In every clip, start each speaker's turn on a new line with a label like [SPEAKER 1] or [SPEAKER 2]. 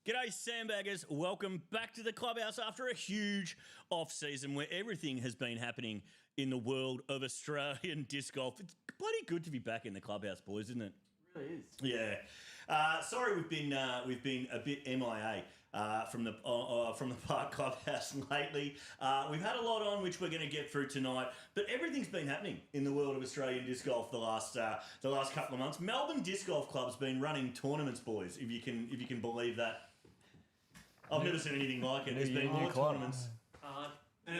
[SPEAKER 1] G'day, sandbaggers. Welcome back to the clubhouse after a huge off-season where everything has been happening in the world of Australian disc golf. It's bloody good to be back in the clubhouse, boys, isn't it?
[SPEAKER 2] It really is.
[SPEAKER 1] Yeah. Sorry, we've been a bit MIA from the Park Clubhouse lately. We've had a lot on which we're going to get through tonight, but everything's been happening in the world of Australian disc golf the last couple of months. Melbourne Disc Golf Club's been running tournaments, boys. If you can believe that. I've never seen anything like it. There's been more tournaments.
[SPEAKER 3] And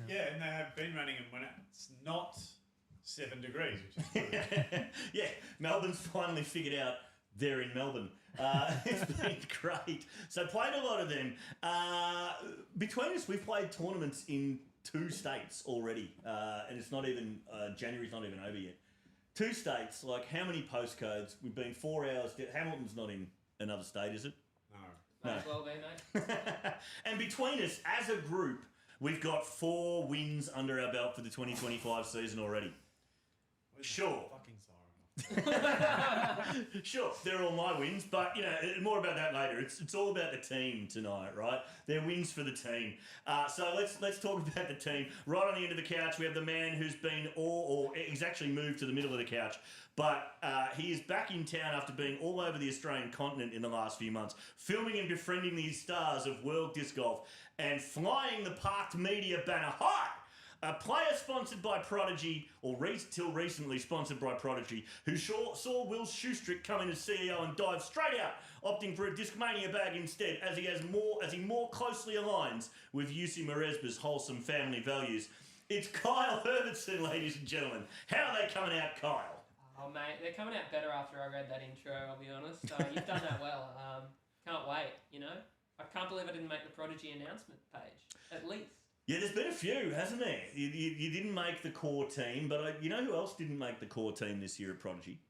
[SPEAKER 3] they have been running them when it's not 7 degrees, which is good.
[SPEAKER 1] Yeah, Melbourne's finally figured out they're in Melbourne. It's been great. So played a lot of them. Between us, we've played tournaments in 2 states already, and it's not even January's not even over yet. 2 states. Like how many postcodes? We've been 4 hours. Hamilton's not in another state, is it?
[SPEAKER 3] No.
[SPEAKER 2] Might as well be, mate.
[SPEAKER 1] And between us, as a group, we've got 4 wins under our belt for the 2025 season already. Sure.
[SPEAKER 3] Fucking siren.
[SPEAKER 1] Sure, they're all my wins, but more about that later. It's all about the team tonight, right? They're wins for the team. So let's talk about the team. Right on the end of the couch, we have the man who's been he's actually moved to the middle of the couch, but he is back in town after being all over the Australian continent in the last few months, filming and befriending these stars of world disc golf and flying the Parked Media banner high. A player sponsored by Prodigy, or till recently sponsored by Prodigy, who saw Will Schusterick come in as CEO and dive straight out, opting for a Discmania bag instead, as he more closely aligns with UC Maresba's wholesome family values. It's Kyle Herbertson, ladies and gentlemen. How are they coming out, Kyle?
[SPEAKER 2] Oh, mate, they're coming out better after I read that intro, I'll be honest. You've done that well. Can't wait, I can't believe I didn't make the Prodigy announcement page, at least.
[SPEAKER 1] Yeah, there's been a few, hasn't there? You didn't make the core team, but you know who else didn't make the core team this year at Prodigy?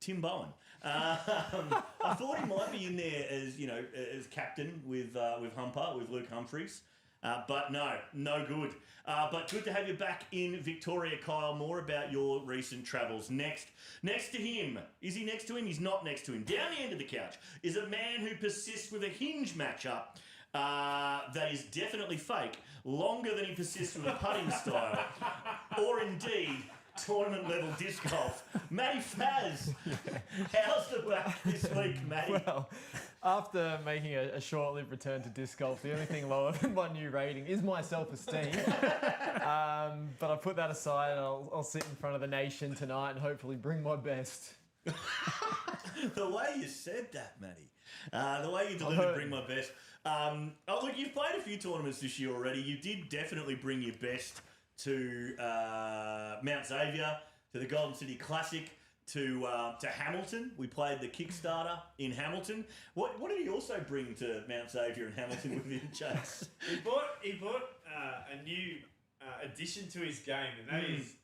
[SPEAKER 1] Tim Bowen. I thought he might be in there as captain with Humper, with Luke Humphreys. But no good. But good to have you back in Victoria, Kyle. More about your recent travels. Next to him. Is he next to him? He's not next to him. Down the end of the couch is a man who persists with a hinge matchup that is definitely fake, longer than he persists with a putting style, or indeed tournament level disc golf. Matty Faz, how's the back this week, Matty?
[SPEAKER 4] Well, after making a short-lived return to disc golf, the only thing lower than my new rating is my self-esteem. But I put that aside and I'll sit in front of the nation tonight and hopefully bring my best.
[SPEAKER 1] The way you said that, Matty. The way you delivered bring my best. Look, you've played a few tournaments this year already. You did definitely bring your best to Mount Xavier, to the Golden City Classic, to Hamilton. We played the Kickstarter in Hamilton. What did he also bring to Mount Xavier and Hamilton with him, Chase?
[SPEAKER 3] He bought a new addition to his game, and that is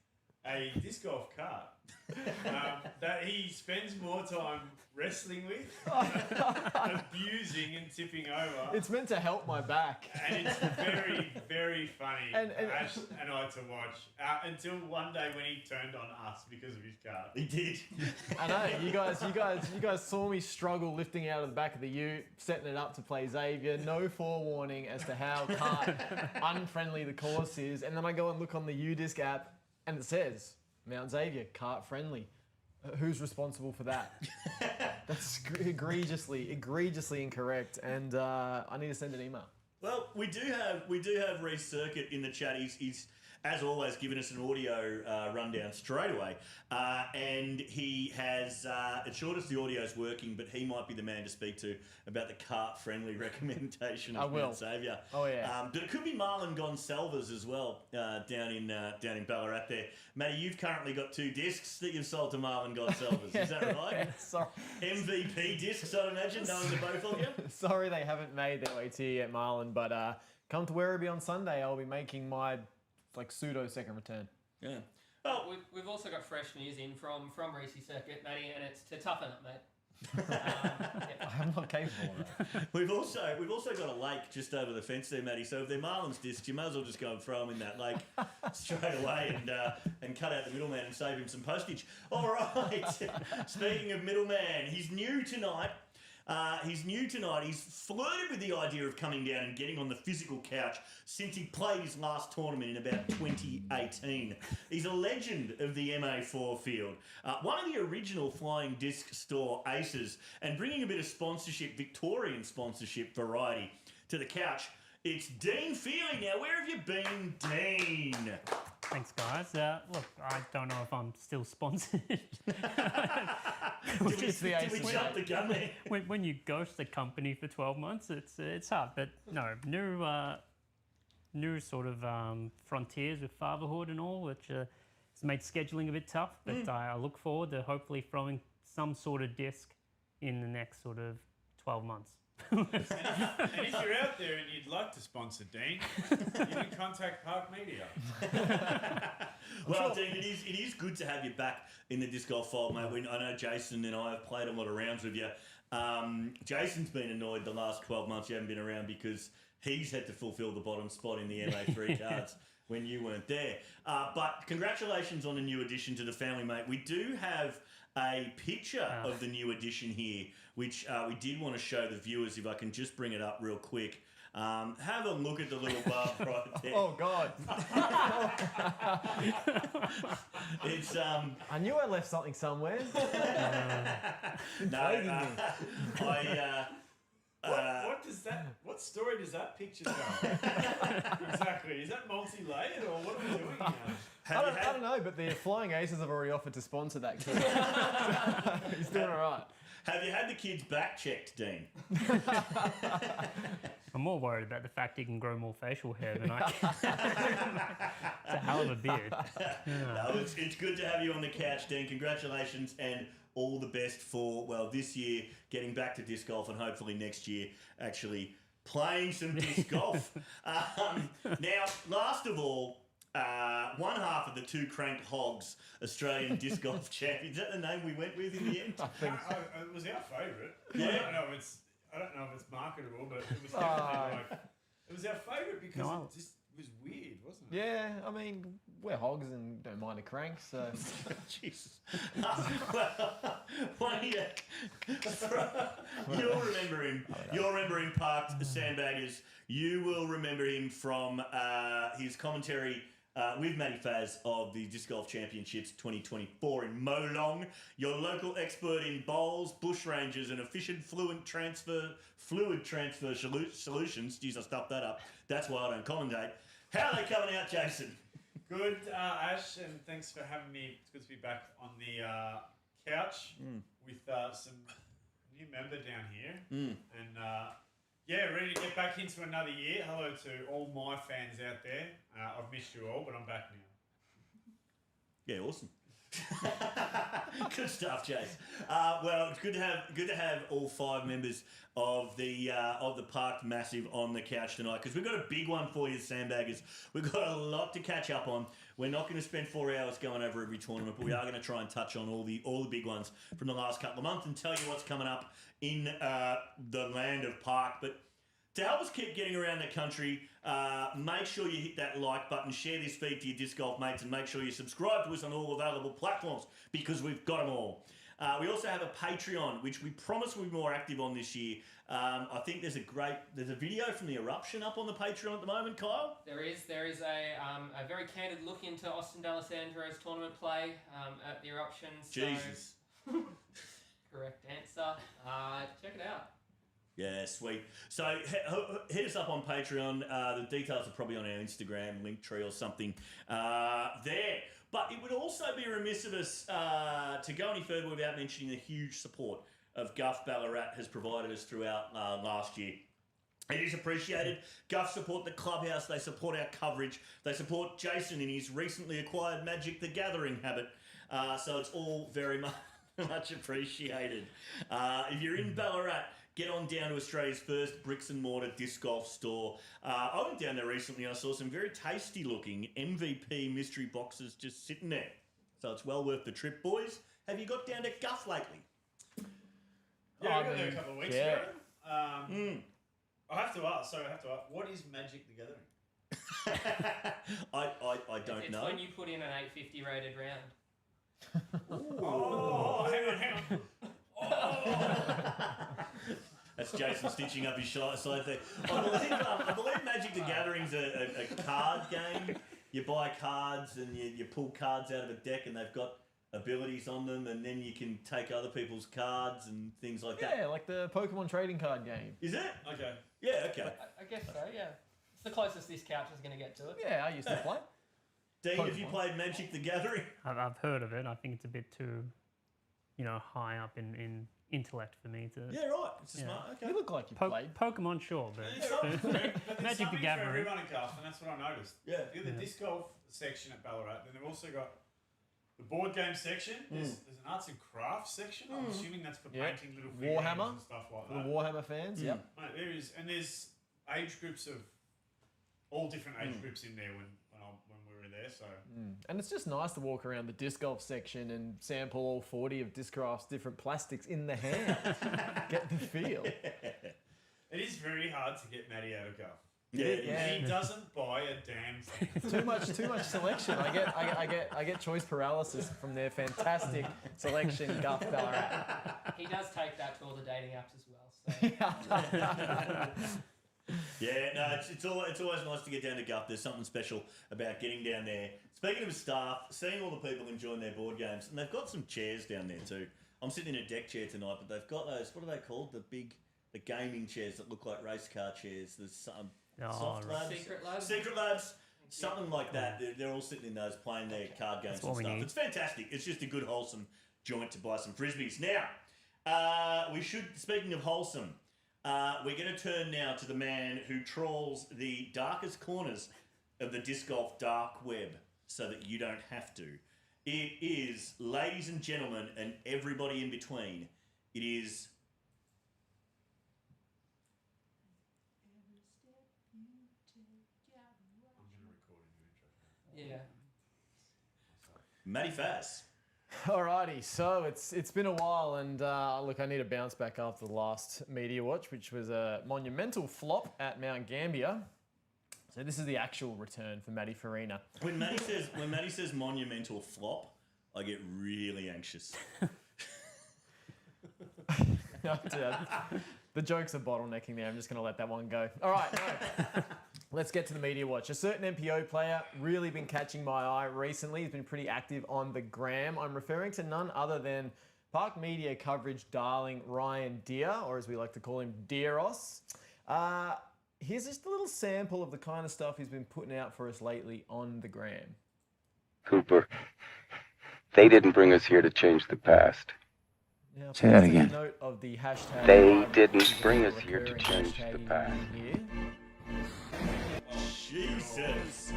[SPEAKER 3] a disc golf cart that he spends more time wrestling with, abusing and tipping over.
[SPEAKER 4] It's meant to help my back.
[SPEAKER 3] And it's very, very funny
[SPEAKER 4] And
[SPEAKER 3] Ash and I to watch until one day when he turned on us because of his cart.
[SPEAKER 1] He did.
[SPEAKER 4] I know, you guys saw me struggle lifting out of the back of the ute, setting it up to play Xavier, no forewarning as to how cart unfriendly the course is, and then I go and look on the UDisc app and it says, Mount Xavier, cart friendly. Who's responsible for that? That's egregiously incorrect, and I need to send an email.
[SPEAKER 1] Well, we do have Reece Circuit in the chat. He's as always given us an audio rundown straight away, and he has assured us the audio is working, but he might be the man to speak to about the cart-friendly recommendation of Mount Xavier.
[SPEAKER 4] Oh yeah.
[SPEAKER 1] But it could be Marlon Gonsalves as well down in Ballarat there. Matty, you've currently got 2 discs that you've sold to Marlon Gonsalves. Is that right?
[SPEAKER 4] Yeah, sorry.
[SPEAKER 1] MVP discs, I'd imagine, knowing the both of you.
[SPEAKER 4] Sorry they haven't made their way to you yet, Marlon, but come to Werribee on Sunday. I'll be making my pseudo second return.
[SPEAKER 1] Yeah.
[SPEAKER 2] Oh, we've also got fresh news in from Reece Circuit, Matty, and it's to toughen up, mate.
[SPEAKER 4] I'm not capable of that.
[SPEAKER 1] We've also got a lake just over the fence there, Matty. So if they're Marlon's discs, you might as well just go and throw them in that lake straight away and cut out the middleman and save him some postage. All right. Speaking of middleman, he's new tonight. He's new tonight. He's flirted with the idea of coming down and getting on the physical couch since he played his last tournament in about 2018. He's a legend of the MA4 field, one of the original flying disc store aces, and bringing a bit of sponsorship, Victorian sponsorship variety, to the couch. It's Dean Feely. Now, where have you been, Dean?
[SPEAKER 5] Thanks, guys. Look, I don't know if I'm still sponsored.
[SPEAKER 1] Did we jump the gun there?
[SPEAKER 5] When you ghost a company for 12 months, it's hard. But no, new sort of frontiers with fatherhood and all, which has made scheduling a bit tough. But I look forward to hopefully throwing some sort of disc in the next sort of 12 months.
[SPEAKER 3] And if you're out there and you'd like to sponsor Dean, you can contact Park Media.
[SPEAKER 1] Well, Dean, it is good to have you back in the disc golf fold, mate. I know Jason and I have played a lot of rounds with you. Jason's been annoyed the last 12 months you haven't been around because he's had to fulfil the bottom spot in the MA3 cards when you weren't there. But congratulations on a new addition to the family, mate. We do have a picture of the new edition here, which we did want to show the viewers, if I can just bring it up real quick. Have a look at the little bub right there.
[SPEAKER 4] Oh, God.
[SPEAKER 1] It's
[SPEAKER 4] I knew I left something somewhere.
[SPEAKER 3] What story does that picture tell? Exactly. Is that multi-layered or what are we doing now?
[SPEAKER 4] I don't know, but the Flying Aces have already offered to sponsor that kid. He's doing all right.
[SPEAKER 1] Have you had the kids back checked, Dean?
[SPEAKER 5] I'm more worried about the fact he can grow more facial hair than I can. It's a hell of a beard.
[SPEAKER 1] No, it's good to have you on the couch, Dean. Congratulations and all the best for, well, this year getting back to disc golf and hopefully next year actually playing some disc golf. Now, last of all, one half of the Two Cranked Hogs Australian Disc Golf Champions. Is that the name we went with in the end?
[SPEAKER 3] It was our favourite.
[SPEAKER 1] Yeah.
[SPEAKER 3] I don't know if it's marketable, but it was definitely it was our favourite because it just was weird, wasn't it?
[SPEAKER 4] Yeah, I mean, we're hogs and don't mind a crank, so...
[SPEAKER 1] Jesus. You'll remember him. You'll remember him parked the Sandbaggers. You will remember him from his commentary with Matty Faz of the Disc Golf Championships 2024 in Molong. Your local expert in bowls, bush ranges, and efficient fluid transfer solutions. Jeez, I stuffed that up. That's why I don't commentate. How are they coming out, Jason?
[SPEAKER 3] Good, Ash, and thanks for having me. It's good to be back on the couch with some new member down here. And ready to get back into another year. Hello to all my fans out there. I've missed you all, but I'm back now.
[SPEAKER 1] Yeah, awesome. Good stuff, Chase. Well, it's good to have all 5 members of the Parked Massive on the couch tonight, because we've got a big one for you, Sandbaggers. We've got a lot to catch up on. We're not going to spend 4 hours going over every tournament, but we are going to try and touch on all the big ones from the last couple of months and tell you what's coming up in the land of Park. But to help us keep getting around the country, make sure you hit that like button, share this feed to your disc golf mates, and make sure you subscribe to us on all available platforms, because we've got them all. We also have a Patreon, which we promise we'll be more active on this year. I think there's a video from the eruption up on the Patreon at the moment, Kyle.
[SPEAKER 2] There is a very candid look into Austin D'Alessandro's tournament play at the eruption. So
[SPEAKER 1] Jesus.
[SPEAKER 2] Correct answer. Check it out.
[SPEAKER 1] Yeah, sweet. So hit us up on Patreon. The details are probably on our Instagram, Linktree or something there. But it would also be remiss of us to go any further without mentioning the huge support of Guff Ballarat has provided us throughout last year. It is appreciated. Guff support the clubhouse. They support our coverage. They support Jason in his recently acquired Magic the Gathering habit. So it's all very much appreciated. If you're in Ballarat, get on down to Australia's first bricks and mortar disc golf store. I went down there recently. I saw some very tasty looking MVP mystery boxes just sitting there. So it's well worth the trip, boys. Have you got down to Guff lately?
[SPEAKER 3] Yeah, I got there a couple of weeks ago.
[SPEAKER 4] yeah.
[SPEAKER 3] I have to ask, what is Magic the Gathering?
[SPEAKER 1] I don't know.
[SPEAKER 2] It's when you put in an 850 rated round.
[SPEAKER 3] Oh, hang on.
[SPEAKER 1] That's Jason stitching up his side thing. I believe Magic the Gathering's a card game. You buy cards and you pull cards out of a deck and they've got abilities on them, and then you can take other people's cards and things like that.
[SPEAKER 4] Yeah, like the Pokemon trading card game.
[SPEAKER 1] Is it?
[SPEAKER 3] Okay.
[SPEAKER 1] Yeah, okay.
[SPEAKER 2] I guess so, yeah. It's the closest this couch is going to get to it.
[SPEAKER 4] Yeah, I used to play.
[SPEAKER 1] Dean,
[SPEAKER 4] Pokemon.
[SPEAKER 1] have you played Magic the Gathering?
[SPEAKER 5] I've heard of it. I think it's a bit too, high up in intellect for me to.
[SPEAKER 1] Yeah, right. It's smart. Okay.
[SPEAKER 4] You look like you played.
[SPEAKER 5] Pokemon, sure, but
[SPEAKER 3] There's something for
[SPEAKER 5] Magic the Gathering.
[SPEAKER 3] everyone at Guff, and that's what I noticed.
[SPEAKER 1] Yeah.
[SPEAKER 3] You got the disc golf section at Ballarat, then they've also got the board game section. There's an arts and crafts section. I'm assuming that's for painting little figurines
[SPEAKER 4] Warhammer.
[SPEAKER 3] and stuff like
[SPEAKER 4] For the
[SPEAKER 3] that.
[SPEAKER 4] Warhammer fans, yep.
[SPEAKER 3] Mate, there's age groups of all different age groups in there when we were there. So
[SPEAKER 4] And it's just nice to walk around the disc golf section and sample all 40 of Discraft's different plastics in the hand. Get the feel.
[SPEAKER 3] it is very hard to get Matty out of Guff.
[SPEAKER 1] Yeah.
[SPEAKER 3] He doesn't buy a damn thing.
[SPEAKER 4] Too much selection. I get choice paralysis from their fantastic selection, Guff Ballarat.
[SPEAKER 2] He does take that to all the dating apps as well. So.
[SPEAKER 1] Yeah, no, it's always nice to get down to Guff. There's something special about getting down there. Speaking of staff, seeing all the people enjoying their board games, and they've got some chairs down there too. I'm sitting in a deck chair tonight, but they've got those, what are they called? The gaming chairs that look like race car chairs. There's some soft
[SPEAKER 5] right.
[SPEAKER 1] labs.
[SPEAKER 2] Secret labs?
[SPEAKER 1] Something like that. They're all sitting in those playing their card games
[SPEAKER 5] That's
[SPEAKER 1] and
[SPEAKER 5] what we
[SPEAKER 1] stuff.
[SPEAKER 5] need.
[SPEAKER 1] It's fantastic. It's just a good wholesome joint to buy some frisbees. Now, speaking of wholesome, we're going to turn now to the man who trawls the darkest corners of the disc golf dark web so that you don't have to. It is, ladies and gentlemen, and everybody in between, it is...
[SPEAKER 2] Yeah.
[SPEAKER 1] Matty Fass.
[SPEAKER 4] Alrighty, so it's been a while, and look, I need to bounce back after the last media watch, which was a monumental flop at Mount Gambier. So this is the actual return for Matty Farina.
[SPEAKER 1] When Matty says monumental flop, I get really anxious.
[SPEAKER 4] The jokes are bottlenecking there. I'm just going to let that one go. All right, no. Let's get to the media watch. A certain MPO player really been catching my eye recently. He's been pretty active on the gram. I'm referring to none other than Park Media coverage darling Ryan Deer, or as we like to call him, Deeros. Here's just a little sample of the kind of stuff he's been putting out for us lately on the gram.
[SPEAKER 6] Cooper, they didn't bring us here to change the past.
[SPEAKER 4] Now,
[SPEAKER 7] Say that
[SPEAKER 4] please take
[SPEAKER 7] again.
[SPEAKER 4] Note of the hashtag.
[SPEAKER 6] They didn't bring us here to change the
[SPEAKER 4] recurring
[SPEAKER 6] past.
[SPEAKER 4] hashtag here.
[SPEAKER 1] Jesus.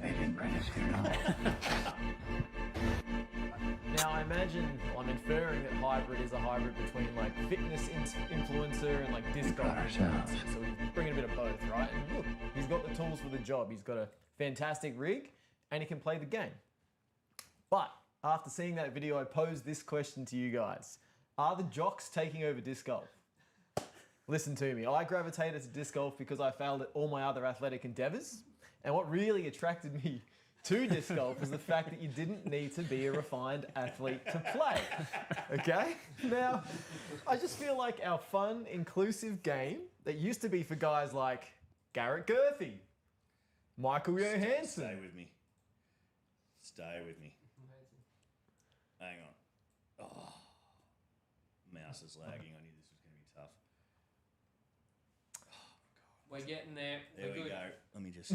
[SPEAKER 7] They didn't bring us here at all.
[SPEAKER 4] Now, I imagine, I'm inferring that hybrid is a hybrid between like fitness influencer and like disc golf
[SPEAKER 7] ourselves.
[SPEAKER 4] influencer. So he's bringing a bit of both, right? And look, he's got the tools for the job. He's got a fantastic rig and he can play the game. But after seeing that video, I posed this question to you guys. Are the jocks taking over disc golf? Listen to me. I gravitated to disc golf because I failed at all my other athletic endeavors. And what really attracted me to disc golf was the fact that you didn't need to be a refined athlete to play. Okay? Now, I just feel like our fun, inclusive game that used to be for guys like Garrett Gerthy, Michael Johansson.
[SPEAKER 1] Stay with me. Stay with me. Hang on. Oh, mouse is lagging. I knew this was going to be tough.
[SPEAKER 2] We're getting there.
[SPEAKER 1] There
[SPEAKER 2] We're
[SPEAKER 1] we
[SPEAKER 2] good.
[SPEAKER 1] go. Let me just...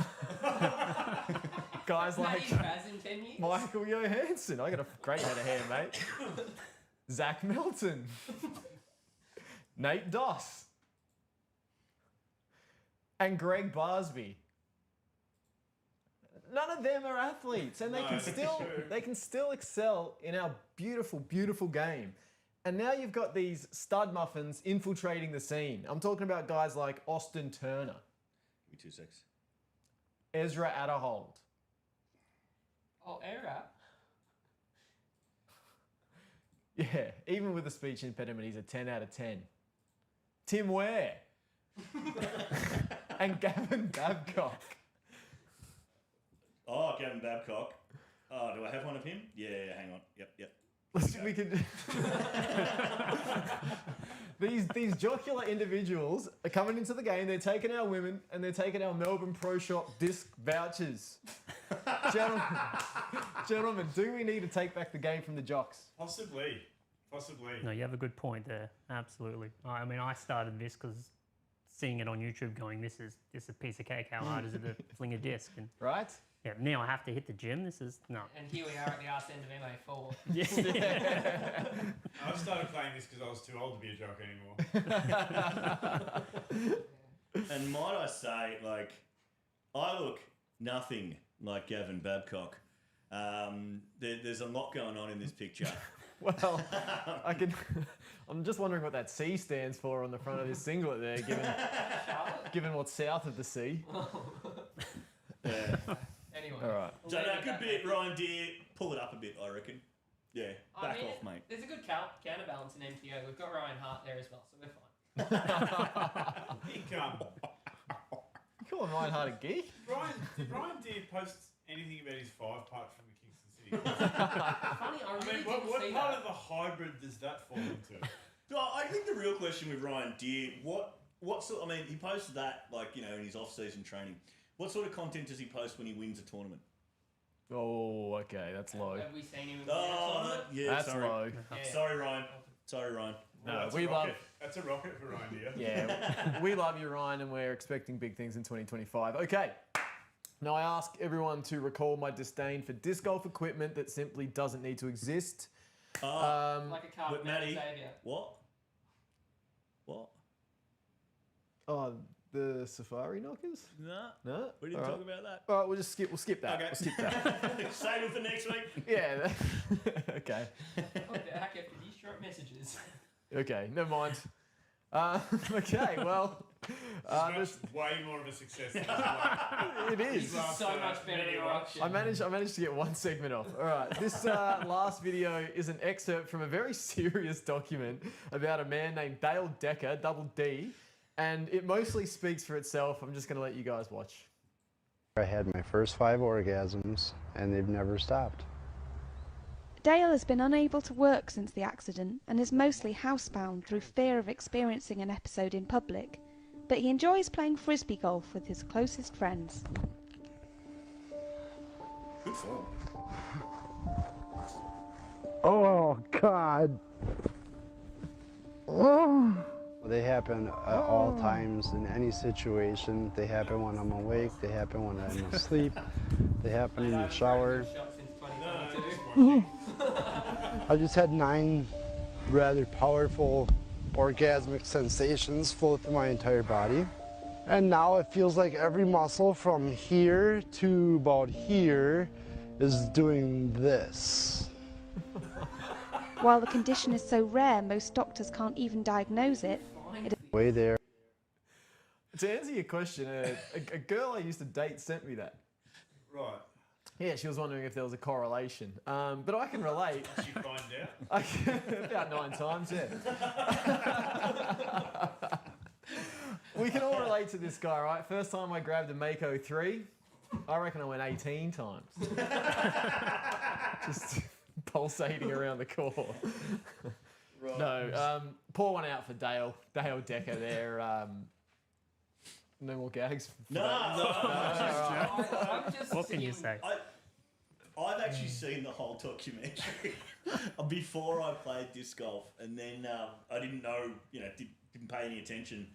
[SPEAKER 4] Guys like
[SPEAKER 2] Matty Faz in 10 years?
[SPEAKER 4] Michael Johansson. I got a great head of hair, mate. Zach Milton. Nate Doss. And Greg Barsby. None of them are athletes, and they can still excel in our beautiful, beautiful game. And now you've got these stud muffins infiltrating the scene. I'm talking about guys like Austin Turner,
[SPEAKER 1] Give me 2 secs.
[SPEAKER 4] Ezra Adderhold,
[SPEAKER 2] Oh, error.
[SPEAKER 4] yeah, even with a speech impediment, he's a 10 out of 10. Tim Ware and Gavin Babcock.
[SPEAKER 1] Oh, Gavin Babcock. Oh, do I have one of him? Yeah, hang on. Yep.
[SPEAKER 4] We could. These jocular individuals are coming into the game. They're taking our women and they're taking our Melbourne Pro Shop disc vouchers. Gentlemen, do we need to take back the game from the jocks?
[SPEAKER 3] Possibly.
[SPEAKER 5] No, you have a good point there. Absolutely. I mean, I started this because seeing it on YouTube, going, this is a piece of cake. How hard is it to fling a disc? And
[SPEAKER 4] Right?
[SPEAKER 5] yeah, now I have to hit the gym. This is no.
[SPEAKER 2] And here we are at the arse end of MA4.
[SPEAKER 5] Yes.
[SPEAKER 3] I started playing this because I was too old to be a jock anymore.
[SPEAKER 1] And might I say, like, I look nothing like Gavin Babcock. There's a lot going on in this picture.
[SPEAKER 4] Well, I'm just wondering what that C stands for on the front of this singlet there, given what's south of the sea.
[SPEAKER 1] Yeah.
[SPEAKER 2] Anyway.
[SPEAKER 4] All right.
[SPEAKER 1] So no, good bit, Ryan Deere. Pull it up a bit, I reckon. Yeah, back off, mate.
[SPEAKER 2] There's a good counterbalance in MTO. We've got Ryan Hart there as well, so we're fine.
[SPEAKER 3] You
[SPEAKER 4] You calling Ryan Hart a geek?
[SPEAKER 3] did Ryan Deere post anything about his 5-putt from the Kingston City?
[SPEAKER 2] Funny, I really
[SPEAKER 3] what
[SPEAKER 2] didn't see
[SPEAKER 3] part
[SPEAKER 2] that.
[SPEAKER 3] of the hybrid does that fall into?
[SPEAKER 1] No, I think the real question with Ryan Deere, what sort? I mean, he posted that in his off-season training. What sort of content does he post when he wins a tournament?
[SPEAKER 4] Oh, okay, that's low.
[SPEAKER 2] Have we seen him in
[SPEAKER 1] Oh, yeah,
[SPEAKER 4] That's
[SPEAKER 1] sorry.
[SPEAKER 4] low.
[SPEAKER 2] Yeah.
[SPEAKER 1] Sorry, Ryan. Sorry, Ryan.
[SPEAKER 4] No,
[SPEAKER 3] That's
[SPEAKER 4] we
[SPEAKER 3] a
[SPEAKER 4] love.
[SPEAKER 3] rocket. That's a rocket for Ryan Deere.
[SPEAKER 4] Yeah, we love you, Ryan, and we're expecting big things in 2025. Okay. Now I ask everyone to recall my disdain for disc golf equipment that simply doesn't need to exist.
[SPEAKER 2] Like a car
[SPEAKER 1] But
[SPEAKER 2] with
[SPEAKER 1] Matty,
[SPEAKER 2] Xavier.
[SPEAKER 1] what?
[SPEAKER 4] Oh, the Safari knockers?
[SPEAKER 1] No,
[SPEAKER 4] No,
[SPEAKER 1] we didn't
[SPEAKER 4] All
[SPEAKER 1] talk
[SPEAKER 4] right.
[SPEAKER 1] about that.
[SPEAKER 4] All right, we'll skip that.
[SPEAKER 1] Okay.
[SPEAKER 4] We'll skip that.
[SPEAKER 1] Save it for next week.
[SPEAKER 4] Yeah. Okay.
[SPEAKER 2] What the heck after these short messages?
[SPEAKER 4] Okay. Never mind. Okay. Well,
[SPEAKER 3] That's way more of a success than his last-
[SPEAKER 4] it
[SPEAKER 2] This
[SPEAKER 4] is.
[SPEAKER 2] is so much better than auction.
[SPEAKER 4] I managed to get one segment off. All right. This last video is an excerpt from a very serious document about a man named Dale Decker, double D, and it mostly speaks for itself. I'm just going to let you guys watch.
[SPEAKER 8] I had my first 5 orgasms, and they've never stopped.
[SPEAKER 9] Dale has been unable to work since the accident and is mostly housebound through fear of experiencing an episode in public, but he enjoys playing frisbee golf with his closest friends.
[SPEAKER 1] Good form.
[SPEAKER 8] Oh, God. Oh. They happen at all times in any situation. They happen when I'm awake. They happen when I'm asleep. They happen in the shower.
[SPEAKER 2] Shot since 2022.
[SPEAKER 8] I just had 9 rather powerful orgasmic sensations flow through my entire body. And now it feels like every muscle from here to about here is doing this.
[SPEAKER 9] While the condition is so rare most doctors can't even diagnose it,
[SPEAKER 8] Way there.
[SPEAKER 4] To answer your question, a girl I used to date sent me that.
[SPEAKER 3] Right.
[SPEAKER 4] Yeah, she was wondering if there was a correlation. But I can relate.
[SPEAKER 3] Did you find out?
[SPEAKER 4] About 9 times, yeah. We can all relate to this guy, right? First time I grabbed a Mako 3, I reckon I went 18 times. Just pulsating around the core.
[SPEAKER 1] Right.
[SPEAKER 4] No, pour one out for Dale Decker there. No more gags?
[SPEAKER 1] No.
[SPEAKER 2] I'm just
[SPEAKER 5] What can you
[SPEAKER 2] seeing-
[SPEAKER 5] say?
[SPEAKER 1] I've actually seen the whole documentary before I played disc golf, and then I didn't know, didn't pay any attention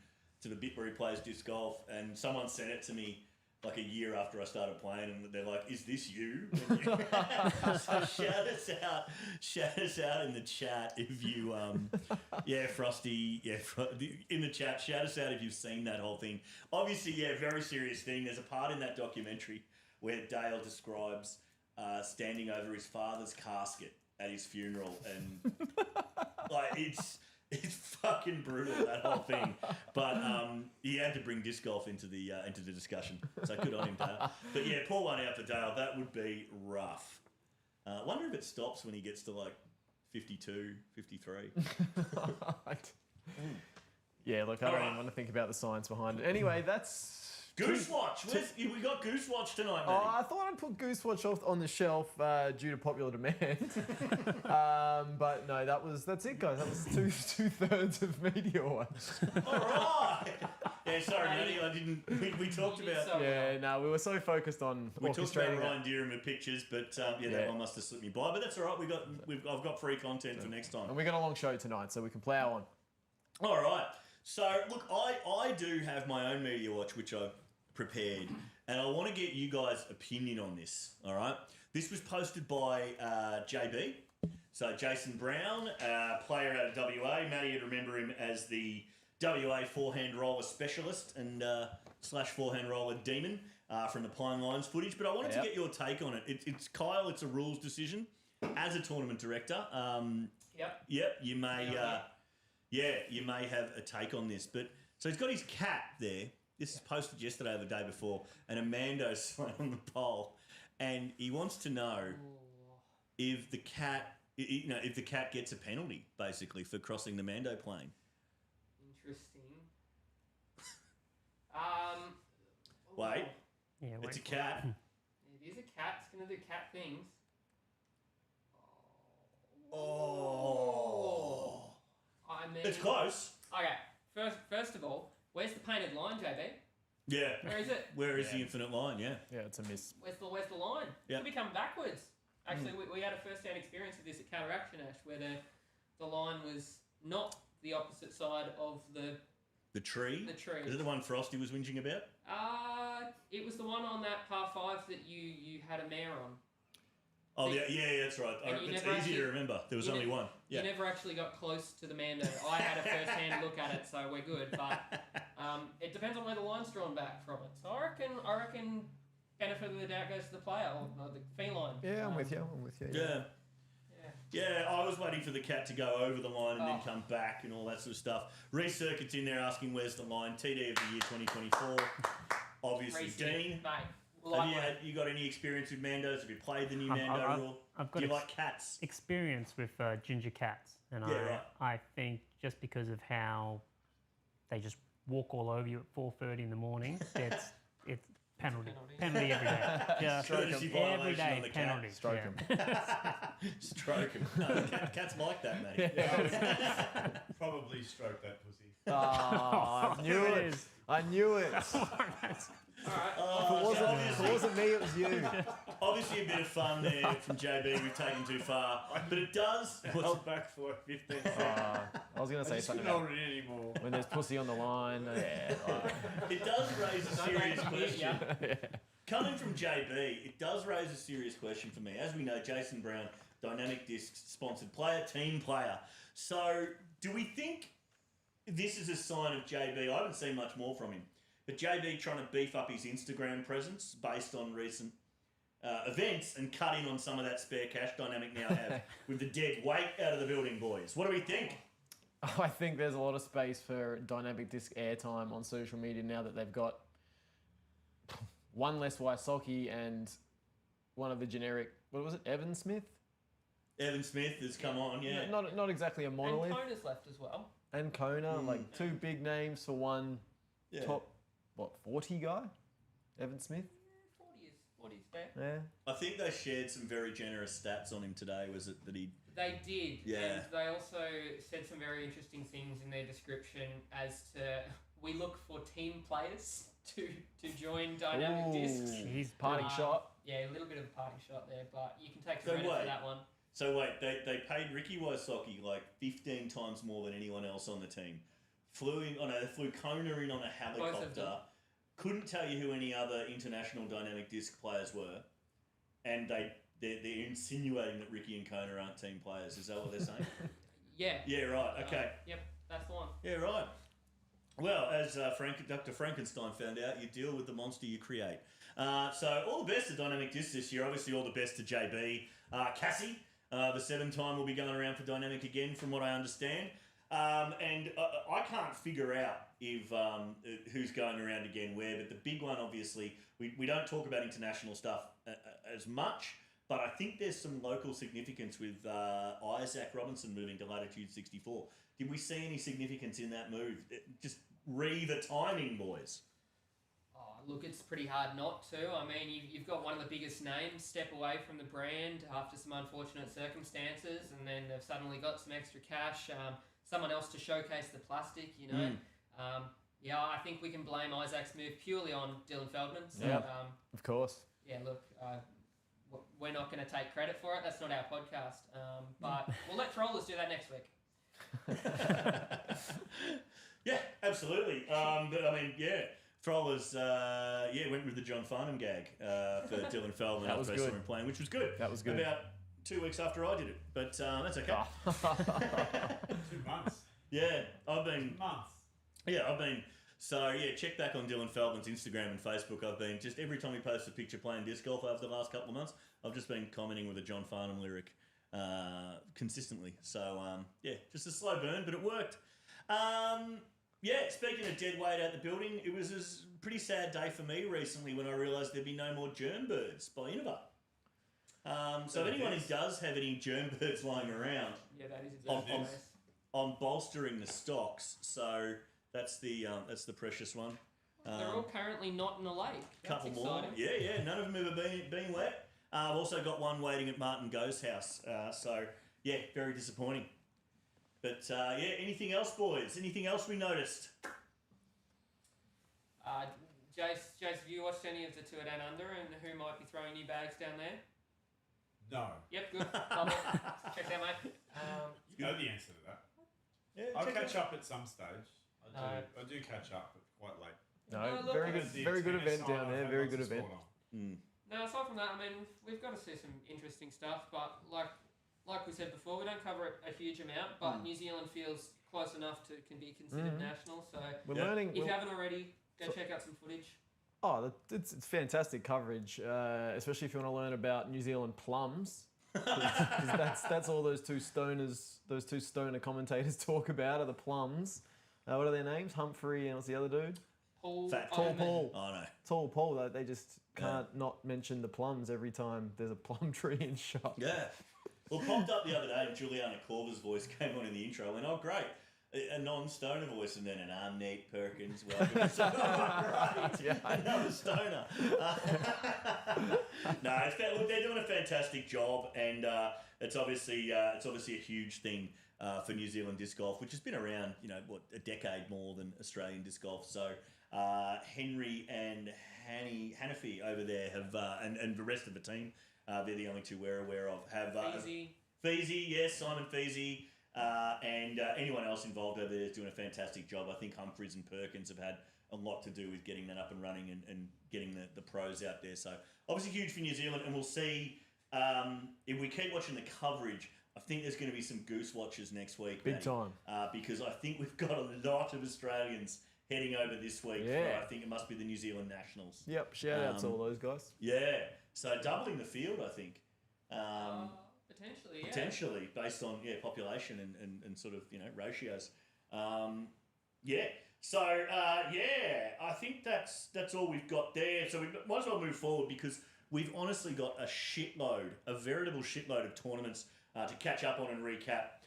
[SPEAKER 1] to the bit where he plays disc golf, and someone sent it to me like a year after I started playing, and they're like, "Is this you?" So shout us out in the chat if you, Frosty, in the chat, shout us out if you've seen that whole thing. Obviously, very serious thing. There's a part in that documentary where Dale describes standing over his father's casket at his funeral, and like it's fucking brutal, that whole thing. But he had to bring disc golf into the discussion, so good on him, Dale. But yeah, pour one out for Dale. That would be rough. Wonder if it stops when he gets to like 52, 53.
[SPEAKER 4] Yeah, look, I don't even want to think about the science behind it. Anyway, that's
[SPEAKER 1] Goose Watch. We got Goose Watch tonight,
[SPEAKER 4] Oh,
[SPEAKER 1] Matty.
[SPEAKER 4] I thought I'd put Goose Watch on the shelf due to popular demand. But no, that's it, guys. That was two-thirds of Media Watch.
[SPEAKER 1] All right. Yeah, sorry, Matty. I didn't. We talked
[SPEAKER 2] You did
[SPEAKER 1] about.
[SPEAKER 2] so
[SPEAKER 4] Yeah, no, we were so focused on
[SPEAKER 1] We talked
[SPEAKER 4] orchestrating
[SPEAKER 1] about
[SPEAKER 4] that.
[SPEAKER 1] Ryan Deerham with pictures, but that
[SPEAKER 4] Yeah.
[SPEAKER 1] one must have slipped me by. But that's all right. I've got free content for next time.
[SPEAKER 4] And we got a long show tonight, so we can plow on.
[SPEAKER 1] All right. So look, I do have my own Media Watch, which I've prepared, and I want to get you guys' opinion on this. All right. This was posted by JB. So Jason Brown, player out of WA. Matty, you'd remember him as the WA forehand roller specialist and / forehand roller demon from the Pine Lions footage. But I wanted to get your take on it. It's Kyle. It's a rules decision. As a tournament director,
[SPEAKER 2] Yep.
[SPEAKER 1] you may, you may have a take on this. But so he's got his cat there. This is posted yesterday or the day before, and Amando's sign on the poll, and he wants to know if the cat, if the cat gets a penalty basically for crossing the Mando plane.
[SPEAKER 2] Interesting.
[SPEAKER 1] Wait,
[SPEAKER 5] Yeah,
[SPEAKER 1] it's a
[SPEAKER 5] wait.
[SPEAKER 1] cat.
[SPEAKER 2] It is a cat. It's going to do cat things.
[SPEAKER 1] Oh,
[SPEAKER 2] I mean,
[SPEAKER 1] it's close.
[SPEAKER 2] Okay. First of all, where's the painted line, JB?
[SPEAKER 1] Yeah.
[SPEAKER 2] Where is it?
[SPEAKER 1] Where is the infinite line? Yeah.
[SPEAKER 4] Yeah, it's a miss.
[SPEAKER 2] Where's the line?
[SPEAKER 1] Yeah.
[SPEAKER 2] Could be coming backwards. Actually, we had a first-hand experience of this at Counteraction Ash, where the line was not the opposite side of
[SPEAKER 1] The tree.
[SPEAKER 2] the tree.
[SPEAKER 1] Is it the one Frosty was whinging about?
[SPEAKER 2] It was the one on that par 5 that you had a mare on.
[SPEAKER 1] Oh,
[SPEAKER 2] See,
[SPEAKER 1] yeah, that's right.
[SPEAKER 2] and you
[SPEAKER 1] It's
[SPEAKER 2] never
[SPEAKER 1] easy
[SPEAKER 2] actually-
[SPEAKER 1] to remember. There was
[SPEAKER 2] you
[SPEAKER 1] only
[SPEAKER 2] ne-
[SPEAKER 1] one. Yeah.
[SPEAKER 2] You never actually got close to the Mando. I had a first-hand look at it, so we're good. But it depends on where the line's drawn back from it. So I reckon benefit of the doubt goes to the player or the feline.
[SPEAKER 4] Yeah, I'm with you.
[SPEAKER 1] Yeah.
[SPEAKER 2] Yeah.
[SPEAKER 1] Yeah, I was waiting for the cat to go over the line and then
[SPEAKER 2] Oh.
[SPEAKER 1] come back and all that sort of stuff. Reece Circuit's in there asking where's the line. TD of the year 2024. Obviously,
[SPEAKER 2] Reece,
[SPEAKER 1] Dean.
[SPEAKER 2] mate.
[SPEAKER 1] Have you got any experience with Mandos? Have you played the new Mando rule?
[SPEAKER 5] I've got
[SPEAKER 1] Do you like cats?
[SPEAKER 5] experience with ginger cats, and
[SPEAKER 1] Yeah, right.
[SPEAKER 5] I think just because of how they just walk all over you at 4:30 in the morning, it's penalty every day. Just
[SPEAKER 1] Courtesy
[SPEAKER 5] every
[SPEAKER 1] violation on
[SPEAKER 5] day
[SPEAKER 1] the cat.
[SPEAKER 5] penalty.
[SPEAKER 4] Stroke
[SPEAKER 5] Yeah.
[SPEAKER 1] Stroke him. No, cats like that, mate.
[SPEAKER 3] Probably stroke that pussy.
[SPEAKER 4] Oh, I knew
[SPEAKER 5] There
[SPEAKER 4] it.
[SPEAKER 5] it is.
[SPEAKER 4] I knew it. If it wasn't me, it was you.
[SPEAKER 1] Obviously, a bit of fun there from JB. We've taken too far, but it does.
[SPEAKER 3] Held back for like 15 seconds.
[SPEAKER 4] I was going to say
[SPEAKER 3] I just
[SPEAKER 4] something
[SPEAKER 3] couldn't
[SPEAKER 4] about
[SPEAKER 3] hold it anymore.
[SPEAKER 4] when there's pussy on the line. Yeah.
[SPEAKER 1] It does raise a serious
[SPEAKER 2] Don't make me
[SPEAKER 1] question.
[SPEAKER 2] yeah.
[SPEAKER 1] Coming from JB, it does raise a serious question for me. As we know, Jason Brown, Dynamic Disc sponsored player, team player. So, do we think this is a sign of JB? I haven't seen much more from him, but JB trying to beef up his Instagram presence based on recent events and cut in on some of that spare cash Dynamic now have with the dead weight out of the building, boys. What do we think?
[SPEAKER 4] I think there's a lot of space for Dynamic Disc airtime on social media now that they've got one less Wysocki and one of the generic, what was it, Evan Smith?
[SPEAKER 1] Evan Smith has come on, yeah.
[SPEAKER 4] Not exactly a
[SPEAKER 2] And
[SPEAKER 4] monolith.
[SPEAKER 2] Kona's left as well.
[SPEAKER 4] And Kona, like two big names for one
[SPEAKER 1] Yeah.
[SPEAKER 4] top, 40 guy? Evan Smith?
[SPEAKER 2] 40 is fair.
[SPEAKER 4] Yeah.
[SPEAKER 1] I think they shared some very generous stats on him today. Was it that he...
[SPEAKER 2] They did.
[SPEAKER 1] Yeah.
[SPEAKER 2] And they also said some very interesting things in their description as to we look for team players to join Dynamic Discs.
[SPEAKER 5] Jeez,
[SPEAKER 4] Parting shot.
[SPEAKER 2] Yeah, a little bit of a parting shot there, but you can take
[SPEAKER 1] So
[SPEAKER 2] credit
[SPEAKER 1] wait.
[SPEAKER 2] for that one.
[SPEAKER 1] So wait, they paid Ricky Wysocki like 15 times more than anyone else on the team. They flew Kona in on a
[SPEAKER 2] Both of
[SPEAKER 1] helicopter.
[SPEAKER 2] them.
[SPEAKER 1] Couldn't tell you who any other international Dynamic Disc players were. And they're insinuating that Ricky and Kona aren't team players. Is that what they're saying?
[SPEAKER 2] Yeah.
[SPEAKER 1] Yeah, right. Okay.
[SPEAKER 2] Yep, that's the one.
[SPEAKER 1] Yeah, right. Well, as Dr. Frankenstein found out, you deal with the monster you create. So all the best to Dynamic Disc this year. Obviously, all the best to JB. Cassie, the 7-time, will be going around for Dynamic again, from what I understand. And I can't figure out if who's going around again where, but the big one, obviously, we don't talk about international stuff as much, but I think there's some local significance with Isaac Robinson moving to Latitude 64. Did we see any significance in that move? Just the timing, boys.
[SPEAKER 2] Oh, look, it's pretty hard not to. I mean, you've got one of the biggest names step away from the brand after some unfortunate circumstances, and then they've suddenly got some extra cash, someone else to showcase the plastic, you know. Yeah, I think we can blame Isaac's move purely on Dylan Feldman. So,
[SPEAKER 4] of course.
[SPEAKER 2] Yeah, look, we're not going to take credit for it. That's not our podcast. But we'll let Trollers do that next week.
[SPEAKER 1] Yeah, absolutely. But I mean, yeah, Trollers, went with the John Farnham gag for Dylan Feldman
[SPEAKER 4] That was
[SPEAKER 1] after I saw
[SPEAKER 4] good.
[SPEAKER 1] him playing, which was good.
[SPEAKER 4] That was good.
[SPEAKER 1] About 2 weeks after I did it, but that's okay.
[SPEAKER 3] 2 months.
[SPEAKER 1] Yeah, I've been.
[SPEAKER 3] Months.
[SPEAKER 1] Yeah, I've been. So yeah, check back on Dylan Feldman's Instagram and Facebook. I've been just every time he posts a picture playing disc golf over the last couple of months, I've just been commenting with a John Farnham lyric consistently. So yeah, just a slow burn, but it worked. Yeah, speaking of dead weight out the building, it was a pretty sad day for me recently when I realised there'd be no more germ birds by Innova. So if anyone who does have any germ birds lying around,
[SPEAKER 2] Yeah, that is exactly the case.
[SPEAKER 1] I'm bolstering the stocks. So that's the precious one.
[SPEAKER 2] They're all currently not in a lake. That's
[SPEAKER 1] Couple
[SPEAKER 2] exciting.
[SPEAKER 1] more. Yeah, none of them have been wet. I've also got one waiting at Martin Go's house. So yeah, very disappointing. But yeah, anything else, boys? Anything else we noticed?
[SPEAKER 2] Jace, have you watched any of the Tour Down Under and who might be throwing new bags down there?
[SPEAKER 3] No.
[SPEAKER 2] Yep, good. Love it. Check that, mate.
[SPEAKER 3] You know the answer to that.
[SPEAKER 1] Yeah,
[SPEAKER 3] I'll catch up at some stage. I do catch up, but quite late.
[SPEAKER 4] No,
[SPEAKER 2] look,
[SPEAKER 4] very good event down there. Very good event.
[SPEAKER 2] No, aside from that, I mean, we've got to see some interesting stuff, but like we said before, we don't cover it a huge amount, but New Zealand feels close enough to can be considered national. So
[SPEAKER 4] We're learning.
[SPEAKER 2] if you haven't already, go check out some footage.
[SPEAKER 4] Oh, it's fantastic coverage, especially if you want to learn about New Zealand plums. Because that's all those two stoner commentators talk about are the plums. What are their names? Humphrey and what's the other dude?
[SPEAKER 2] Paul.
[SPEAKER 4] Tall Paul.
[SPEAKER 1] Oh no.
[SPEAKER 4] Tall Paul. They just can't not mention the plums every time there's a plum tree in shot.
[SPEAKER 1] Yeah. Well, it popped up the other day and Juliana Corver's voice came on in the intro and oh great. A non-stoner voice and then an I'm Nate Perkins. Welcome. So, right.
[SPEAKER 4] Yeah.
[SPEAKER 1] Another stoner. No, look, they're doing a fantastic job and it's obviously a huge thing for New Zealand disc golf, which has been around, a decade more than Australian disc golf. So Henry and Hanafi over there have, and the rest of the team, they're the only two we're aware of, have... Feezy, yes, Simon Feezy. And anyone else involved over there is doing a fantastic job. I think Humphreys and Perkins have had a lot to do with getting that up and running and getting the pros out there. So obviously huge for New Zealand, and we'll see if we keep watching the coverage. I think there's going to be some goose watchers next week.
[SPEAKER 4] Big time.
[SPEAKER 1] Because I think we've got a lot of Australians heading over this week.
[SPEAKER 4] Yeah.
[SPEAKER 1] For, I think it must be the New Zealand Nationals.
[SPEAKER 4] Yep, shout out to all those guys.
[SPEAKER 1] Yeah, so doubling the field, I think.
[SPEAKER 2] Potentially, yeah.
[SPEAKER 1] Potentially, based on population and sort of ratios. So I think that's all we've got there. So we might as well move forward because we've honestly got a veritable shitload of tournaments to catch up on and recap.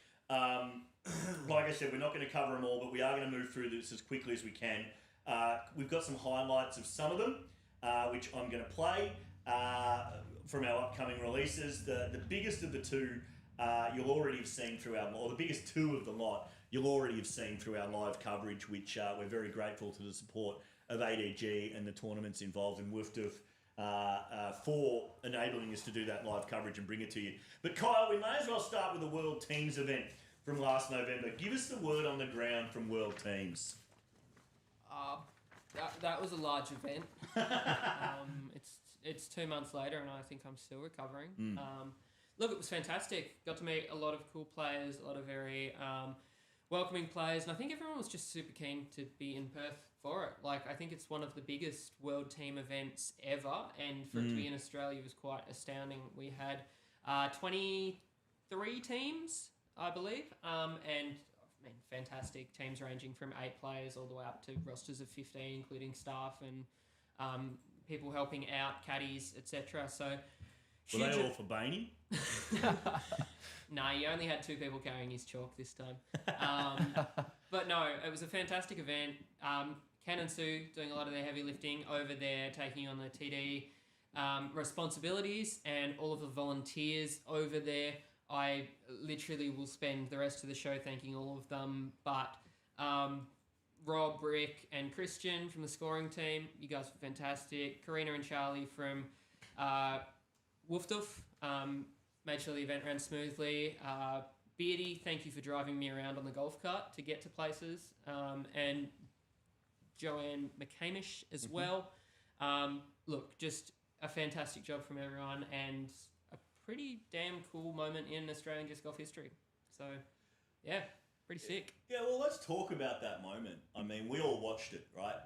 [SPEAKER 1] Like I said, we're not going to cover them all, but we are going to move through this as quickly as we can. We've got some highlights of some of them, which I'm going to play. From our upcoming releases, the biggest of the two you'll already have seen through the biggest two of the lot you'll already have seen through our live coverage, which we're very grateful to the support of ADG and the tournaments involved in WFDF for enabling us to do that live coverage and bring it to you. But Kyle, we may as well start with the World Teams event from last November. Give us the word on the ground from World Teams.
[SPEAKER 2] That was a large event. It's 2 months later, and I think I'm still recovering. Look, it was fantastic. Got to meet a lot of cool players, a lot of very welcoming players, and I think everyone was just super keen to be in Perth for it. Like, I think it's one of the biggest world team events ever, and for it to be in Australia was quite astounding. We had 23 teams, I believe, and fantastic teams ranging from 8 players all the way up to rosters of 15, including staff and people helping out, caddies, etc. So,
[SPEAKER 1] were they all for Bainey?
[SPEAKER 2] No, you only had 2 people carrying his chalk this time. But no, it was a fantastic event. Ken and Sue doing a lot of their heavy lifting over there, taking on the TD responsibilities, and all of the volunteers over there. I literally will spend the rest of the show thanking all of them, but Rob, Rick, and Christian from the scoring team, you guys were fantastic. Karina and Charlie from Woofdoof made sure the event ran smoothly. Beardy, thank you for driving me around on the golf cart to get to places. And Joanne McCamish as well. Look, just a fantastic job from everyone and a pretty damn cool moment in Australian disc golf history. So, yeah, pretty sick.
[SPEAKER 1] Yeah, well, let's talk about that moment. I mean, we all watched it, right?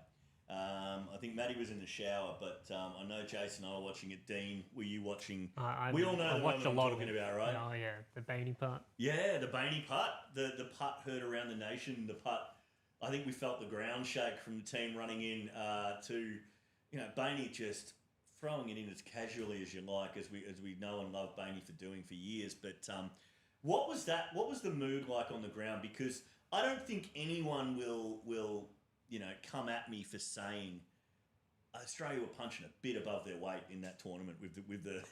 [SPEAKER 1] I think Maddie was in the shower, but I know Jason and I were watching it. Dean, were you watching? We all know
[SPEAKER 5] I
[SPEAKER 1] the
[SPEAKER 5] watched
[SPEAKER 1] moment
[SPEAKER 5] a
[SPEAKER 1] I'm
[SPEAKER 5] lot of
[SPEAKER 1] talking
[SPEAKER 5] it.
[SPEAKER 1] about, right?
[SPEAKER 5] Oh yeah, the Bainey putt.
[SPEAKER 1] Yeah, the Bainey putt. The putt heard around the nation. The putt, I think we felt the ground shake from the team running in to, Bainey just throwing it in as casually as you like, as we know and love Bainey for doing for years. But what was that? What was the mood like on the ground? Because I don't think anyone will come at me for saying Australia were punching a bit above their weight in that tournament with the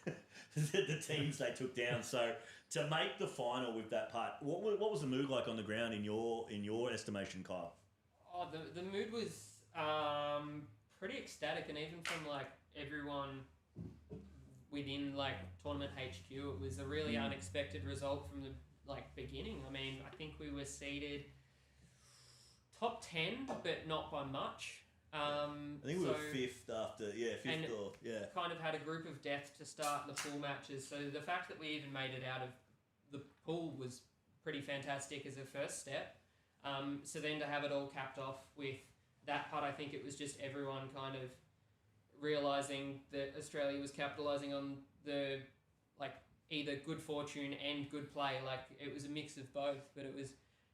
[SPEAKER 1] the teams they took down. So to make the final with that putt, what was the mood like on the ground in your estimation, Kyle?
[SPEAKER 2] Oh, the mood was pretty ecstatic, and even from like everyone within like tournament HQ, it was a really unexpected result from the beginning. I mean, I think we were seeded top 10, but not by much.
[SPEAKER 1] I think we were fifth after,
[SPEAKER 2] kind of had a group of death to start the pool matches. So the fact that we even made it out of the pool was pretty fantastic as a first step. So then to have it all capped off with that putt, I think it was just everyone kind of realising that Australia was capitalising on the either good fortune and good play. Like it was a mix of both, but it was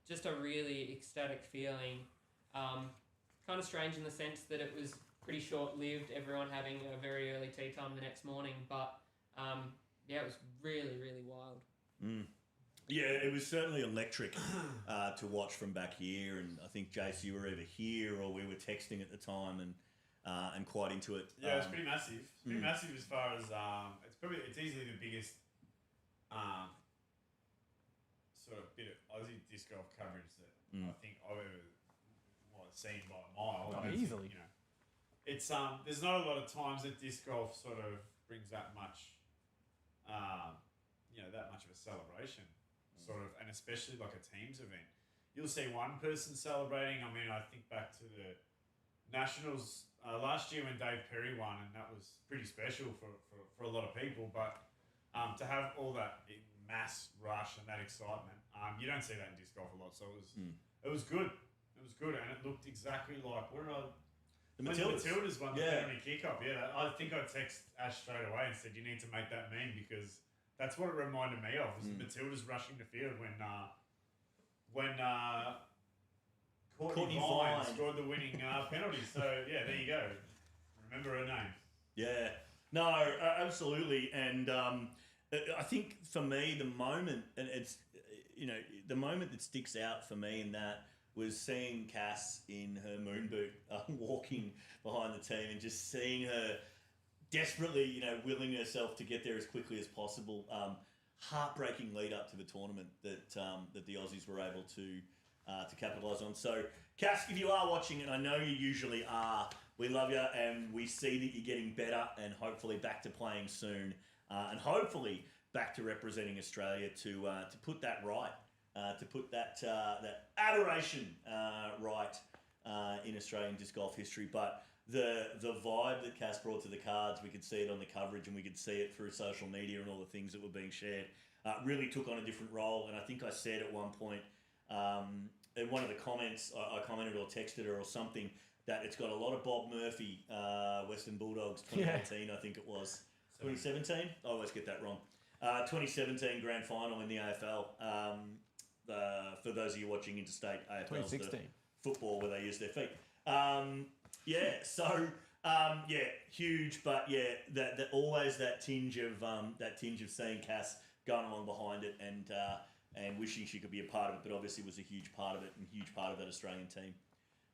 [SPEAKER 2] just a really ecstatic feeling. Kind of strange in the sense that it was pretty short-lived, everyone having a very early tea time the next morning, but it was really, really wild.
[SPEAKER 1] Yeah, it was certainly electric to watch from back here, and I think, Jace, you were either here or we were texting at the time and quite into it.
[SPEAKER 3] Yeah, it's pretty massive. It's pretty massive as far as it's easily the biggest sort of bit of Aussie disc golf coverage that I think I've ever seen by a mile.
[SPEAKER 4] Oh, easily.
[SPEAKER 3] It's there's not a lot of times that disc golf sort of brings that much, that much of a celebration, sort of, and especially like a teams event. You'll see one person celebrating. I mean, I think back to the Nationals last year when Dave Perry won, and that was pretty special for a lot of people. But to have all that mass rush and that excitement, you don't see that in disc golf a lot. So it was good. It was good, and it looked exactly like the Matildas won the penalty kickoff. Yeah, I think I texted Ash straight away and said you need to make that meme because that's what it reminded me of. Was the Matildas rushing the field when Courtney Vine scored the winning penalty. So yeah, there you go. Remember her name.
[SPEAKER 1] Yeah, no, absolutely, and I think for me the moment, and it's the moment that sticks out for me in that was seeing Cass in her moon boot walking behind the team and just seeing her desperately, willing herself to get there as quickly as possible. Heartbreaking lead up to the tournament that the Aussies were able to capitalise on. So, Cass, if you are watching, and I know you usually are, we love you and we see that you're getting better and hopefully back to playing soon and hopefully back to representing Australia to put that right. To put that adoration right in Australian disc golf history. But the vibe that Cass brought to the cards, we could see it on the coverage and we could see it through social media and all the things that were being shared, really took on a different role. And I think I said at one point, in one of the comments, I commented or texted her or something, that it's got a lot of Bob Murphy, Western Bulldogs 2018, I think it was. 2017? I always get that wrong. 2017 grand final in the AFL. For those of you watching interstate AFL,
[SPEAKER 4] 2016
[SPEAKER 1] football where they use their feet. Huge, but that always that tinge of seeing Cass going along behind it and wishing she could be a part of it, but obviously was a huge part of it and huge part of that Australian team.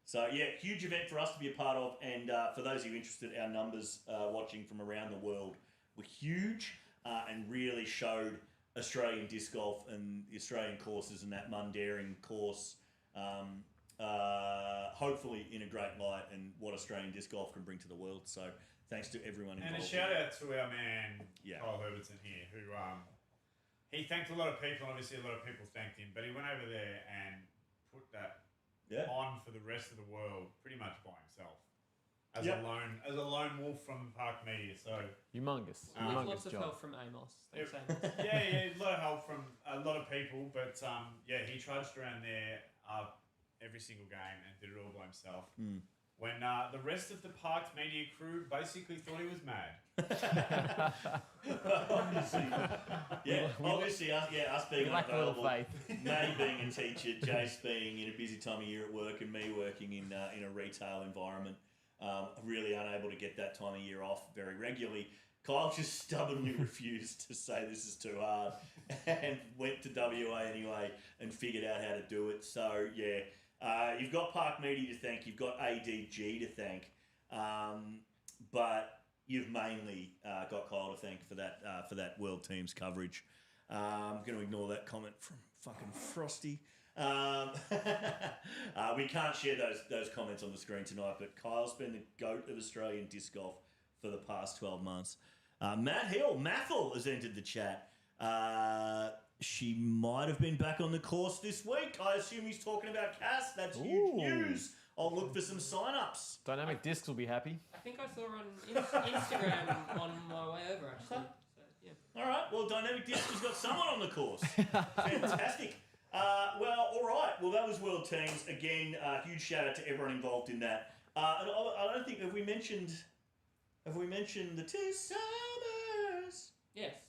[SPEAKER 1] So, yeah, huge event for us to be a part of. And for those of you interested, our numbers watching from around the world were huge and really showed Australian disc golf and the Australian courses and that Mundaring course, hopefully in a great light and what Australian disc golf can bring to the world. So, thanks to everyone involved.
[SPEAKER 3] And a shout out to our man, Kyle Herbertson here, who he thanked a lot of people. Obviously, a lot of people thanked him, but he went over there and put that on for the rest of the world pretty much by himself. As a lone wolf from Park Media, so
[SPEAKER 4] humongous.
[SPEAKER 2] Lots of help from Amos. Thanks, Amos.
[SPEAKER 3] a lot of help from a lot of people, but he trudged around there every single game and did it all by himself. When the rest of the Park Media crew basically thought he was mad.
[SPEAKER 1] Obviously, us being unavailable,
[SPEAKER 4] faith.
[SPEAKER 1] May being a teacher, Jace being in a busy time of year at work, and me working in a retail environment. Really unable to get that time of year off very regularly. Kyle just stubbornly refused to say this is too hard and went to WA anyway and figured out how to do it. So, you've got Park Media to thank, you've got ADG to thank, but you've mainly got Kyle to thank for that World Teams coverage. I'm going to ignore that comment from fucking Frosty. We can't share those comments on the screen tonight, but Kyle's been the GOAT of Australian disc golf for the past 12 months. Matt Hill, Mathel has entered the chat. She might have been back on the course this week. I assume he's talking about Cass. That's huge news. I'll look for some sign-ups.
[SPEAKER 4] Dynamic Discs will be happy.
[SPEAKER 2] I think I saw her on Instagram on my way over, actually. So, yeah.
[SPEAKER 1] All right. Well, Dynamic Disc has got someone on the course. Fantastic. Well, all right. Well, that was World Teams. Again, huge shout out to everyone involved in that. And I don't think, have we mentioned the two summers?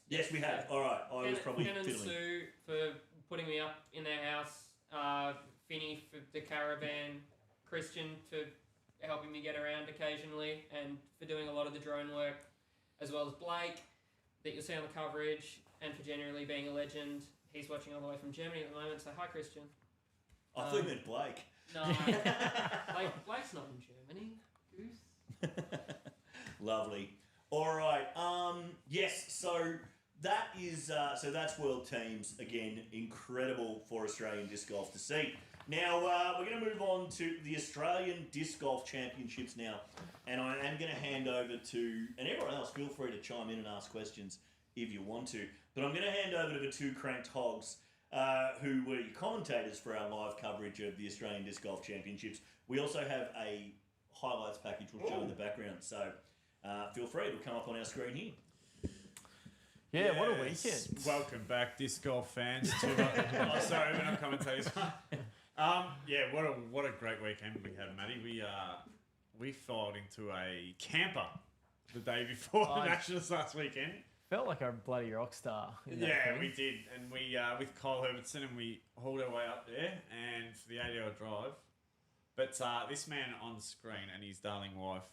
[SPEAKER 1] Yes, we have. All right. I was probably
[SPEAKER 2] Ken and
[SPEAKER 1] fiddling.
[SPEAKER 2] Sue for putting me up in their house. Finny for the caravan. Christian for helping me get around occasionally and for doing a lot of the drone work, as well as Blake that you'll see on the coverage, and for generally being a legend. He's watching all the way from Germany at the moment, so hi, Christian.
[SPEAKER 1] I thought you meant Blake.
[SPEAKER 2] No, Blake's not in Germany, goose.
[SPEAKER 1] Lovely. All right. Yes. So that is. So that's World Teams again. Incredible for Australian disc golf to see. Now we're going to move on to the Australian Disc Golf Championships now, and I am going to hand over to, and everyone else, feel free to chime in and ask questions if you want to. But I'm going to hand over to the two cranked hogs who were commentators for our live coverage of the Australian Disc Golf Championships. We also have a highlights package we'll show in the background, so feel free. It'll come up on our screen here.
[SPEAKER 4] Yeah, what a weekend.
[SPEAKER 3] Welcome back, disc golf fans. Sorry, we're not commentators. What a great weekend we had, Matty. We filed into a camper the day before the Nationals last weekend.
[SPEAKER 4] Felt like a bloody rock star.
[SPEAKER 3] We did, and we with Kyle Herbertson, and we hauled our way up there, and for the 8-hour drive. But this man on screen and his darling wife,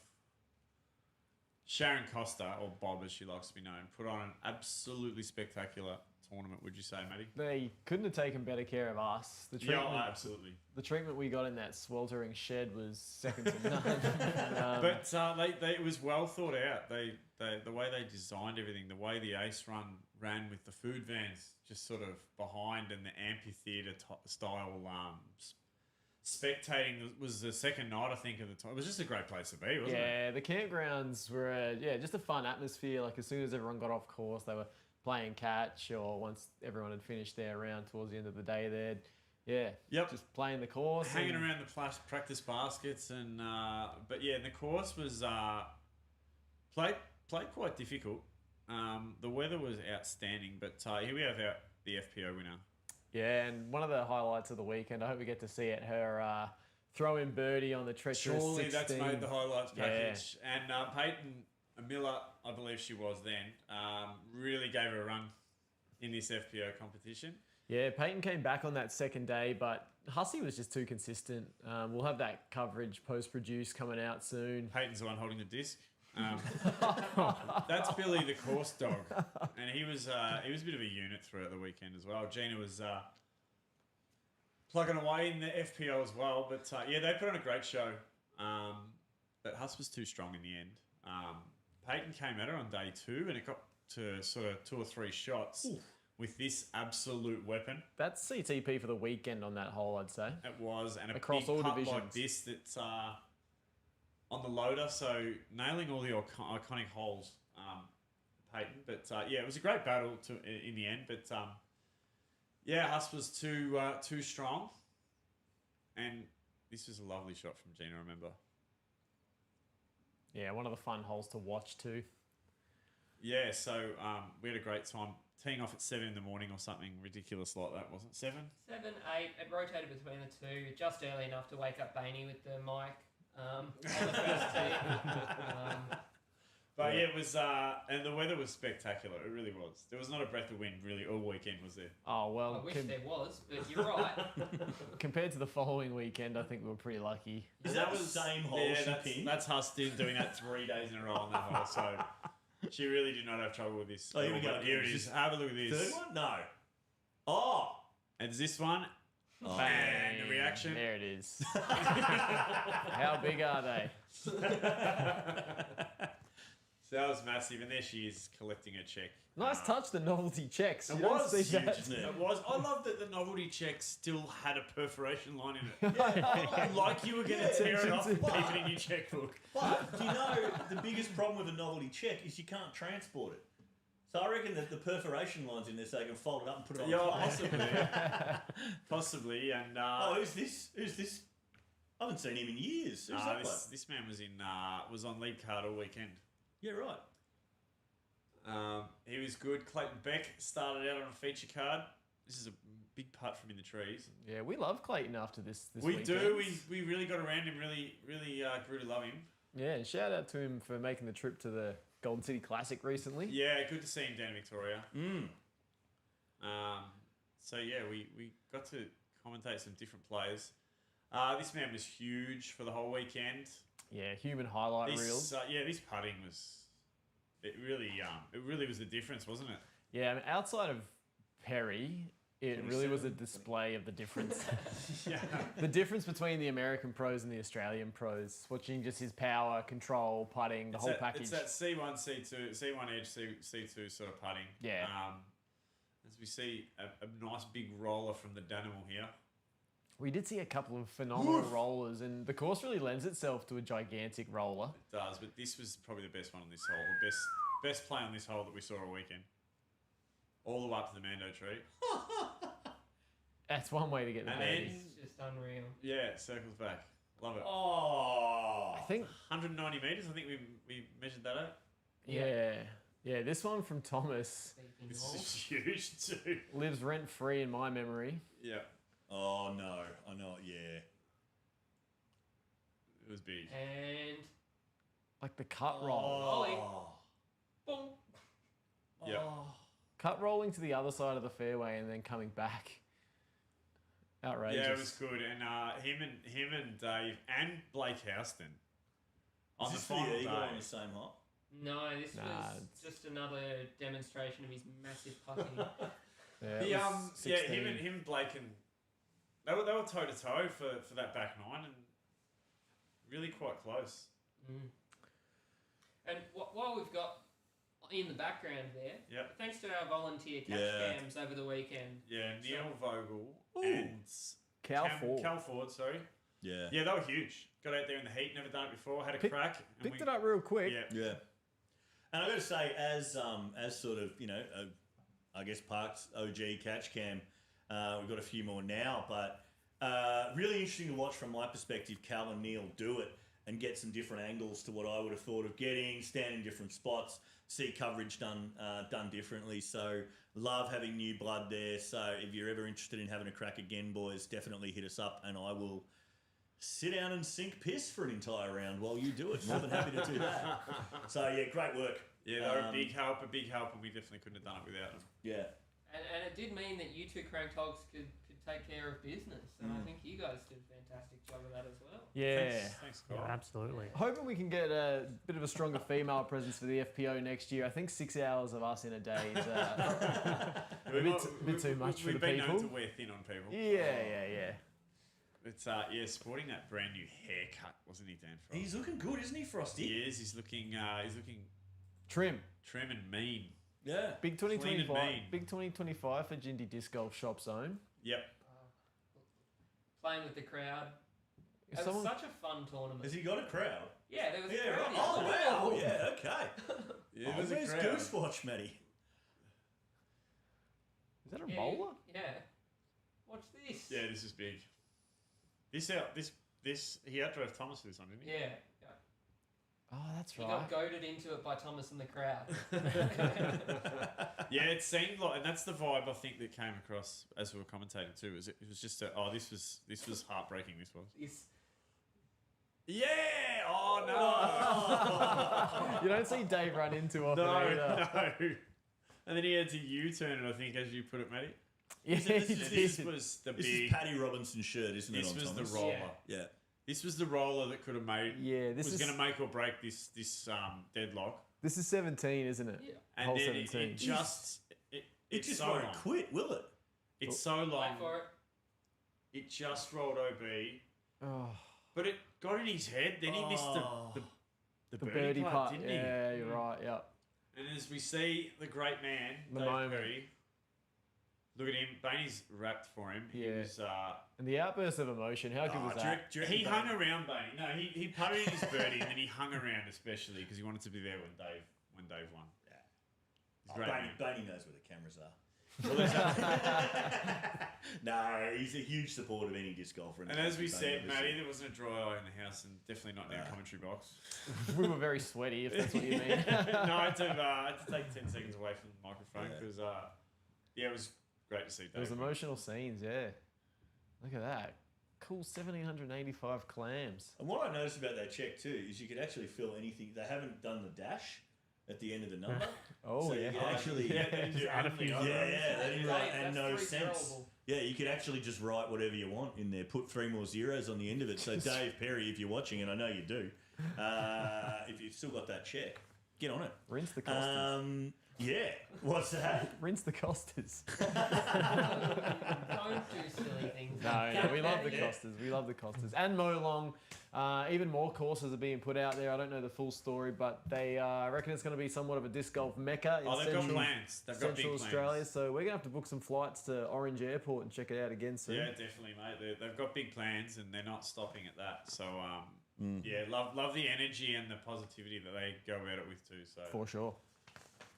[SPEAKER 3] Sharon Costa, or Bob as she likes to be known, put on an absolutely spectacular tournament, would you say, Matty?
[SPEAKER 4] They couldn't have taken better care of us. The treatment,
[SPEAKER 3] absolutely.
[SPEAKER 4] The treatment we got in that sweltering shed was second to none.
[SPEAKER 3] But it was well thought out. The way they designed everything, the way the Ace Run ran with the food vans just sort of behind, and the amphitheatre style spectating was the second night, I think, of the time. It was just a great place to be, wasn't it?
[SPEAKER 4] Yeah, the campgrounds were just a fun atmosphere. Like as soon as everyone got off course, they were playing catch, or once everyone had finished their round towards the end of the day, just playing the course,
[SPEAKER 3] hanging around the practice baskets, and but the course was played quite difficult. The weather was outstanding, but here we have the FPO winner. Yeah,
[SPEAKER 4] and one of the highlights of the weekend, I hope we get to see it, her throw-in birdie on the treacherous
[SPEAKER 3] Surely
[SPEAKER 4] 16.
[SPEAKER 3] that's made the highlights package. Yeah. And Peyton Miller, I believe she was then, really gave her a run in this FPO competition.
[SPEAKER 4] Yeah, Peyton came back on that second day, but Hussey was just too consistent. We'll have that coverage post-produced coming out soon.
[SPEAKER 3] Peyton's the one holding the disc. That's Billy the course dog, and he was a bit of a unit throughout the weekend as well. Gina was plugging away in the FPO as well. But yeah, they put on a great show. But Huss was too strong in the end. Peyton came at her on day 2 and it got to sort of 2 or 3 shots with this absolute weapon.
[SPEAKER 4] That's CTP for the weekend on that hole, I'd say.
[SPEAKER 3] It was, and a
[SPEAKER 4] Across
[SPEAKER 3] big
[SPEAKER 4] all
[SPEAKER 3] putt
[SPEAKER 4] divisions.
[SPEAKER 3] like this that's on the loader, so nailing all the iconic holes, Peyton. But yeah, it was a great battle in the end. But yeah, Huss was too strong, and this was a lovely shot from Gina. I remember.
[SPEAKER 4] Yeah, one of the fun holes to watch too.
[SPEAKER 3] Yeah, so we had a great time teeing off at 7 in the morning or something ridiculous like that, wasn't it? 7?
[SPEAKER 2] 7, 8. It rotated between the two, just early enough to wake up Bainey with the mic on the first tee.
[SPEAKER 3] But yeah, it was, and the weather was spectacular. It really was. There was not a breath of wind really all weekend, was there?
[SPEAKER 4] Oh, well.
[SPEAKER 2] I wish there was, but you're right.
[SPEAKER 4] Compared to the following weekend, I think we were pretty lucky.
[SPEAKER 1] Is that the same hole she pinned?
[SPEAKER 3] That's Huss doing that 3 days in a row on that hole. So she really did not have trouble with this.
[SPEAKER 1] Oh, here we go.
[SPEAKER 3] Here it is. Have a look at this.
[SPEAKER 1] Third one? No. Oh!
[SPEAKER 3] And there's this one.
[SPEAKER 1] Oh.
[SPEAKER 3] Bang! The reaction.
[SPEAKER 4] There it is. How big are they?
[SPEAKER 3] So that was massive, and there she is collecting her check.
[SPEAKER 4] Nice touch, the novelty checks.
[SPEAKER 3] It
[SPEAKER 4] You don't
[SPEAKER 3] was
[SPEAKER 4] see
[SPEAKER 3] huge,
[SPEAKER 4] that.
[SPEAKER 3] isn't it? It was. I love that the novelty check still had a perforation line in it. Like you were going to tear it off and keep it in your checkbook.
[SPEAKER 1] But do you know the biggest problem with a novelty check is you can't transport it. So I reckon that the perforation line's in there so they can fold it up and put it on the plate.
[SPEAKER 3] Possibly. Possibly. And
[SPEAKER 1] who's this? Who's this? I haven't seen him in years. Who's that bloke?
[SPEAKER 3] this man was on lead card all weekend.
[SPEAKER 1] Yeah, right.
[SPEAKER 3] He was good. Clayton Beck started out on a feature card. This is a big putt from in the trees.
[SPEAKER 4] Yeah, we love Clayton after this
[SPEAKER 3] we
[SPEAKER 4] weekend.
[SPEAKER 3] do. We really got around him. Really grew to love him.
[SPEAKER 4] Yeah, and shout out to him for making the trip to the Golden City Classic recently.
[SPEAKER 3] Yeah, good to see him down in Victoria.
[SPEAKER 1] Mm.
[SPEAKER 3] So yeah, we got to commentate some different players. This man was huge for the whole weekend.
[SPEAKER 4] Yeah, human highlight reels.
[SPEAKER 3] This putting was. It really was the difference, wasn't it?
[SPEAKER 4] Yeah, I mean, outside of Perry, it really was a display of the difference.
[SPEAKER 3] Yeah.
[SPEAKER 4] The difference between the American pros and the Australian pros. Watching just his power, control, putting, the whole package.
[SPEAKER 3] It's that C1, C2, C1 edge, C2 sort of putting.
[SPEAKER 4] Yeah.
[SPEAKER 3] As we see a nice big roller from the Danimal here.
[SPEAKER 4] We did see a couple of phenomenal rollers, and the course really lends itself to a gigantic roller.
[SPEAKER 3] It does, but this was probably the best one on this hole. The best play on this hole that we saw all weekend. All the way up to the Mando tree.
[SPEAKER 4] That's one way to get the birdie.
[SPEAKER 2] It's just unreal.
[SPEAKER 3] Yeah, circles back. Love it.
[SPEAKER 1] Oh.
[SPEAKER 4] I think
[SPEAKER 3] 190 metres. I think we measured that out.
[SPEAKER 4] Yeah, this one from Thomas
[SPEAKER 3] This is huge too.
[SPEAKER 4] lives rent-free in my memory.
[SPEAKER 3] Yeah.
[SPEAKER 1] Oh, no. I know. Yeah.
[SPEAKER 3] It was big.
[SPEAKER 2] And
[SPEAKER 4] Like the cut roll.
[SPEAKER 2] Ollie. Boom.
[SPEAKER 3] Yeah.
[SPEAKER 4] Cut rolling to the other side of the fairway and then coming back. Outrageous.
[SPEAKER 3] Yeah, it was good. And him and Dave and Blake Houston on
[SPEAKER 1] Is
[SPEAKER 3] the
[SPEAKER 1] this the
[SPEAKER 3] final
[SPEAKER 1] eagle
[SPEAKER 3] day.
[SPEAKER 1] on the same hole?
[SPEAKER 2] No, this was just another demonstration of his massive putting.
[SPEAKER 3] Him and Blake and they were toe to toe for that back nine and really quite close.
[SPEAKER 2] Mm. And while we've got in the background there, thanks to our volunteer catch cams over the weekend.
[SPEAKER 3] Yeah, Neil Vogel and
[SPEAKER 4] Cal
[SPEAKER 3] Ford, sorry.
[SPEAKER 1] Yeah.
[SPEAKER 3] Yeah, they were huge. Got out there in the heat, never done it before, had a crack.
[SPEAKER 4] Picked it up real quick.
[SPEAKER 1] Yeah. And I've got to say, as sort of, I guess Park's OG catch cam, we've got a few more now, but really interesting to watch from my perspective, Cal and Neil do it and get some different angles to what I would have thought of getting, stand in different spots, see coverage done differently. So love having new blood there. So if you're ever interested in having a crack again, boys, definitely hit us up and I will sit down and sink piss for an entire round while you do it. More than happy to do that. So yeah, great work.
[SPEAKER 3] Yeah, they were a big help, and we definitely couldn't have done it without them.
[SPEAKER 1] Yeah.
[SPEAKER 2] And it did mean that you two cranked hogs could take care of business, and I think you guys did a fantastic job of that as well.
[SPEAKER 4] Yeah.
[SPEAKER 3] Thanks,
[SPEAKER 5] Yeah,
[SPEAKER 3] Kyle.
[SPEAKER 5] absolutely.
[SPEAKER 4] Hoping we can get a bit of a stronger female presence for the FPO next year. I think 6 hours of us in a day is a bit too much for the
[SPEAKER 3] We've been known
[SPEAKER 4] people.
[SPEAKER 3] to wear thin on people.
[SPEAKER 4] Yeah.
[SPEAKER 3] It's sporting that brand new haircut, wasn't he, Dan? Frost?
[SPEAKER 1] He's looking good, isn't he, Frosty?
[SPEAKER 3] He is. He's looking
[SPEAKER 4] Trim.
[SPEAKER 3] trim and mean.
[SPEAKER 1] Yeah.
[SPEAKER 4] Big
[SPEAKER 3] Clean and
[SPEAKER 4] 2025.
[SPEAKER 3] mean.
[SPEAKER 4] Big 2025 for Gindy Disc Golf Shop Zone.
[SPEAKER 3] Yep.
[SPEAKER 2] Playing with the crowd.
[SPEAKER 4] If
[SPEAKER 2] It was
[SPEAKER 4] someone-
[SPEAKER 2] such a fun tournament.
[SPEAKER 1] Has he got a crowd?
[SPEAKER 2] Yeah, there was a
[SPEAKER 1] Yeah,
[SPEAKER 2] crowd.
[SPEAKER 1] right. Oh, wow. Yeah, okay.
[SPEAKER 3] Yeah, there's a
[SPEAKER 1] Where's
[SPEAKER 3] crowd.
[SPEAKER 1] Goose Watch, Matty?
[SPEAKER 4] Is that a
[SPEAKER 2] Yeah,
[SPEAKER 4] bowler?
[SPEAKER 2] Yeah. Watch this.
[SPEAKER 3] Yeah, this is big. This he outdrove Thomas for this one, didn't he?
[SPEAKER 2] Yeah.
[SPEAKER 4] Oh, that's
[SPEAKER 2] He
[SPEAKER 4] right.
[SPEAKER 2] got goaded into it by Thomas and the crowd.
[SPEAKER 3] Yeah, it seemed like, and that's the vibe I think that came across as we were commentating too. It was just this was heartbreaking. This was.
[SPEAKER 2] This-
[SPEAKER 3] Yeah. Oh no.
[SPEAKER 4] You don't see Dave run into often
[SPEAKER 3] No,
[SPEAKER 4] either.
[SPEAKER 3] no. And then he had to U-turn it, I think, as you put it, Matty.
[SPEAKER 4] Yeah,
[SPEAKER 1] This
[SPEAKER 4] he
[SPEAKER 1] is-
[SPEAKER 3] This
[SPEAKER 4] did.
[SPEAKER 3] was the
[SPEAKER 1] This
[SPEAKER 3] big.
[SPEAKER 1] is Paddy Robinson's shirt, isn't it?
[SPEAKER 3] This
[SPEAKER 1] on
[SPEAKER 3] was the
[SPEAKER 1] Thomas?
[SPEAKER 3] roller.
[SPEAKER 1] Yeah.
[SPEAKER 3] This was the roller that could have made.
[SPEAKER 4] Yeah, this
[SPEAKER 3] was
[SPEAKER 4] is
[SPEAKER 3] going to make or break this deadlock.
[SPEAKER 4] this is 17, isn't it?
[SPEAKER 2] Yeah.
[SPEAKER 3] And
[SPEAKER 4] Hole
[SPEAKER 3] then
[SPEAKER 4] 17.
[SPEAKER 3] it just
[SPEAKER 1] It
[SPEAKER 3] it's
[SPEAKER 1] just
[SPEAKER 3] so
[SPEAKER 1] won't
[SPEAKER 3] long.
[SPEAKER 1] quit, will it?
[SPEAKER 3] It's so long.
[SPEAKER 2] Wait for it.
[SPEAKER 3] It just rolled OB,
[SPEAKER 4] Oh,
[SPEAKER 3] but it got in his head. Then he missed the
[SPEAKER 4] the
[SPEAKER 3] birdie part,
[SPEAKER 4] part.
[SPEAKER 3] didn't
[SPEAKER 4] Yeah, you're right. Yeah.
[SPEAKER 3] he? And as we see the great man,
[SPEAKER 4] The
[SPEAKER 3] Dave
[SPEAKER 4] moment.
[SPEAKER 3] Perry, look at him. Bainey's wrapped for him. He
[SPEAKER 4] Yeah.
[SPEAKER 3] was.
[SPEAKER 4] And the outburst of emotion, how good was that?
[SPEAKER 3] He hung around Bainey. No, he putted in his birdie and then he hung around especially because he wanted to be there when Dave won.
[SPEAKER 1] Yeah.
[SPEAKER 3] He's great. man.
[SPEAKER 1] Bainey knows where the cameras are. Well, there's that. No, he's a huge supporter of any disc golfer.
[SPEAKER 3] And as we said,
[SPEAKER 1] Bainey,
[SPEAKER 3] Matty, there wasn't a dry eye in the house and definitely not in our commentary box.
[SPEAKER 4] We were very sweaty, if that's what you mean.
[SPEAKER 3] No, I had to take 10 seconds away from the microphone because, it was great to see Dave.
[SPEAKER 4] It was emotional scenes, yeah. Look at that. Cool 1,785 clams.
[SPEAKER 1] And what I noticed about that check too is you could actually fill anything. They haven't done the dash at the end of the number.
[SPEAKER 4] Oh,
[SPEAKER 1] so
[SPEAKER 4] yeah.
[SPEAKER 1] you can actually,
[SPEAKER 3] Yeah,
[SPEAKER 5] Just add a few
[SPEAKER 1] yeah, they didn't write, and no
[SPEAKER 2] That's
[SPEAKER 1] sense.
[SPEAKER 2] terrible.
[SPEAKER 1] Yeah, you could actually just write whatever you want in there. Put 3 more zeros on the end of it. So Dave Perry, if you're watching, and I know you do, if you've still got that check, get on it.
[SPEAKER 4] Rinse the Costas.
[SPEAKER 1] Yeah, what's that?
[SPEAKER 4] Rinse the Costas.
[SPEAKER 2] Don't do silly things.
[SPEAKER 4] No, we love the Costas. We love the Costas. And Molong. Even more courses are being put out there. I don't know the full story, but they reckon it's going to be somewhat of a disc golf mecca in
[SPEAKER 3] They've got
[SPEAKER 4] central,
[SPEAKER 3] plans. They've got big
[SPEAKER 4] central
[SPEAKER 3] plans.
[SPEAKER 4] Australia. So we're going to have to book some flights to Orange Airport and check it out again soon.
[SPEAKER 3] Yeah, definitely, mate. They've got big plans and they're not stopping at that. So, yeah, love the energy and the positivity that they go about it with too. So,
[SPEAKER 4] For sure.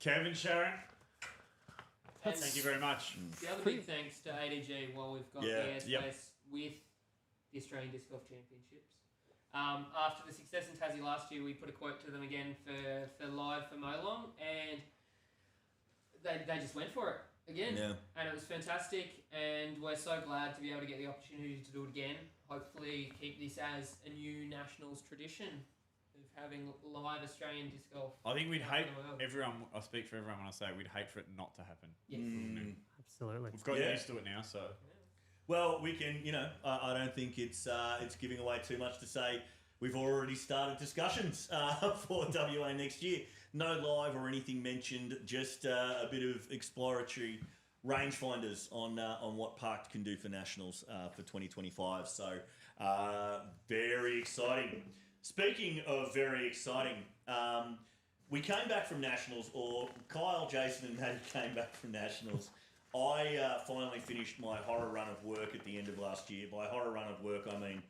[SPEAKER 3] Kevin, Sharon,
[SPEAKER 2] And
[SPEAKER 3] thank you very much.
[SPEAKER 2] the other big thanks to ADG while we've got the airspace
[SPEAKER 3] Yep.
[SPEAKER 2] with the Australian Disc Golf Championships. After the success in Tassie last year, we put a quote to them again for live for Molong, and they just went for it again.
[SPEAKER 1] Yeah.
[SPEAKER 2] And it was fantastic, and we're so glad to be able to get the opportunity to do it again. Hopefully keep this as a new Nationals tradition of having live Australian disc golf.
[SPEAKER 3] I think we'd
[SPEAKER 2] out
[SPEAKER 3] hate
[SPEAKER 2] in the world.
[SPEAKER 3] everyone. I speak for everyone when I say we'd hate for it not to happen.
[SPEAKER 2] Yes.
[SPEAKER 5] Absolutely.
[SPEAKER 3] We've got
[SPEAKER 1] Yeah.
[SPEAKER 3] used to it now, so
[SPEAKER 1] Well, we can, I don't think it's giving away too much to say we've already started discussions for WA next year. No live or anything mentioned, just a bit of exploratory rangefinders on what Park can do for Nationals for 2025. So, very exciting. Speaking of very exciting, we came back from Nationals, or Kyle, Jason and Matty came back from Nationals. I finally finished my horror run of work at the end of last year. By horror run of work, I mean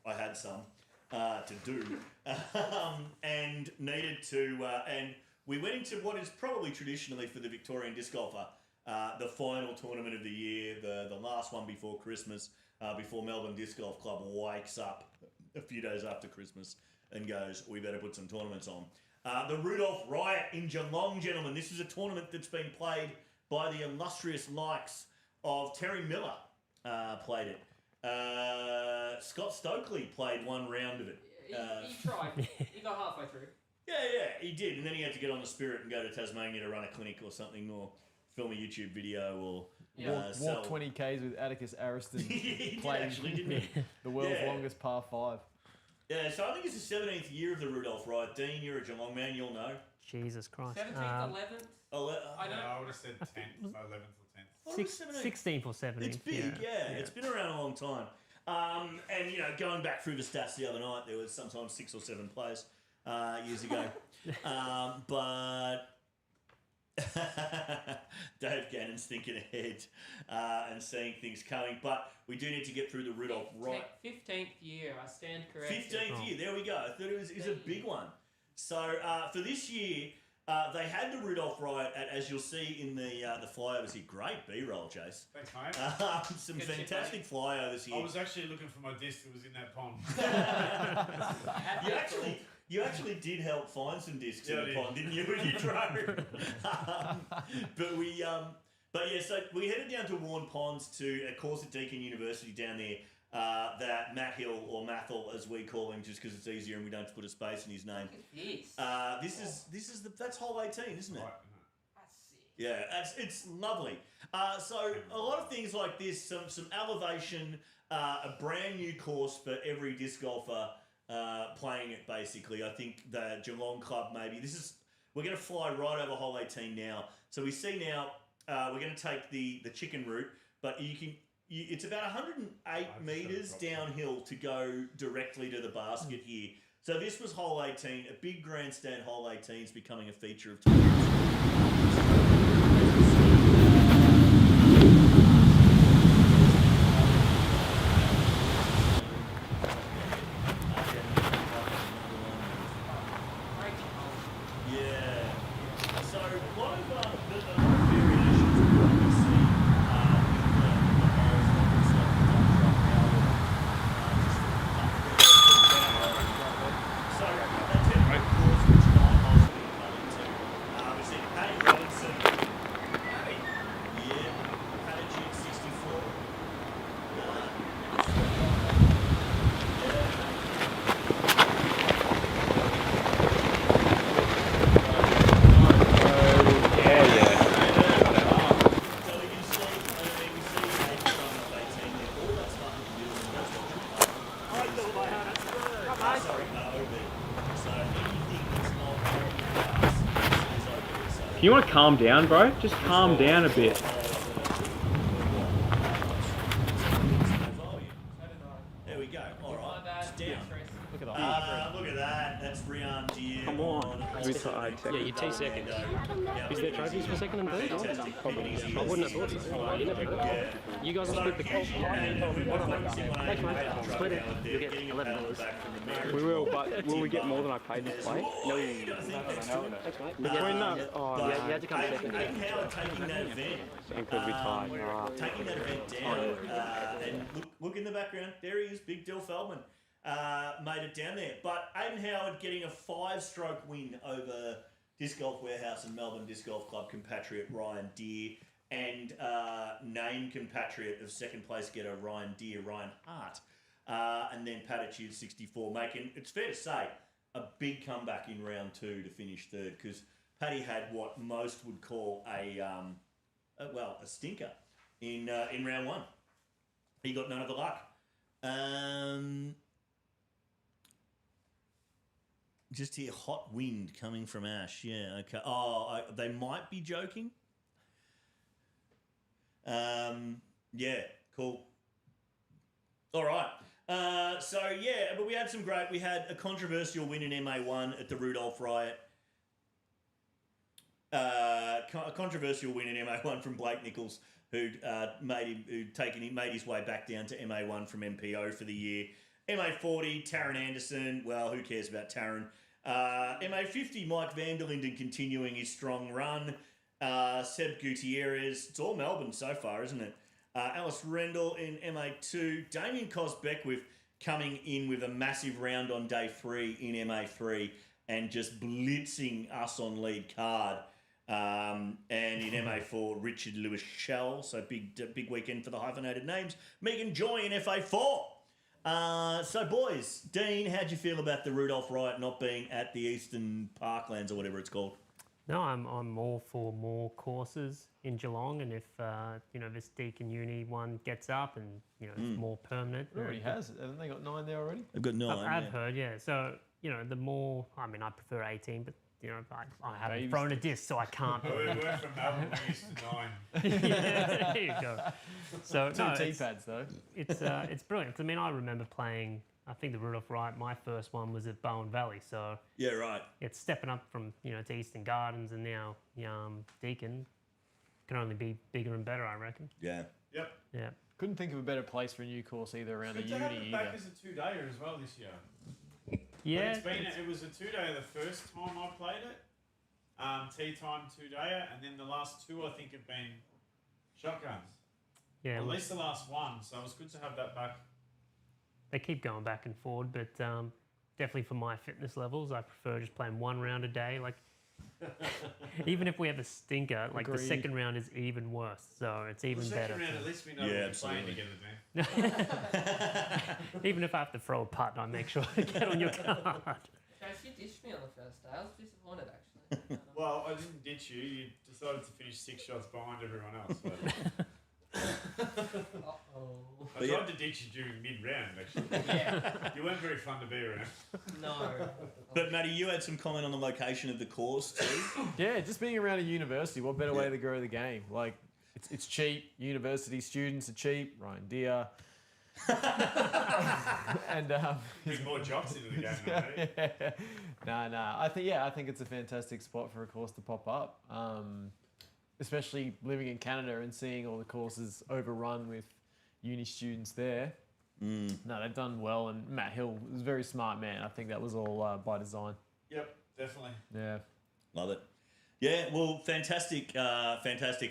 [SPEAKER 1] I had some to do and needed to. And we went into what is probably traditionally for the Victorian disc golfer the final tournament of the year, the last one before Christmas, before Melbourne Disc Golf Club wakes up a few days after Christmas and goes, we better put some tournaments on. The Rudolph Riot in Geelong, gentlemen. This is a tournament that's been played by the illustrious likes of Terry Miller, played it. Scott Stokely played one round of it.
[SPEAKER 2] He tried. He got halfway through.
[SPEAKER 1] Yeah, he did. And then he had to get on the Spirit and go to Tasmania to run a clinic or something, or film a YouTube video, or
[SPEAKER 4] Walked 20 Ks with Atticus Ariston.
[SPEAKER 1] He did
[SPEAKER 4] playing
[SPEAKER 1] actually, didn't he?
[SPEAKER 4] the world's
[SPEAKER 1] Yeah.
[SPEAKER 4] longest par 5.
[SPEAKER 1] Yeah, so I think it's the 17th year of the Rudolph Wright. Dean, you're a Geelong man, you'll know.
[SPEAKER 5] Jesus Christ.
[SPEAKER 2] 17th, 11th. I don't.
[SPEAKER 3] I would have said 10th, 11th or 10th.
[SPEAKER 5] Six, 16th or 17th.
[SPEAKER 1] It's big, yeah. It's been around a long time. And, you know, going back through the stats the other night, there was sometimes 6 or 7 players years ago. But Dave Gannon's thinking ahead and seeing things coming. But we do need to get through the Rudolph Wright.
[SPEAKER 2] 15th year, I stand corrected.
[SPEAKER 1] 15th year, there we go. I thought it was a big one. So for this year, they had the Rudolph Wright, as you'll see in the flyovers here. Great B-roll, Chase.
[SPEAKER 3] Thanks, mate.
[SPEAKER 1] Some fantastic flyovers here.
[SPEAKER 3] I was actually looking for my disc that was in that pond.
[SPEAKER 1] You actually did help find some discs in
[SPEAKER 3] I
[SPEAKER 1] the
[SPEAKER 3] did.
[SPEAKER 1] pond, didn't you, when you drove? But yeah, so we headed down to Warren Ponds to a course at Deakin University down there. That Matt Hill, or Mathel as we call him, just because it's easier and we don't put a space in his name. That's hole 18, isn't it?
[SPEAKER 3] Right.
[SPEAKER 2] That's sick.
[SPEAKER 1] Yeah, it's lovely. So a lot of things like this, some elevation, a brand new course for every disc golfer playing it. Basically, I think the Geelong Club maybe we're going to fly right over hole 18 now. So we see now we're going to take the chicken route, but it's about 108 metres downhill to go directly to the basket here. So this was hole 18, a big grandstand hole 18 is becoming a feature of
[SPEAKER 10] You want to calm down, bro? Just calm down a bit.
[SPEAKER 1] There we go. All right. It's down.
[SPEAKER 4] Look at that.
[SPEAKER 1] Look at that. That's Rian Deere.
[SPEAKER 10] Come on.
[SPEAKER 11] Yeah, you T seconds. Is there trophies for second and third? I wouldn't have thought so. You never know. You guys will split the cost. Thanks, mate. Split it. You'll get $11.
[SPEAKER 10] We will, but will we get more than I paid to play?
[SPEAKER 11] No. Thanks, mate.
[SPEAKER 10] Between that,
[SPEAKER 11] You had to come second.
[SPEAKER 1] Aiden Howard taking that event.
[SPEAKER 10] Could be tied.
[SPEAKER 1] Taking that event down. And look in the background. There he is, Big Dill Feldman. Made it down there. But Aiden Howard getting a 5-stroke win over Disc Golf Warehouse and Melbourne Disc Golf Club compatriot Ryan Deere, and name compatriot of second place getter Ryan Deere, Ryan Hart. And then Patitude 64 making, it's fair to say, a big comeback in round 2 to finish third, because Paddy had what most would call a stinker in round 1. He got none of the luck. Just hear hot wind coming from Ash. Yeah, okay. They might be joking. Yeah, cool. All right. But we had a controversial win in MA1 at the Rudolph Riot. A controversial win in MA1 from Blake Nichols, who'd made his way back down to MA1 from MPO for the year. MA40, Taron Anderson. Well, who cares about Taron? MA50, Mike Vanderlinden continuing his strong run. Seb Gutierrez. It's all Melbourne so far, isn't it? Alice Rendell in MA2. Damien Cos-Beckwith coming in with a massive round on day 3 in MA3 and just blitzing us on lead card. And in MA4, Richard Lewis Shell. So big weekend for the hyphenated names. Megan Joy in FA4. So boys, Dean, how'd you feel about the Rudolph Riot not being at the Eastern Parklands or whatever it's called?
[SPEAKER 5] No, I'm all for more courses in Geelong, and if this Deakin Uni one gets up and it's more permanent.
[SPEAKER 4] It already has. Haven't they got 9 there already?
[SPEAKER 1] They've got 9.
[SPEAKER 5] I've heard, yeah. So the more, I mean, I prefer 18, but I haven't
[SPEAKER 4] Baby
[SPEAKER 5] thrown a disc, so I can't.
[SPEAKER 3] We're from Melbourne, we used to 9.
[SPEAKER 5] Yeah, there you go. So
[SPEAKER 4] 2 T-pads though.
[SPEAKER 5] it's brilliant. I mean, I remember playing. I think the Rudolph Wright. My first one was at Bowen Valley, so
[SPEAKER 1] Yeah, right.
[SPEAKER 5] it's stepping up from to Eastern Gardens, and now Deakin can only be bigger and better, I reckon.
[SPEAKER 1] Yeah.
[SPEAKER 3] Yep.
[SPEAKER 5] Yeah.
[SPEAKER 4] Couldn't think of a better place for a new course either around
[SPEAKER 3] Good
[SPEAKER 4] the
[SPEAKER 3] to have
[SPEAKER 4] uni
[SPEAKER 3] it back
[SPEAKER 4] either.
[SPEAKER 3] as a 2-dayer as well this year.
[SPEAKER 5] Yeah.
[SPEAKER 3] It was a 2-dayer the first time I played it. Tea time 2-dayer, and then the last 2 I think have been shotguns.
[SPEAKER 5] Yeah.
[SPEAKER 3] At least the last one, so it was good to have that back.
[SPEAKER 5] They keep going back and forward, but definitely for my fitness levels, I prefer just playing 1 round a day. Like, even if we have a stinker, like the second round is even worse, so it's even better.
[SPEAKER 3] Second round, at least we know
[SPEAKER 1] Yeah,
[SPEAKER 3] we're playing
[SPEAKER 1] absolutely.
[SPEAKER 3] together, man.
[SPEAKER 5] Even if I have to throw a putt, I make sure to get on your card.
[SPEAKER 2] Chase, you dished me on the first day. I was disappointed, actually.
[SPEAKER 3] Well, I didn't ditch you. You decided to finish 6 shots behind everyone else. So.
[SPEAKER 2] Uh-oh.
[SPEAKER 3] I tried to ditch you during mid-round, actually.
[SPEAKER 2] Yeah.
[SPEAKER 3] You weren't very fun to be around.
[SPEAKER 2] No.
[SPEAKER 1] But Matty, you had some comment on the location of the course too.
[SPEAKER 4] Yeah, just being around a university, what better way to grow the game? Like, it's cheap. University students are cheap. Ryan Deere. And
[SPEAKER 3] Bring more jobs into the game, mate.
[SPEAKER 4] Nah. I think it's a fantastic spot for a course to pop up. Especially living in Canada and seeing all the courses overrun with uni students there. No, they've done well, and Matt Hill is a very smart man. I think that was all by design.
[SPEAKER 3] Yep, definitely.
[SPEAKER 4] Yeah.
[SPEAKER 1] Love it. Yeah, well, fantastic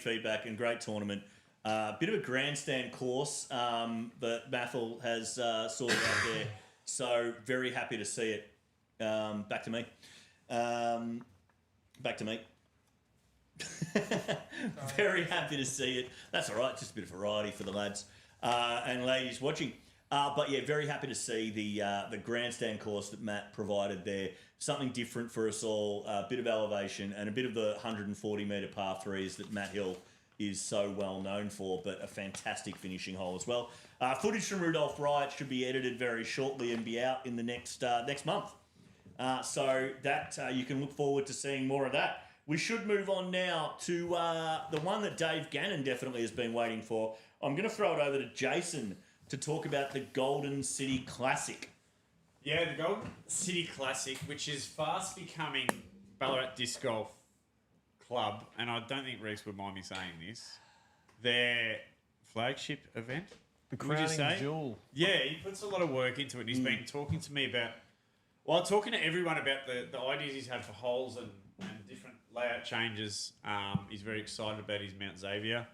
[SPEAKER 1] feedback and great tournament. Bit of a grandstand course that Mathel has sorted out there. So very happy to see it. Back to me. Very happy to see it. That's all right. Just a bit of variety for the lads and ladies watching. But yeah, very happy to see the grandstand course that Matt provided there. Something different for us all. A bit of elevation and a bit of the 140 metre par threes that Matt Hill is so well known for, but a fantastic finishing hole as well. Footage from Rudolph Wright should be edited very shortly and be out in the next month. So that you can look forward to seeing more of that. We should move on now to the one that Dave Gannon definitely has been waiting for. I'm going to throw it over to Jason to talk about the Golden City Classic.
[SPEAKER 3] Yeah, the Golden City Classic, which is fast becoming Ballarat Disc Golf Club, and I don't think Reese would mind me saying this, their flagship event.
[SPEAKER 4] The
[SPEAKER 3] would you
[SPEAKER 4] crowning
[SPEAKER 3] say?
[SPEAKER 4] jewel.
[SPEAKER 3] Yeah, he puts a lot of work into it, and he's been talking to me about, talking to everyone about the ideas he's had for holes and different layout changes. He's very excited about his Mount Xavier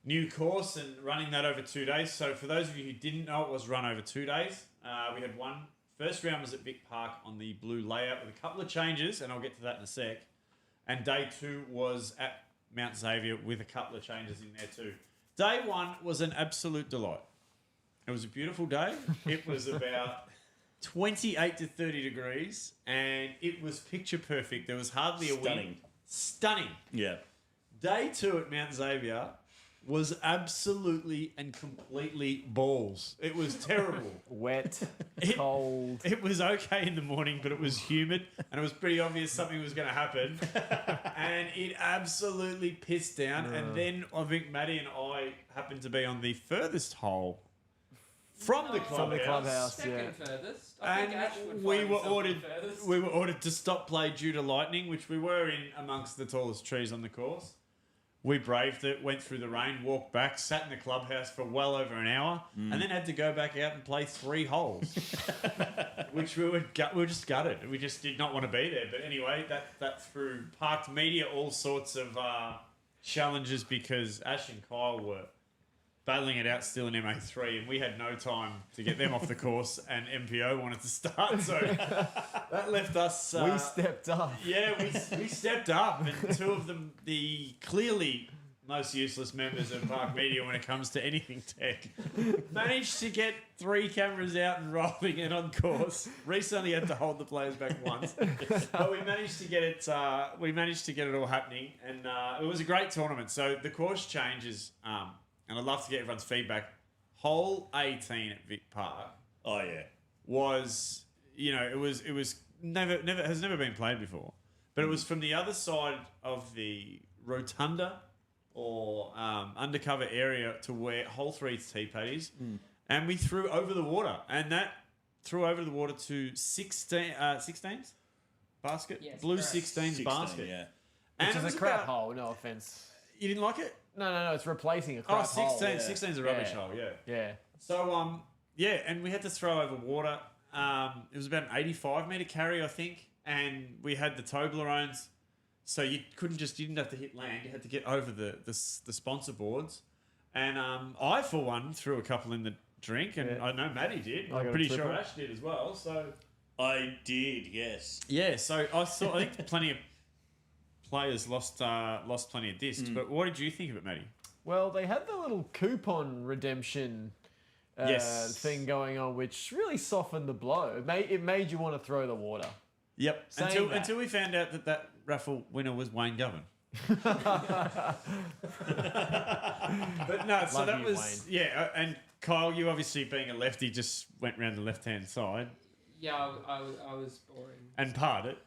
[SPEAKER 3] new course and running that over 2 days. So for those of you who didn't know, it was run over 2 days. We had one. First round was at Vic Park on the blue layout with a couple of changes, and I'll get to that in a sec. And day 2 was at Mount Xavier with a couple of changes in there too. Day 1 was an absolute delight. It was a beautiful day. It was about 28 to 30 degrees, and it was picture perfect. There was hardly a wind. Stunning.
[SPEAKER 1] Yeah.
[SPEAKER 3] Day 2 at Mount Xavier was absolutely and completely balls. It was terrible.
[SPEAKER 4] Wet, cold.
[SPEAKER 3] It was okay in the morning, but it was humid, and it was pretty obvious something was going to happen. And it absolutely pissed down. And then I think Maddie and I happened to be on the furthest hole from the clubhouse.
[SPEAKER 2] Second furthest. I think Ash would
[SPEAKER 3] we
[SPEAKER 2] find
[SPEAKER 3] were
[SPEAKER 2] himself
[SPEAKER 3] ordered.
[SPEAKER 2] furthest.
[SPEAKER 3] We were ordered to stop play due to lightning, which we were in amongst the tallest trees on the course. We braved it, went through the rain, walked back, sat in the clubhouse for well over an hour, and then had to go back out and play 3 holes, which we were just gutted. We just did not want to be there. But anyway, that threw Parked Media all sorts of challenges because Ash and Kyle were battling it out still in MA3, and we had no time to get them off the course, and MPO wanted to start, so that left us...
[SPEAKER 4] we stepped up.
[SPEAKER 3] Yeah, we stepped up, and 2 of them, the clearly most useless members of Park Media when it comes to anything tech, managed to get 3 cameras out and rolling and on course. Reece only had to hold the players back once, but we managed to get it. We managed to get it all happening, and it was a great tournament. So the course changes, and I'd love to get everyone's feedback. Hole 18 at Vic Park.
[SPEAKER 1] Oh yeah,
[SPEAKER 3] was it was never has never been played before, but it was from the other side of the rotunda or undercover area to where hole 3's tee pad is, and we threw over the water, and that threw over the water to 16s basket,
[SPEAKER 2] Yes,
[SPEAKER 3] blue
[SPEAKER 2] correct.
[SPEAKER 3] 16s basket,
[SPEAKER 1] yeah.
[SPEAKER 3] and
[SPEAKER 4] Which
[SPEAKER 3] it
[SPEAKER 4] is
[SPEAKER 3] was
[SPEAKER 4] a crap
[SPEAKER 3] about-
[SPEAKER 4] hole, no offense.
[SPEAKER 3] You didn't like it?
[SPEAKER 4] No, it's replacing a
[SPEAKER 3] Oh,
[SPEAKER 4] crap hole.
[SPEAKER 3] 16, 16's a rubbish hole, yeah.
[SPEAKER 4] Yeah.
[SPEAKER 3] So, yeah, and we had to throw over water. It was about an 85 metre carry, I think, and we had the Toblerones, so you didn't have to hit land. You had to get over the sponsor boards. And I, for one, threw a couple in the drink, and I know Maddie did.
[SPEAKER 4] I
[SPEAKER 3] I'm
[SPEAKER 4] got a
[SPEAKER 3] pretty sure
[SPEAKER 4] triple.
[SPEAKER 3] Ash did as well. So
[SPEAKER 1] I did, yes.
[SPEAKER 3] yeah, so I think plenty of players lost plenty of discs. But what did you think of it, Maddie?
[SPEAKER 4] Well, they had the little coupon redemption
[SPEAKER 3] Yes.
[SPEAKER 4] thing going on, which really softened the blow. It made you want to throw the water.
[SPEAKER 3] Yep.
[SPEAKER 4] Saying that-
[SPEAKER 3] Until we found out that raffle winner was Wayne Govan. But no, so
[SPEAKER 4] Love
[SPEAKER 3] that
[SPEAKER 4] you,
[SPEAKER 3] was and Kyle, you obviously being a lefty just went round the left hand side
[SPEAKER 2] Yeah, I was boring.
[SPEAKER 3] and parred it.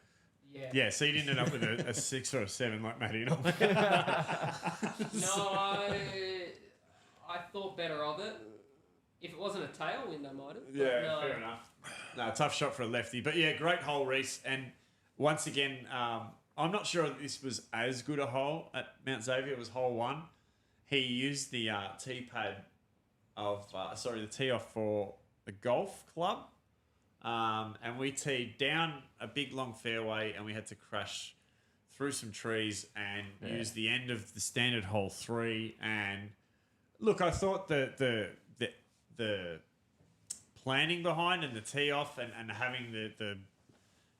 [SPEAKER 2] Yeah.
[SPEAKER 3] Yeah, so you didn't end up with a 6 or a 7 like Matty and I.
[SPEAKER 2] No, I thought better of it. If it wasn't a tailwind, I might have. but
[SPEAKER 3] Yeah,
[SPEAKER 2] no.
[SPEAKER 3] fair enough. No, tough shot for a lefty, but yeah, great hole, Reece. And once again, I'm not sure that this was as good a hole at Mount Xavier. It was hole 1. He used the tee pad the tee off for the golf club. And we teed down a big long fairway, and we had to crash through some trees and use the end of the standard hole 3. And look, I thought the planning behind and the tee off and having the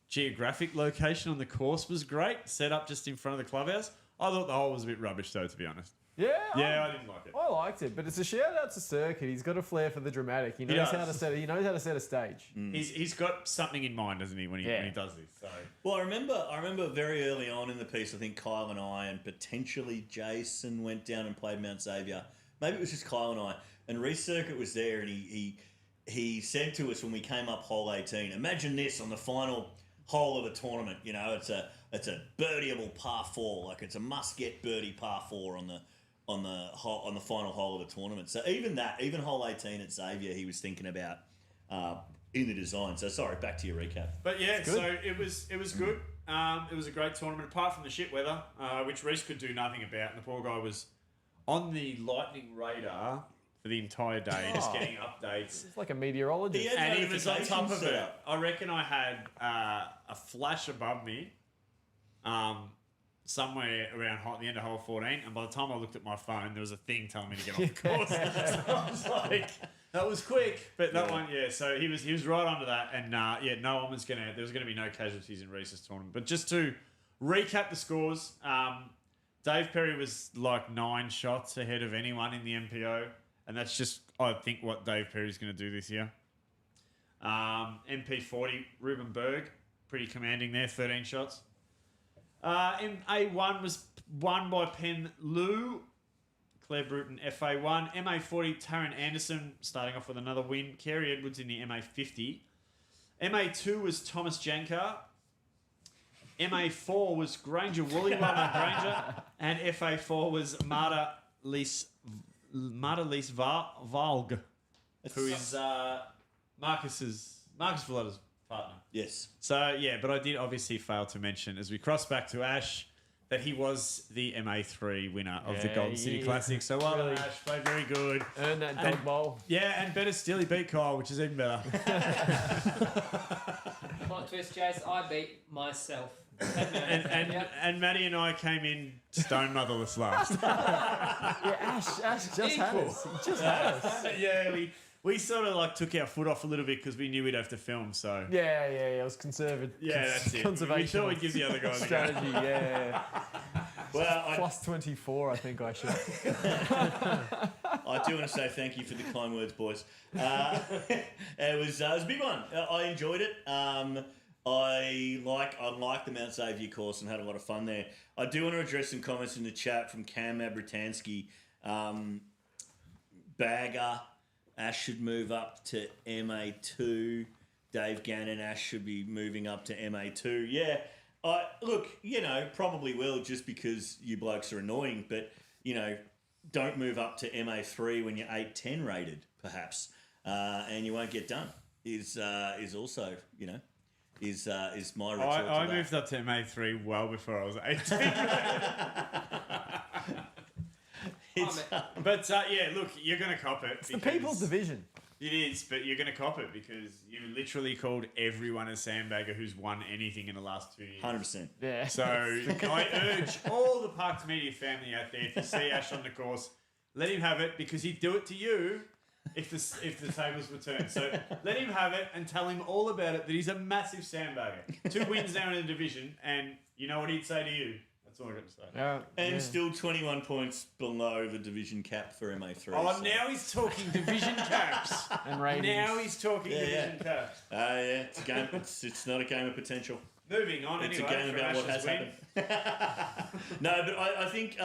[SPEAKER 3] geographic location on the course was great. Set up just in front of the clubhouse. I thought the hole was a bit rubbish, though, to be honest.
[SPEAKER 4] Yeah,
[SPEAKER 3] I didn't like it.
[SPEAKER 4] I liked it, but it's a shout out to Circuit. He's got a flair for the dramatic. He knows how to set a stage.
[SPEAKER 3] He's got something in mind, doesn't he, when he does this? So.
[SPEAKER 1] Well, I remember very early on in the piece, I think Kyle and I and potentially Jason went down and played Mount Xavier. Maybe it was just Kyle and I. And Reece Circuit was there, and he said to us when we came up hole 18, imagine this on the final hole of the tournament. You know, it's a birdieable par 4, like it's a must-get birdie par 4 on the final hole of the tournament. So even hole 18 at Xavier, he was thinking about in the design. So sorry, back to your recap.
[SPEAKER 3] But yeah, so it was good. It was a great tournament, apart from the shit weather, which Reece could do nothing about. And the poor guy was on the lightning radar for the entire day, just getting updates.
[SPEAKER 4] It's like a meteorologist.
[SPEAKER 3] And he was on top of
[SPEAKER 1] notifications
[SPEAKER 3] it.
[SPEAKER 1] set
[SPEAKER 3] I reckon I had a flash above me somewhere around the end of hole 14, and by the time I looked at my phone, there was a thing telling me to get off the course. So I was like, that was quick. But that one, so he was right under that, and no one was there was gonna be no casualties in Reece's tournament. But just to recap the scores, Dave Perry was like 9 shots ahead of anyone in the MPO, and that's just, I think, what Dave Perry's going to do this year. MP40, Ruben Berg, pretty commanding there, 13 shots. MA1 was won by Penn Lou, Claire Bruton, FA1. MA40, Taryn Anderson, starting off with another win. Kerry Edwards in the MA50. MA2 was Thomas Jankar. MA4 was Granger Woolley, well done Granger. And FA4 was Marta Lise Valg, who is Marcus Vallada's partner.
[SPEAKER 1] Yes.
[SPEAKER 3] So, yeah, but I did obviously fail to mention, as we cross back to Ash, that he was the MA3 winner of the Golden City Classic. So, well done, Ash. Played very good.
[SPEAKER 4] Earned that dog bowl.
[SPEAKER 3] Yeah, and better still, he beat Kyle, which is even better.
[SPEAKER 2] Plot twist, Jace, I beat myself.
[SPEAKER 3] And Maddie and I came in stone motherless last.
[SPEAKER 4] Ash just had us. He just had us.
[SPEAKER 3] Yeah, we sort of like took our foot off a little bit because we knew we'd have to film. So
[SPEAKER 4] Yeah, it was conservative.
[SPEAKER 3] yeah, that's it.
[SPEAKER 4] Conservation.
[SPEAKER 3] We thought we'd give the other guys
[SPEAKER 4] strategy.
[SPEAKER 3] a go.
[SPEAKER 4] Yeah.
[SPEAKER 1] Well,
[SPEAKER 4] Plus 24, I think I should.
[SPEAKER 1] I do want to say thank you for the kind words, boys. It was a big one. I enjoyed it. I like the Mount Xavier course and had a lot of fun there. I do want to address some comments in the chat from Cam Abratansky. Bagger, Ash should move up to MA2. Dave Gannon, Ash should be moving up to MA2. Yeah, look, probably will just because you blokes are annoying, but, don't move up to MA3 when you're 8-10 rated, perhaps, and you won't get done, is also, is my retort to
[SPEAKER 3] I
[SPEAKER 1] that.
[SPEAKER 3] moved up to MA3 well before I was 18. But yeah, look, you're going to cop it.
[SPEAKER 4] It's the People's Division.
[SPEAKER 3] It is, but you're going to cop it because you literally called everyone a sandbagger who's won anything in the last 2 years.
[SPEAKER 1] 100%.
[SPEAKER 4] Yeah.
[SPEAKER 3] So I urge all the Parks Media family out there, if you see Ash on the course, let him have it because he'd do it to you if the tables were turned. So let him have it and tell him all about it, that he's a massive sandbagger. 2 wins now in the division, and you know what he'd say to you? That's all I got to say.
[SPEAKER 1] And still 21 points below the division cap for MA3.
[SPEAKER 3] Oh,
[SPEAKER 1] so.
[SPEAKER 3] now he's talking division caps.
[SPEAKER 4] And ratings.
[SPEAKER 3] Now he's talking division caps.
[SPEAKER 1] Yeah, it's a game. It's not a game of potential.
[SPEAKER 3] Moving on,
[SPEAKER 1] It's
[SPEAKER 3] anyway,
[SPEAKER 1] a game about what has
[SPEAKER 3] win.
[SPEAKER 1] happened. No, but I think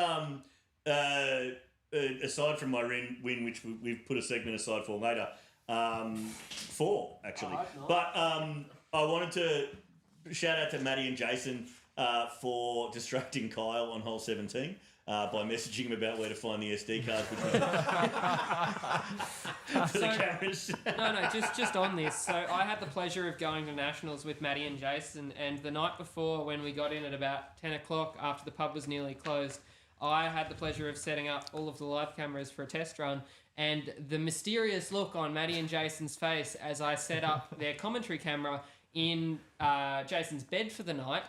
[SPEAKER 1] aside from my win, which we've put a segment aside for later, 4 actually. But I wanted to shout out to Maddie and Jason for distracting Kyle on hole 17 by messaging him about where to find the SD cards for the cameras.
[SPEAKER 2] No, just on this. So I had the pleasure of going to Nationals with Maddie and Jason, and the night before when we got in at about 10 o'clock after the pub was nearly closed, I had the pleasure of setting up all of the live cameras for a test run, and the mysterious look on Maddie and Jason's face as I set up their commentary camera in Jason's bed for the night,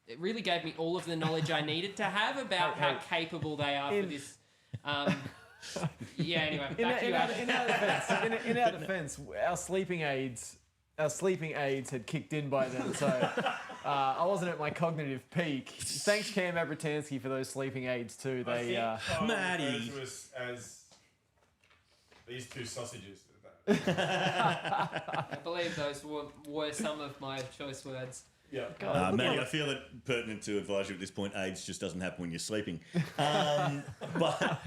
[SPEAKER 2] it really gave me all of the knowledge I needed to have about how capable they are for this. Yeah, anyway, back to you, Ash.
[SPEAKER 4] In our defense, our sleeping aids had kicked in by then, so I wasn't at my cognitive peak. Thanks, Cam Abratansky, for those sleeping aids too.
[SPEAKER 1] Maddie,
[SPEAKER 3] as these 2 sausages.
[SPEAKER 2] I believe those were some of my choice words.
[SPEAKER 3] Yeah,
[SPEAKER 1] Maddie, I feel it pertinent to advise you at this point. AIDS just doesn't happen when you're sleeping. But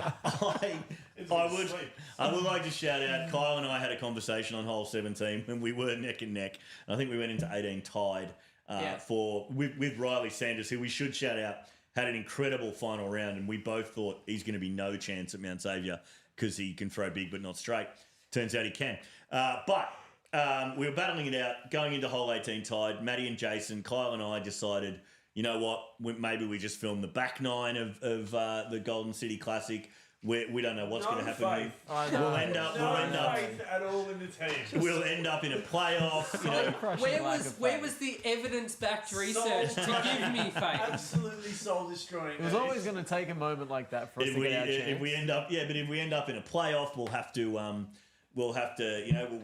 [SPEAKER 1] I would like to shout out. Kyle and I had a conversation on hole 17 when we were neck and neck. I think we went into 18 tied with Riley Sanders, who we should shout out, had an incredible final round, and we both thought he's going to be no chance at Mount Xavier because he can throw big but not straight. Turns out he can. But we were battling it out, going into hole 18 tied. Maddie and Jason, Kyle and I decided, you know what, maybe we just film the back 9 of the Golden City Classic. We don't know what's going to happen. We'll end up
[SPEAKER 3] at all in the team.
[SPEAKER 1] We'll end up in a playoff.
[SPEAKER 2] Where was the evidence-backed research to give me faith?
[SPEAKER 3] Absolutely soul-destroying.
[SPEAKER 4] It was always going to take a moment like that for us to get our chance.
[SPEAKER 1] If we end up in a playoff, we'll have to, we'll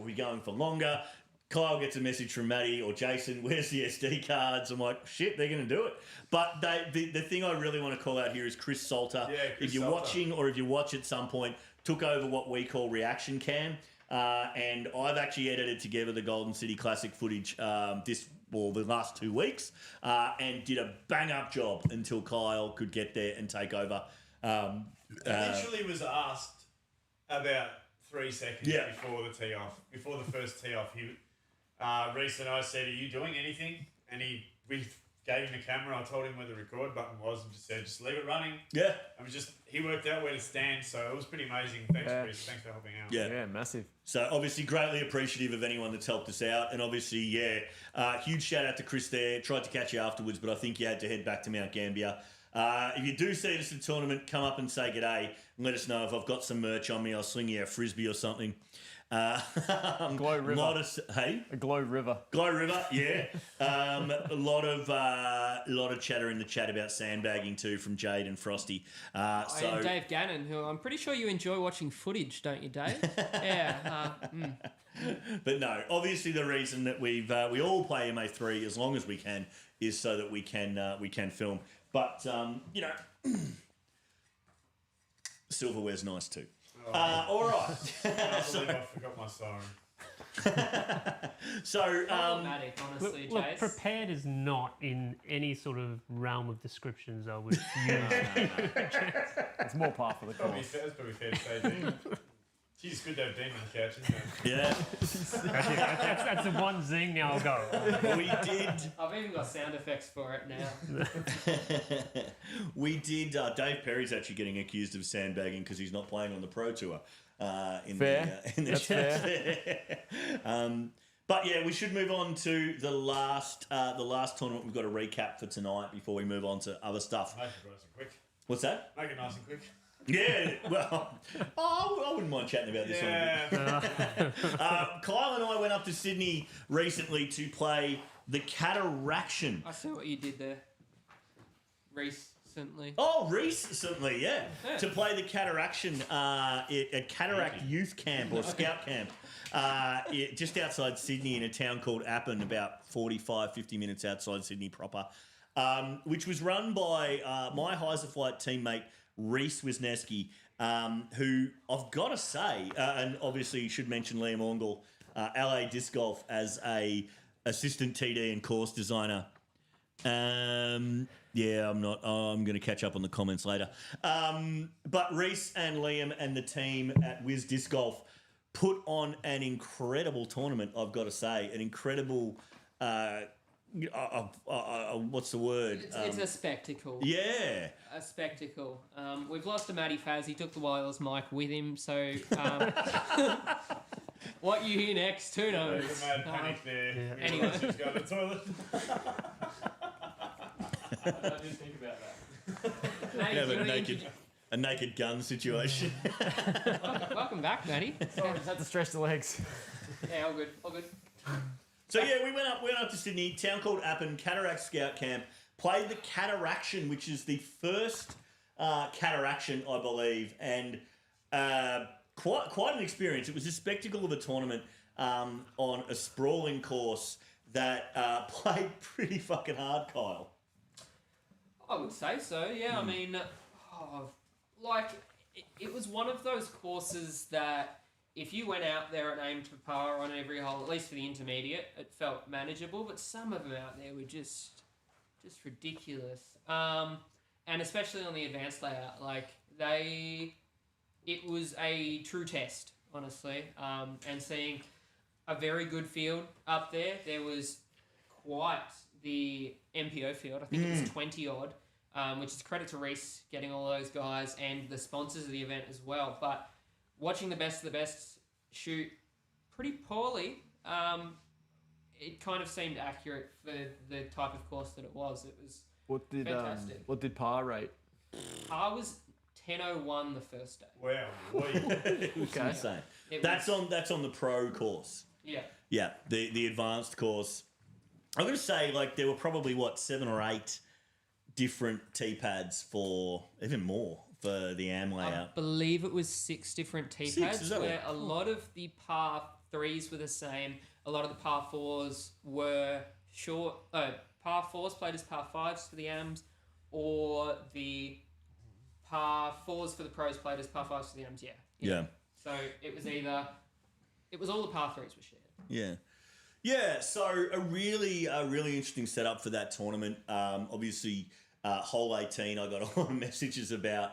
[SPEAKER 1] be going for longer. Kyle gets a message from Maddie or Jason, where's the SD cards? I'm like, shit, they're going to do it. But the thing I really want to call out here is Chris Salter. Yeah, if you're watching or if you watch at some point, took over what we call Reaction Cam. And I've actually edited together the Golden City Classic footage the last 2 weeks and did a bang-up job until Kyle could get there and take over.
[SPEAKER 3] Literally was asked about 3 seconds before the tee-off. Before the first tee-off, Reese and I said, are you doing anything? And we gave him the camera. I told him where the record button was and just said, just leave it running.
[SPEAKER 1] Yeah.
[SPEAKER 3] And he worked out where to stand, so it was pretty amazing. Thanks, Reese. Thanks for helping out.
[SPEAKER 4] Yeah, massive.
[SPEAKER 1] So obviously greatly appreciative of anyone that's helped us out. And obviously, huge shout out to Chris there. Tried to catch you afterwards, but I think you had to head back to Mount Gambier. If you do see us at the tournament, come up and say g'day and let us know. If I've got some merch on me, I'll sling you a frisbee or something.
[SPEAKER 4] Glow River. A Glow River.
[SPEAKER 1] Glow River, yeah. A lot of chatter in the chat about sandbagging too from Jade and Frosty.
[SPEAKER 2] And Dave Gannon, who I'm pretty sure you enjoy watching footage, don't you, Dave? Yeah.
[SPEAKER 1] But no, obviously the reason that we all play MA3 as long as we can is so that we can film. But, you know, silverware's nice too. All right.
[SPEAKER 3] I believe I forgot my siren.
[SPEAKER 1] So,
[SPEAKER 2] Problematic, honestly,
[SPEAKER 5] Look,
[SPEAKER 2] Chase.
[SPEAKER 5] prepared is not in any sort of realm of descriptions I would use.
[SPEAKER 4] It's more par for the course.
[SPEAKER 3] That's probably fair to say, Dean. Geez, good to have Dean on the couch, isn't it?
[SPEAKER 1] Yeah.
[SPEAKER 5] That's the one zing now I'll go.
[SPEAKER 1] We did.
[SPEAKER 2] I've even got sound effects for it now.
[SPEAKER 1] We did. Dave Perry's actually getting accused of sandbagging because he's not playing on the Pro Tour. In
[SPEAKER 4] Fair.
[SPEAKER 1] The
[SPEAKER 4] That's
[SPEAKER 1] fair. But yeah, we should move on to the last tournament. We've got a recap for tonight before we move on to other stuff.
[SPEAKER 3] Make it nice and quick.
[SPEAKER 1] What's that?
[SPEAKER 3] Make it nice and quick.
[SPEAKER 1] Yeah, well, I wouldn't mind chatting about this one a bit. Kyle and I went up to Sydney recently to play the Cataraction.
[SPEAKER 2] I see what you did there. Recently.
[SPEAKER 1] Oh, recently, yeah. To play the Cataraction at Cataract Youth Camp or Scout Camp just outside Sydney in a town called Appin, about 45, 50 minutes outside Sydney proper, which was run by my Heiser Flight teammate, Reese Wisniewski, who I've got to say, and obviously you should mention Liam Orngle, LA Disc Golf as a assistant TD and course designer. Yeah, I'm not. I'm going to catch up on the comments later. But Reese and Liam and the team at Wiz Disc Golf put on an incredible tournament, I've got to say. An incredible... what's the word?
[SPEAKER 2] It's a spectacle.
[SPEAKER 1] Yeah.
[SPEAKER 2] A spectacle. We've lost to Matty Faz. He took the wireless mic with him, so what you hear next, who knows?
[SPEAKER 3] There's a mad panic there.
[SPEAKER 2] Yeah. Anyway.
[SPEAKER 3] She's going to the toilet. I didn't think about that.
[SPEAKER 2] Matty,
[SPEAKER 1] A naked gun situation.
[SPEAKER 2] Welcome back, Matty.
[SPEAKER 4] Sorry, just had to stretch the legs.
[SPEAKER 2] Yeah, all good, all good.
[SPEAKER 1] So yeah, we went up to Sydney, town called Appin, Cataract Scout Camp, played the Cataraction, which is the first Cataraction, I believe, and quite an experience. It was a spectacle of a tournament on a sprawling course that played pretty fucking hard, Kyle.
[SPEAKER 2] I would say so, yeah. I mean, it was one of those courses that if you went out there and aimed for par on every hole, at least for the intermediate, it felt manageable, but some of them out there were just ridiculous. And especially on the advanced layout, it was a true test, honestly. And seeing a very good field up there, there was quite the MPO field. I think it was 20 odd, which is credit to Reese getting all those guys and the sponsors of the event as well. But watching the best of the best shoot pretty poorly, it kind of seemed accurate for the type of course that it was. It was fantastic.
[SPEAKER 4] What did par rate?
[SPEAKER 2] Par was 10.01 the first day.
[SPEAKER 3] Wow.
[SPEAKER 1] Okay. Insane. That's on the pro course.
[SPEAKER 2] Yeah.
[SPEAKER 1] Yeah, the advanced course. I'm going to say, there were probably, 7 or 8 different tee pads for, even more, for the AM layout.
[SPEAKER 2] I believe it was 6 different tee pads where a lot of the par 3s were the same. A lot of the par 4s were short. Par 4s played as par 5s for the AMs, or the par 4s for the pros played as par 5s for the AMs, yeah. So it was all the par 3s were shared.
[SPEAKER 1] Yeah. Yeah, so a really interesting setup for that tournament. Obviously, hole 18 I got a lot of messages about,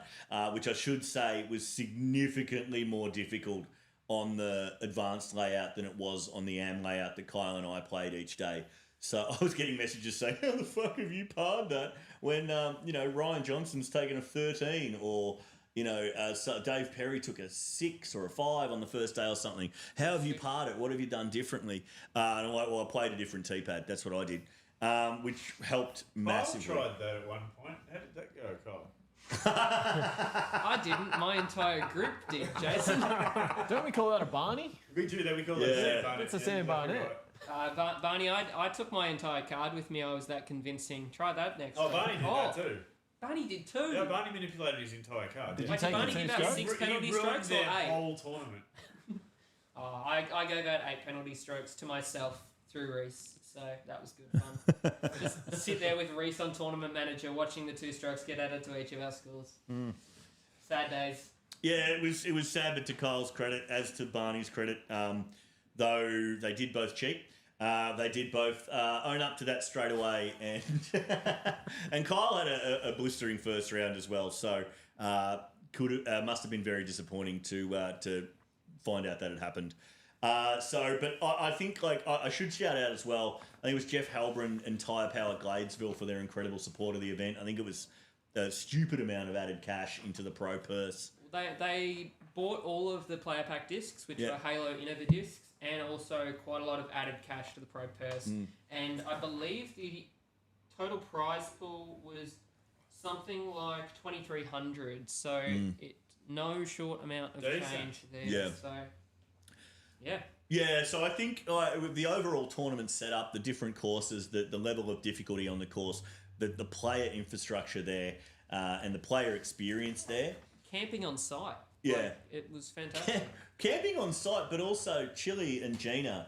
[SPEAKER 1] which I should say was significantly more difficult on the advanced layout than it was on the AM layout that Kyle and I played each day. So I was getting messages saying, how the fuck have you parred that when, Ryan Johnson's taken a 13 or... so Dave Perry took a 6 or a 5 on the first day or something. How have you parred it? What have you done differently? And I played a different tee pad. That's what I did, which helped massively.
[SPEAKER 3] I tried that at one point. How did that go, Kyle?
[SPEAKER 2] I didn't. My entire group did, Jason.
[SPEAKER 4] Don't we call that a Barney?
[SPEAKER 3] We do that. We call that Sam Barnett.
[SPEAKER 4] It's a Sam Barnett.
[SPEAKER 2] Barney, I took my entire card with me. I was that convincing. Try that next time.
[SPEAKER 3] Barney did that too.
[SPEAKER 2] Barney did too.
[SPEAKER 3] Yeah, Barney manipulated his entire card.
[SPEAKER 4] Did you take
[SPEAKER 2] Barney give out 6 penalty strokes or 8?
[SPEAKER 3] Whole tournament.
[SPEAKER 2] I gave out 8 penalty strokes to myself through Reese. so that was good fun. Just sit there with Reese on Tournament Manager watching the 2 strokes get added to each of our scores. Sad days.
[SPEAKER 1] Yeah, it was sad, but to Kyle's credit, as to Barney's credit, though they did both cheat. They did both own up to that straight away, and and Kyle had a blistering first round as well. So must have been very disappointing to find out that it happened. But I think I should shout out as well. I think it was Jeff Halbrin and Tyre Power Gladesville for their incredible support of the event. I think it was a stupid amount of added cash into the pro purse.
[SPEAKER 2] They bought all of the player pack discs, which were Halo Innova discs, and also quite a lot of added cash to the pro purse. And I believe the total prize pool was something like 2,300. So no short amount of change there.
[SPEAKER 1] Yeah.
[SPEAKER 2] So yeah.
[SPEAKER 1] Yeah, so I think with the overall tournament setup, the different courses, the level of difficulty on the course, the player infrastructure there, and the player experience there.
[SPEAKER 2] Camping on site.
[SPEAKER 1] Yeah.
[SPEAKER 2] It was fantastic.
[SPEAKER 1] Camping on site, but also Chili and Gina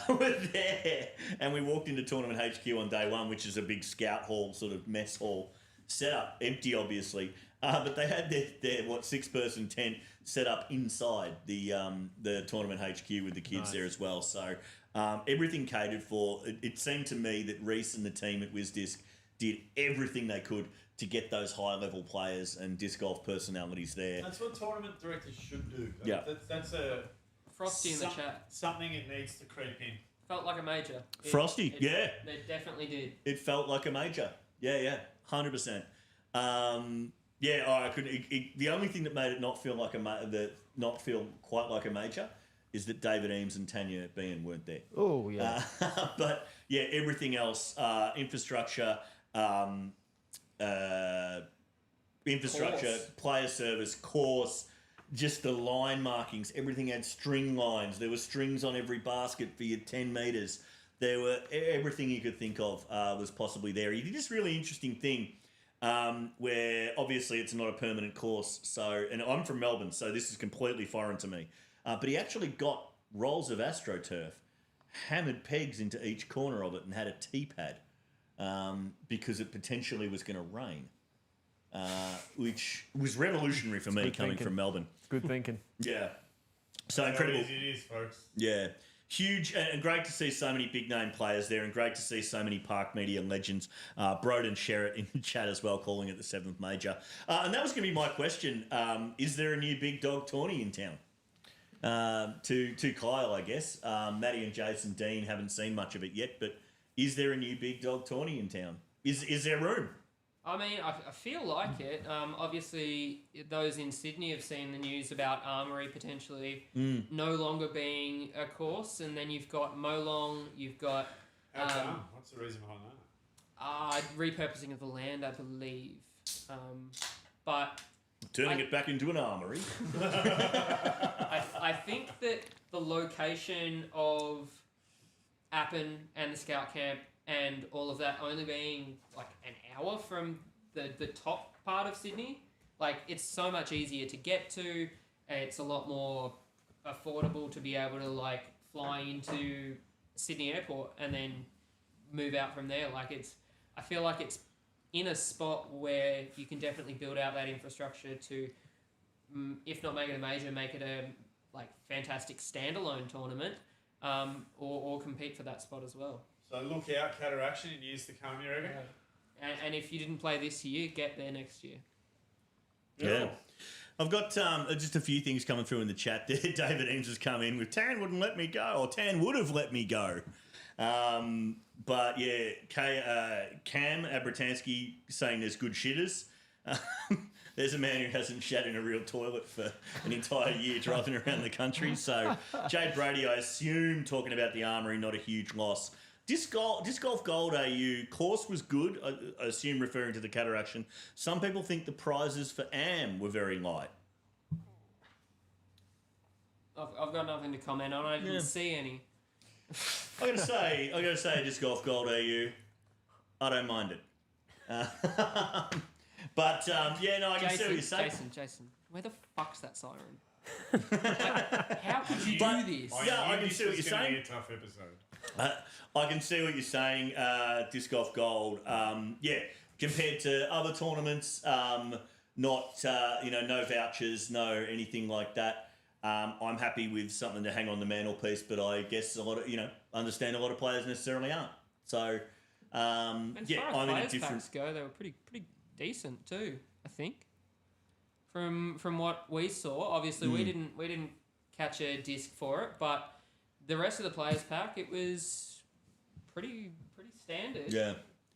[SPEAKER 1] were there. And we walked into Tournament HQ on day one, which is a big scout hall, sort of mess hall setup, empty obviously. But they had their 6-person tent set up inside the Tournament HQ with the kids there as well. So everything catered for. It seemed to me that Reese and the team at WizDisc did everything they could to get those high-level players and disc golf personalities there.
[SPEAKER 3] That's what tournament directors should do.
[SPEAKER 1] Yeah.
[SPEAKER 3] That's a...
[SPEAKER 2] Frosty in the chat.
[SPEAKER 3] Something it needs to creep in.
[SPEAKER 2] Felt like a major.
[SPEAKER 1] Frosty, yeah.
[SPEAKER 2] It definitely did.
[SPEAKER 1] It felt like a major. Yeah, 100%. I couldn't. The only thing that made it not feel like not feel quite like a major is that David Eames and Tanya Bean weren't there.
[SPEAKER 4] Oh yeah.
[SPEAKER 1] But yeah, everything else, infrastructure, player service, course, just the line markings. Everything had string lines. There were strings on every basket for your 10 metres. There were everything you could think of was possibly there. He did this really interesting thing where obviously it's not a permanent course. So, and I'm from Melbourne, so this is completely foreign to me. But he actually got rolls of AstroTurf, hammered pegs into each corner of it, and had a T-pad because it potentially was going to rain. Which was revolutionary for me coming from Melbourne.
[SPEAKER 4] Good thinking.
[SPEAKER 1] Yeah. So
[SPEAKER 3] That's
[SPEAKER 1] incredible.
[SPEAKER 3] how easy it is, folks.
[SPEAKER 1] Yeah. Huge and great to see so many big name players there, and great to see so many Park Media legends. Broden Sherritt in the chat as well, calling it the 7th major. And that was going to be my question. Is there a new big dog tourney in town? To Kyle, I guess. Maddie and Jason Dean haven't seen much of it yet, but is there a new big dog tourney in town? Is there room?
[SPEAKER 2] I mean, I feel like it. Obviously, those in Sydney have seen the news about Armory potentially no longer being a course, and then you've got Molong, you've got...
[SPEAKER 3] How come? What's the reason behind that?
[SPEAKER 2] Repurposing of the land, I believe. But...
[SPEAKER 1] Turning it back into an armory.
[SPEAKER 2] I think that the location of Appen and the Scout Camp and all of that only being like an hour from the top part of Sydney, like it's so much easier to get to. It's a lot more affordable to be able to like fly into Sydney Airport and then move out from there. I feel like it's in a spot where you can definitely build out that infrastructure to, if not make it a major, make it a like fantastic standalone tournament, or compete for that spot as well.
[SPEAKER 3] So look out, Cataraction, in years to come, you reckon?
[SPEAKER 2] And if you didn't play this year, get there next year.
[SPEAKER 1] Yeah. I've got just a few things coming through in the chat there. David Eames has come in with Tan wouldn't let me go, or Tan would have let me go. But yeah, Cam Abratansky saying there's good shitters. There's a man who hasn't shat in a real toilet for an entire year driving around the country. So Jade Brady, I assume, talking about the Armory, not a huge loss. Disc Golf Gold AU course was good, I assume referring to the Cataraction. Some people think the prizes for AM were very light.
[SPEAKER 2] I've got nothing to comment on. I didn't see any.
[SPEAKER 1] I gotta say, Disc Golf Gold AU, I don't mind it. But I can see what you're saying.
[SPEAKER 2] Jason, where the fuck's that siren? How could you
[SPEAKER 1] But-
[SPEAKER 2] do this?
[SPEAKER 1] Yeah, I
[SPEAKER 3] knew
[SPEAKER 1] can
[SPEAKER 3] this
[SPEAKER 1] see what
[SPEAKER 3] was
[SPEAKER 1] you're
[SPEAKER 3] gonna
[SPEAKER 1] saying.
[SPEAKER 3] be a tough episode.
[SPEAKER 1] I can see what you're saying, Disc Golf Gold. Yeah, compared to other tournaments, not no vouchers, no anything like that. I'm happy with something to hang on the mantelpiece, but I guess a lot of understand a lot of players necessarily aren't. So
[SPEAKER 2] As
[SPEAKER 1] yeah,
[SPEAKER 2] far as
[SPEAKER 1] I'm in a
[SPEAKER 2] players
[SPEAKER 1] different.
[SPEAKER 2] packs go, they were pretty decent too. I think. From what we saw, obviously we didn't catch a disc for it, but the rest of the players pack, it was pretty standard.
[SPEAKER 1] Yeah.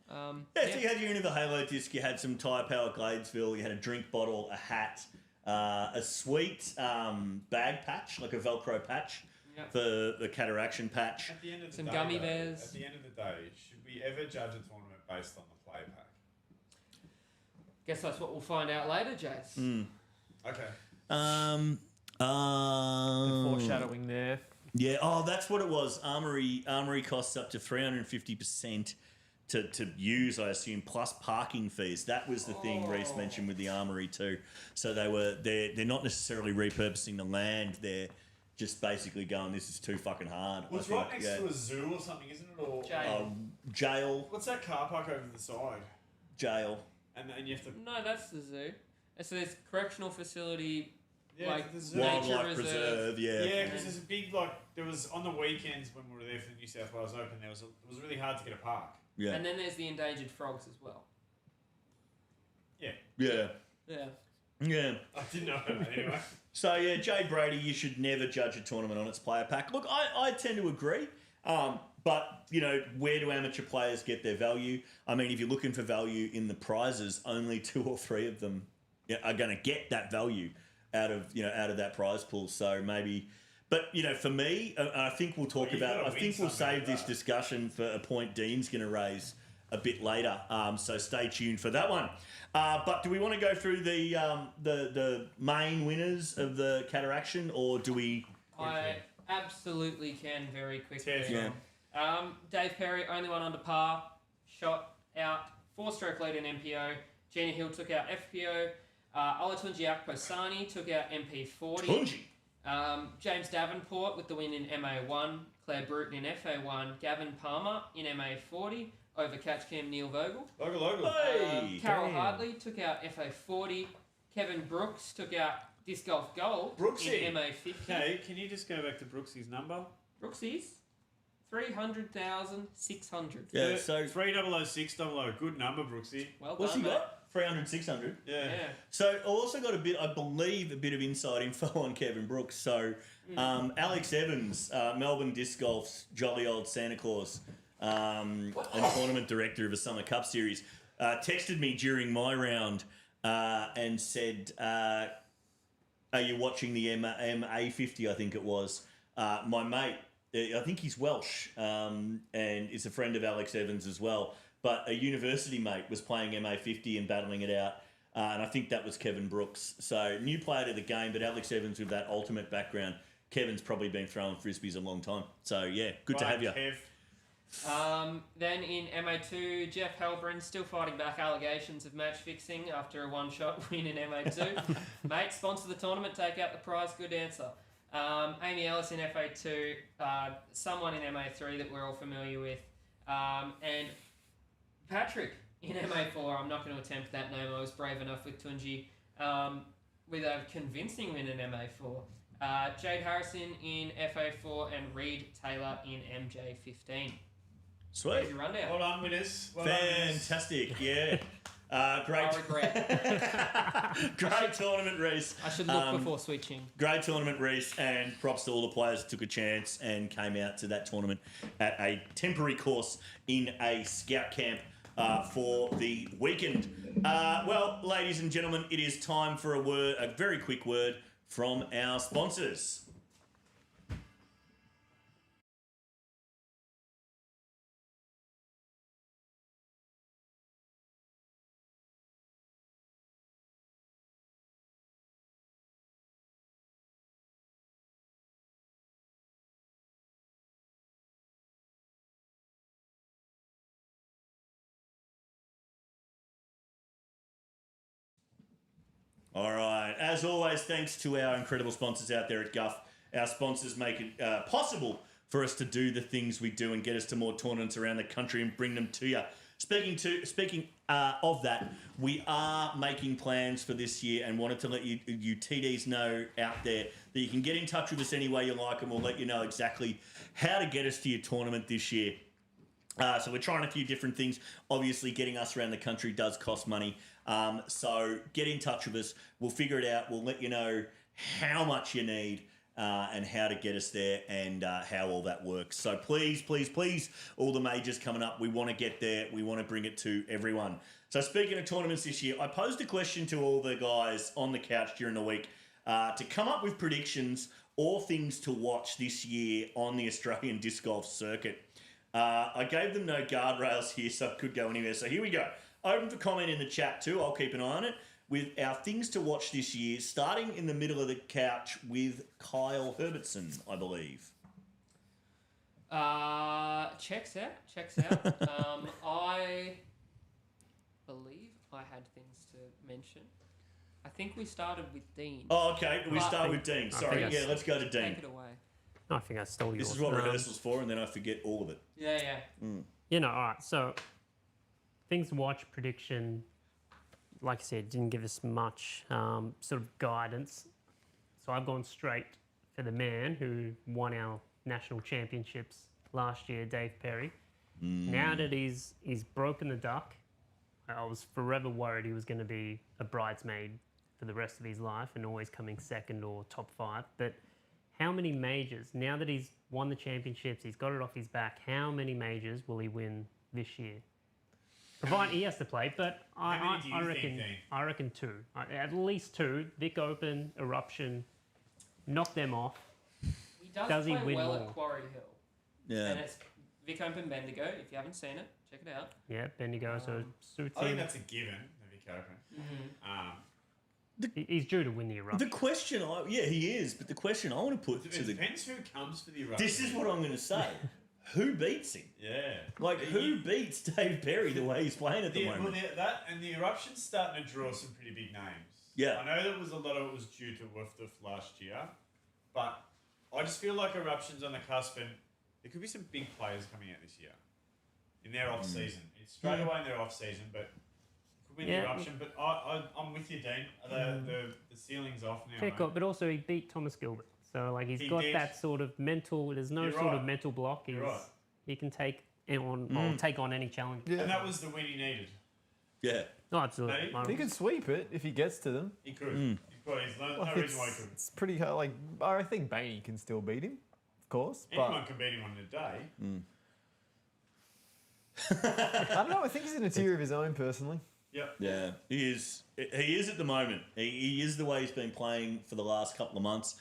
[SPEAKER 2] Um,
[SPEAKER 1] So you had your Univer Halo disc, you had some Tyre Power Gladesville, you had a drink bottle, a hat, a sweet bag patch, like a Velcro patch
[SPEAKER 2] Yep.
[SPEAKER 1] for the Cataraction patch.
[SPEAKER 3] At the end of the
[SPEAKER 2] Some
[SPEAKER 3] day,
[SPEAKER 2] gummy
[SPEAKER 3] though,
[SPEAKER 2] bears.
[SPEAKER 3] At the end of the day, should we ever judge a tournament based on the play pack?
[SPEAKER 2] Guess that's what we'll find out later, Jace.
[SPEAKER 3] Okay.
[SPEAKER 4] Foreshadowing there.
[SPEAKER 1] Yeah, that's what it was. Armory costs up to 350% to use, I assume, plus parking fees. That was the thing Reese mentioned with the Armory too. So they're not necessarily repurposing the land. They're just basically going, this is too fucking hard.
[SPEAKER 3] Well, it's right next to a zoo or something, isn't it? Or
[SPEAKER 1] Jail.
[SPEAKER 3] what's that car park over the side?
[SPEAKER 1] Jail.
[SPEAKER 3] And you have to.
[SPEAKER 2] No, that's the zoo. So there's correctional facility,
[SPEAKER 3] Yeah,
[SPEAKER 2] like
[SPEAKER 3] the zoo.
[SPEAKER 2] nature
[SPEAKER 1] Wildlife preserve, yeah.
[SPEAKER 3] Yeah, because there's a big there was on the weekends when we were there for the New South Wales Open. It was really hard to get a park.
[SPEAKER 1] Yeah.
[SPEAKER 2] And then there's the endangered frogs as well.
[SPEAKER 3] Yeah.
[SPEAKER 1] Yeah.
[SPEAKER 2] Yeah.
[SPEAKER 1] Yeah.
[SPEAKER 3] I didn't know that anyway.
[SPEAKER 1] So yeah, Jay Brady, you should never judge a tournament on its player pack. Look, I tend to agree. But, where do amateur players get their value? I mean, if you're looking for value in the prizes, only 2 or 3 of them are going to get that value out of that prize pool. So maybe, but, for me, I think we'll talk about, I think we'll save this discussion for a point Dean's going to raise a bit later. So stay tuned for that one. But do we want to go through the main winners of the Cataraction, or do we?
[SPEAKER 2] I absolutely can very quickly.
[SPEAKER 1] Yeah.
[SPEAKER 2] Dave Perry, only one under par, shot out 4-stroke lead in MPO. Gina Hill took out FPO. Olatunji Akposani took out MP40. James Davenport with the win in MA1. Claire Bruton in FA1. Gavin Palmer in MA40 over Catch Cam Neil Vogel.
[SPEAKER 1] Hey!
[SPEAKER 2] Carol Hartley took out FA40. Kevin Brooks took out Disc Golf Gold
[SPEAKER 3] Brooksy.
[SPEAKER 2] in MA50.
[SPEAKER 3] Okay, can you just go back to Brooksy's number?
[SPEAKER 2] Brooksy's 300,600.
[SPEAKER 1] Yeah, so
[SPEAKER 3] 300600. Good number, Brooksy.
[SPEAKER 2] Well
[SPEAKER 1] what's
[SPEAKER 2] done,
[SPEAKER 1] he
[SPEAKER 2] mate.
[SPEAKER 1] got? 300, 600.
[SPEAKER 3] Yeah.
[SPEAKER 1] So I also got I believe, a bit of inside info on Kevin Brooks. So Alex Evans, Melbourne Disc Golf's jolly old Santa Claus, and tournament director of a Summer Cup series, texted me during my round and said, "Are you watching the MA50? I think it was. My mate, I think he's Welsh, and is a friend of Alex Evans as well. But a university mate was playing MA50 and battling it out. And I think that was Kevin Brooks. So new player to the game, but Alex Evans with that ultimate background. Kevin's probably been throwing frisbees a long time. So yeah, good to have you.
[SPEAKER 3] Kev.
[SPEAKER 2] Then in MA2, Jeff Halbrin still fighting back allegations of match fixing after a one-shot win in MA2. Mate, sponsor the tournament, take out the prize. Good answer. Amy Ellis in FA2, someone in MA3 that we're all familiar with, and Patrick in MA4. I'm not going to attempt that name. I was brave enough with Tunji, with a convincing win in MA4. Jade Harrison in FA4 and Reed Taylor in MJ15.
[SPEAKER 1] Sweet.
[SPEAKER 2] There's your rundown.
[SPEAKER 3] Well done, winners. Well done, winners.
[SPEAKER 1] Fantastic, yeah. Great.
[SPEAKER 2] I regret.
[SPEAKER 1] Great tournament, Reese.
[SPEAKER 2] I should look before switching.
[SPEAKER 1] Great tournament, Reese, and props to all the players that took a chance and came out to that tournament at a temporary course in a scout camp for the weekend. Well, ladies and gentlemen, it is time for a very quick word from our sponsors. All right. As always, thanks to our incredible sponsors out there at Guff. Our sponsors make it possible for us to do the things we do and get us to more tournaments around the country and bring them to you. Speaking of that, we are making plans for this year and wanted to let you TDs know out there that you can get in touch with us any way you like, and we'll let you know exactly how to get us to your tournament this year. So we're trying a few different things. Obviously, getting us around the country does cost money. So get in touch with us. We'll figure it out. We'll let you know how much you need and how to get us there and how all that works. So please, please, please, all the majors coming up, we want to get there. We want to bring it to everyone. So speaking of tournaments this year, I posed a question to all the guys on the couch during the week to come up with predictions or things to watch this year on the Australian disc golf circuit. I gave them no guardrails here, so it could go anywhere. So here we go. Open for comment in the chat too. I'll keep an eye on it. With our things to watch this year, starting in the middle of the couch with Kyle Herbertson, I believe.
[SPEAKER 2] Checks out. I believe I had things to mention. I think we started with Dean.
[SPEAKER 1] Oh, okay. We start with Dean. Sorry. Yeah, let's go to Dean.
[SPEAKER 2] Take it away.
[SPEAKER 5] I think I stole yours.
[SPEAKER 1] This is what rehearsal's for, and then I forget all of it.
[SPEAKER 2] Yeah.
[SPEAKER 5] You know, all right. So, things to watch, prediction. Like I said, didn't give us much sort of guidance. So I've gone straight for the man who won our national championships last year, Dave Perry. Now that he's broken the duck, I was forever worried he was going to be a bridesmaid for the rest of his life and always coming second or top 5. But how many majors, now that he's won the championships, he's got it off his back, how many majors will he win this year? Provided he has to play, but I reckon 2. At least 2. Vic Open, Eruption, knock them off.
[SPEAKER 2] He does
[SPEAKER 5] he
[SPEAKER 2] play
[SPEAKER 5] win
[SPEAKER 2] well
[SPEAKER 5] more?
[SPEAKER 2] at Quarry Hill.
[SPEAKER 1] Yeah.
[SPEAKER 2] And it's Vic Open Bendigo. If you haven't seen it, check it out.
[SPEAKER 5] Yeah, Bendigo, so suits
[SPEAKER 3] I think
[SPEAKER 5] him.
[SPEAKER 3] that's a given, the Vic Open.
[SPEAKER 5] He's due to win the Eruption.
[SPEAKER 1] The question, he is, but the question I want to put to the...
[SPEAKER 3] Depends who comes for the Eruption.
[SPEAKER 1] This is what I'm going to say. Who beats him?
[SPEAKER 3] Yeah.
[SPEAKER 1] Like, who beats Dave Perry the way he's playing at the moment?
[SPEAKER 3] Well, that and the Eruption's starting to draw some pretty big names.
[SPEAKER 1] Yeah.
[SPEAKER 3] I know that a lot of it was due to Woof last year, but I just feel like Eruption's on the cusp, and there could be some big players coming out this year in their off season. It's straight away in their off season, but could win the Eruption. But I'm with you, Dean. The ceiling's off now.
[SPEAKER 5] Fair call, but also he beat Thomas Gilbert. So like he's got that sort of mental. There's no sort of mental block. He can take on any challenge.
[SPEAKER 3] Yeah. And that was the win he needed.
[SPEAKER 1] Yeah.
[SPEAKER 5] No, absolutely.
[SPEAKER 4] He could sweep it if he gets to them.
[SPEAKER 3] He could. He could. He's no reason why he couldn't.
[SPEAKER 4] It's pretty hard. Like I think Bainey can still beat him, of course.
[SPEAKER 3] Anyone can beat him on a day.
[SPEAKER 4] I don't know. I think he's in a tier of his own, personally.
[SPEAKER 3] Yep.
[SPEAKER 1] Yeah, he is. He is at the moment. He is the way he's been playing for the last couple of months.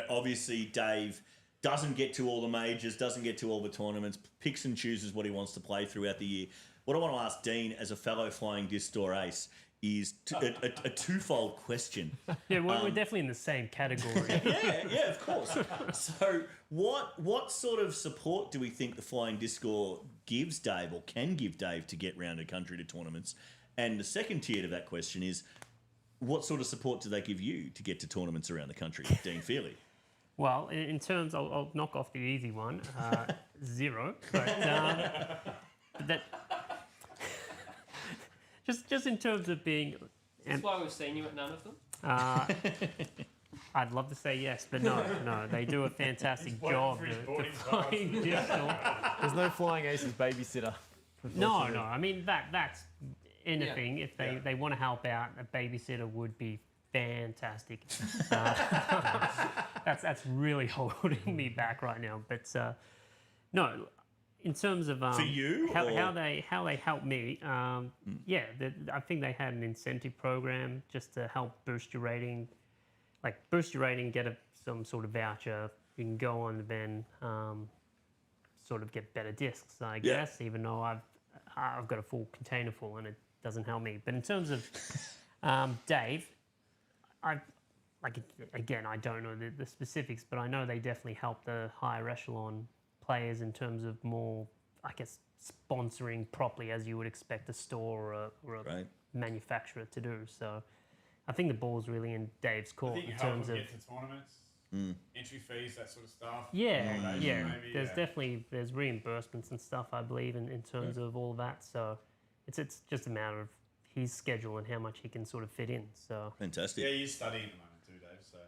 [SPEAKER 1] Obviously Dave doesn't get to all the majors, doesn't get to all the tournaments, picks and chooses what he wants to play throughout the year. What I want to ask Dean, as a fellow flying disc door ace, is a twofold question.
[SPEAKER 5] Yeah, we're definitely in the same category.
[SPEAKER 1] yeah, of course. So what sort of support do we think the flying disc door gives Dave or can give Dave to get round the country to tournaments? And the second tier to that question is, what sort of support do they give you to get to tournaments around the country, Dean Feely?
[SPEAKER 5] Well, in terms, I'll knock off the easy one, 0. But that just in terms of being.
[SPEAKER 2] That's why we've seen you at none of them.
[SPEAKER 5] I'd love to say yes, but no, they do a fantastic job. The flying disc door.
[SPEAKER 4] There's no flying aces babysitter.
[SPEAKER 5] No. I mean that's anything. If they want to help out, a babysitter would be fantastic. That's really holding me back right now. But no, in terms of
[SPEAKER 1] for you
[SPEAKER 5] how they help me, I think they had an incentive program just to help boost your rating. Like boost your rating, get some sort of voucher. You can go on then sort of get better discs, I guess. Even though I've got a full container full and it doesn't help me. But in terms of Dave, I don't know the specifics, but I know they definitely help the higher echelon players in terms of more, I guess, sponsoring properly as you would expect a store or a manufacturer to do. So I think the ball's really in Dave's
[SPEAKER 3] I
[SPEAKER 5] court
[SPEAKER 3] think
[SPEAKER 5] in
[SPEAKER 3] help
[SPEAKER 5] terms
[SPEAKER 3] him
[SPEAKER 5] of.
[SPEAKER 3] get to tournaments, entry fees, that sort of stuff.
[SPEAKER 5] Yeah,
[SPEAKER 3] Accommodation
[SPEAKER 5] yeah.
[SPEAKER 3] maybe,
[SPEAKER 5] There's
[SPEAKER 3] yeah.
[SPEAKER 5] definitely there's reimbursements and stuff, I believe, in terms of all that. So it's just a matter of his schedule and how much he can sort of fit in. So
[SPEAKER 1] Fantastic.
[SPEAKER 3] Yeah, he's studying at the moment too, Dave. So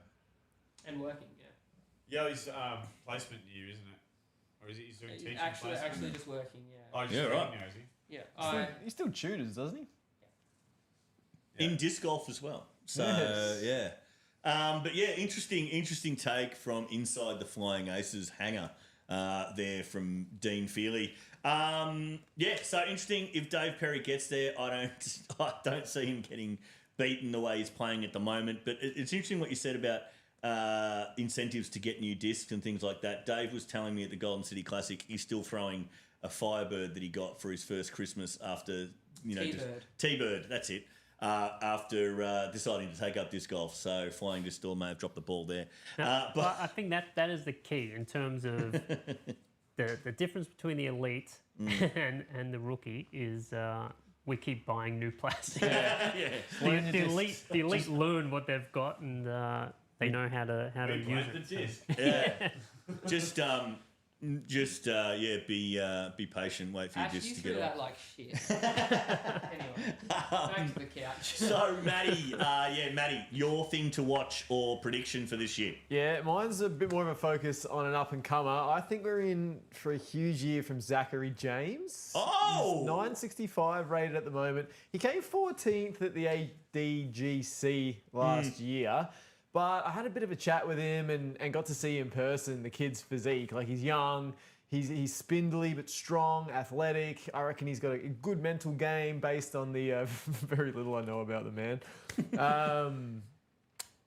[SPEAKER 2] And working, yeah.
[SPEAKER 3] yeah, he's placement year, isn't it? Or is he? He's doing teaching placement.
[SPEAKER 2] Actually just working, yeah.
[SPEAKER 3] Oh, he's
[SPEAKER 1] Yeah,
[SPEAKER 3] just
[SPEAKER 1] right.
[SPEAKER 3] now, is he?
[SPEAKER 2] Yeah.
[SPEAKER 4] He still tutors, doesn't he?
[SPEAKER 1] In disc golf as well. So,
[SPEAKER 4] Yes.
[SPEAKER 1] yeah. But yeah, interesting take from inside the Flying Aces hangar there from Dean Feely. Yeah, so interesting. If Dave Perry gets there, I don't see him getting beaten the way he's playing at the moment. But it's interesting what you said about incentives to get new discs and things like that. Dave was telling me at the Golden City Classic he's still throwing a Firebird that he got for his first Christmas after,
[SPEAKER 2] T-Bird.
[SPEAKER 1] T-Bird, that's it. After deciding to take up disc golf. So Flying Disc Store may have dropped the ball there.
[SPEAKER 5] but I think that is the key in terms of the difference between the elite and the rookie is we keep buying new plastic.
[SPEAKER 1] Yeah.
[SPEAKER 5] The elite learn what they've got and they know how to use
[SPEAKER 3] The
[SPEAKER 5] it.
[SPEAKER 3] disc.
[SPEAKER 1] Yeah. Be patient. Wait for your
[SPEAKER 2] Ash,
[SPEAKER 1] disc
[SPEAKER 2] you
[SPEAKER 1] to
[SPEAKER 2] threw
[SPEAKER 1] get
[SPEAKER 2] that
[SPEAKER 1] off.
[SPEAKER 2] like shit. Anyway, back to the couch.
[SPEAKER 1] So, Matty, your thing to watch or prediction for this year?
[SPEAKER 4] Yeah, mine's a bit more of a focus on an up-and-comer. I think we're in for a huge year from Zachary James.
[SPEAKER 1] Oh!
[SPEAKER 4] He's 965 rated at the moment. He came 14th at the ADGC last year. But I had a bit of a chat with him and got to see in person the kid's physique. Like, he's young, he's spindly but strong, athletic. I reckon he's got a good mental game based on the very little I know about the man.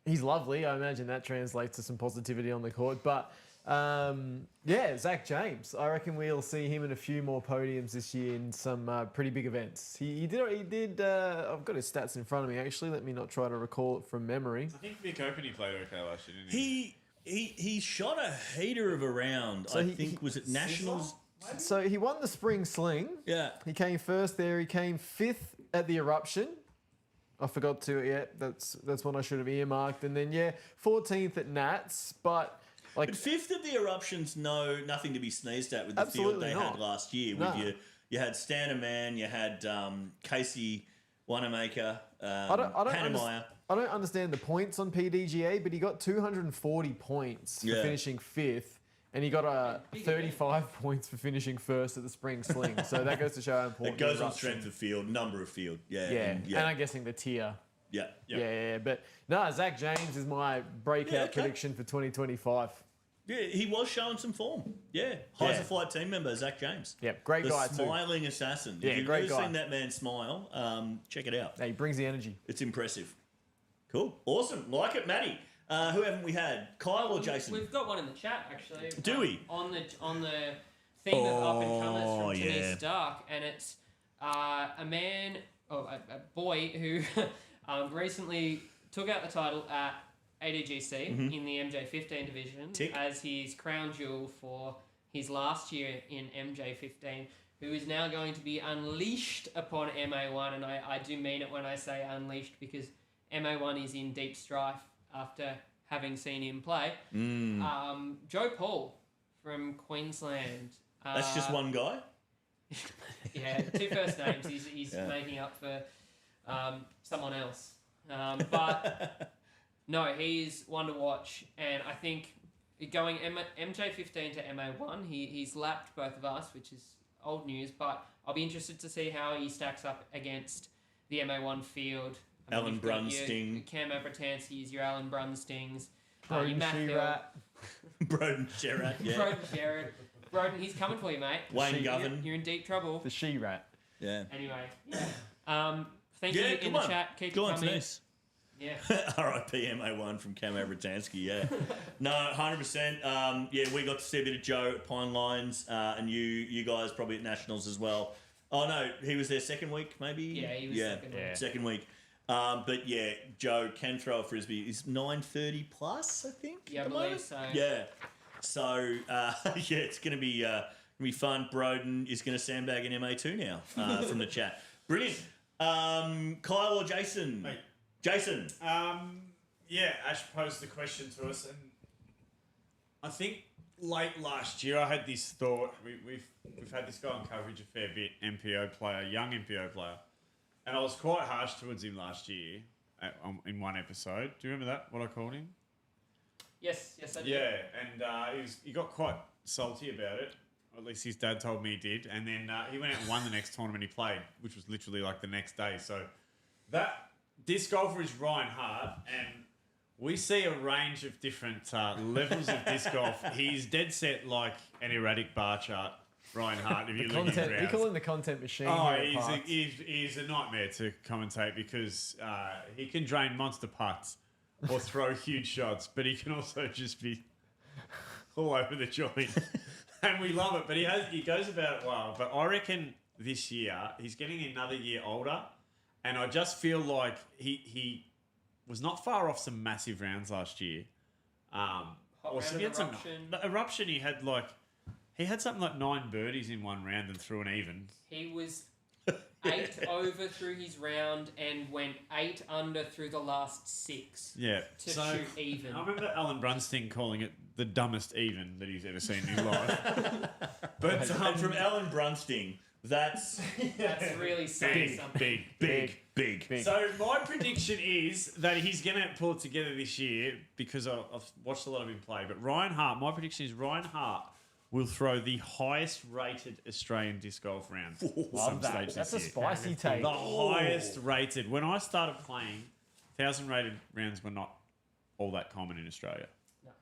[SPEAKER 4] He's lovely. I imagine that translates to some positivity on the court. But Zach James. I reckon we'll see him in a few more podiums this year in some pretty big events. He did. I've got his stats in front of me actually. Let me not try to recall it from memory.
[SPEAKER 3] I think Vic Open he played okay last year, didn't he?
[SPEAKER 1] He shot a heater of a round.
[SPEAKER 4] So
[SPEAKER 1] was it Nationals?
[SPEAKER 4] So he won the Spring Sling.
[SPEAKER 1] Yeah.
[SPEAKER 4] He came first there. He came fifth at the Eruption. I forgot to. Yeah, that's one I should have earmarked. And then 14th at Nats, but.
[SPEAKER 1] But fifth of the Eruptions, nothing to be sneezed at with the field they had last year.
[SPEAKER 4] No.
[SPEAKER 1] With you had Stannerman, you had Casey Wanamaker, Hannemeyer.
[SPEAKER 4] I don't understand the points on PDGA, but he got 240 points for finishing fifth, and he got 35 points for finishing first at the Spring Sling. So that goes to show how important
[SPEAKER 1] It goes on
[SPEAKER 4] Eruption.
[SPEAKER 1] strength of field, number of field.
[SPEAKER 4] And I'm guessing the tier.
[SPEAKER 1] Yeah.
[SPEAKER 4] But no, Zach James is my breakout prediction for 2025.
[SPEAKER 1] Yeah, he was showing some form. Yeah. Heiser Flight team member, Zach James.
[SPEAKER 4] Yep, great
[SPEAKER 1] the
[SPEAKER 4] guy too.
[SPEAKER 1] smiling assassin.
[SPEAKER 4] Yeah,
[SPEAKER 1] if you've
[SPEAKER 4] great
[SPEAKER 1] never
[SPEAKER 4] guy.
[SPEAKER 1] seen that man smile, check it out.
[SPEAKER 4] Yeah, he brings the energy.
[SPEAKER 1] It's impressive. Cool. Awesome. Like it, Matty. Who haven't we had? Kyle or Jason?
[SPEAKER 2] We've got one in the chat actually.
[SPEAKER 1] Do we?
[SPEAKER 2] On the theme of up and comers from Denise Stark, and it's a boy who recently took out the title at ADGC in the MJ15 division as his crown jewel for his last year in MJ15, who is now going to be unleashed upon MA1, and I do mean it when I say unleashed because MA1 is in deep strife after having seen him play. Joe Paul from Queensland.
[SPEAKER 1] That's just one guy?
[SPEAKER 2] Yeah, two first names. He's making up for someone else. But no, he's one to watch, and I think going MJ15 to MA1, he's lapped both of us, which is old news, but I'll be interested to see how he stacks up against the MA1 field.
[SPEAKER 1] Alan Brunsting.
[SPEAKER 2] Cam Abratanskis, your Alan Brunstings.
[SPEAKER 4] Broden Shearat.
[SPEAKER 1] Broden Shearat, yeah.
[SPEAKER 2] Broden Shearat. Broden, he's coming for you, mate.
[SPEAKER 1] Wayne Govan.
[SPEAKER 2] You're in deep trouble.
[SPEAKER 4] The Shearat.
[SPEAKER 1] Yeah.
[SPEAKER 2] Anyway, thank you in the chat. Keep
[SPEAKER 1] Go on,
[SPEAKER 2] coming.
[SPEAKER 1] Denise.
[SPEAKER 2] Yeah.
[SPEAKER 1] R.I.P. MA1 from Cam Abratanski, yeah. No, 100%. We got to see a bit of Joe at Pine Lines, and you guys probably at Nationals as well. Oh, no, he was there second week, maybe?
[SPEAKER 2] Yeah, he was
[SPEAKER 1] second week. But Joe can throw a frisbee. He's 930 plus, I think.
[SPEAKER 2] Yeah, I believe so.
[SPEAKER 1] Yeah. So, it's going to be fun. Broden is going to sandbag an MA2 now from the chat. Brilliant. Kyle or Jason?
[SPEAKER 3] Mate,
[SPEAKER 1] Jason.
[SPEAKER 3] Yeah, Ash posed the question to us, and I think late last year I had this thought. We've had this guy on coverage a fair bit, MPO player, young MPO player, and I was quite harsh towards him last year in one episode. Do you remember that? What I called him?
[SPEAKER 2] Yes, I do.
[SPEAKER 3] Yeah, and he got quite salty about it. Or at least his dad told me he did. And then he went out and won the next tournament he played, which was literally like the next day. So that disc golfer is Ryan Hart, and we see a range of different levels of disc golf. He's dead set like an erratic bar chart, Ryan Hart. If you look at
[SPEAKER 4] We call him the content machine.
[SPEAKER 3] Oh,
[SPEAKER 4] here at
[SPEAKER 3] he's a nightmare to commentate because he can drain monster putts or throw huge shots, but he can also just be all over the joint. And we love it, but he goes about it well. But I reckon this year, he's getting another year older, and I just feel like he was not far off some massive rounds last year. Eruption, he had something like 9 birdies in one round and threw an even.
[SPEAKER 2] He was 8 over through his round and went 8 under through the last 6.
[SPEAKER 3] Yeah.
[SPEAKER 2] To shoot even.
[SPEAKER 3] I remember Alan Brunstein calling it the dumbest even that he's ever seen in his life. But
[SPEAKER 1] from Alan Brunstein, that's
[SPEAKER 2] really saying something.
[SPEAKER 1] Big.
[SPEAKER 3] So my prediction is that he's going to pull it together this year because I've watched a lot of him play. But Ryan Hart, my prediction is Ryan Hart will throw the highest rated Australian disc golf round.
[SPEAKER 4] Love that. That's a spicy take.
[SPEAKER 3] The highest rated. When I started playing, 1,000 rated rounds were not all that common in Australia. No.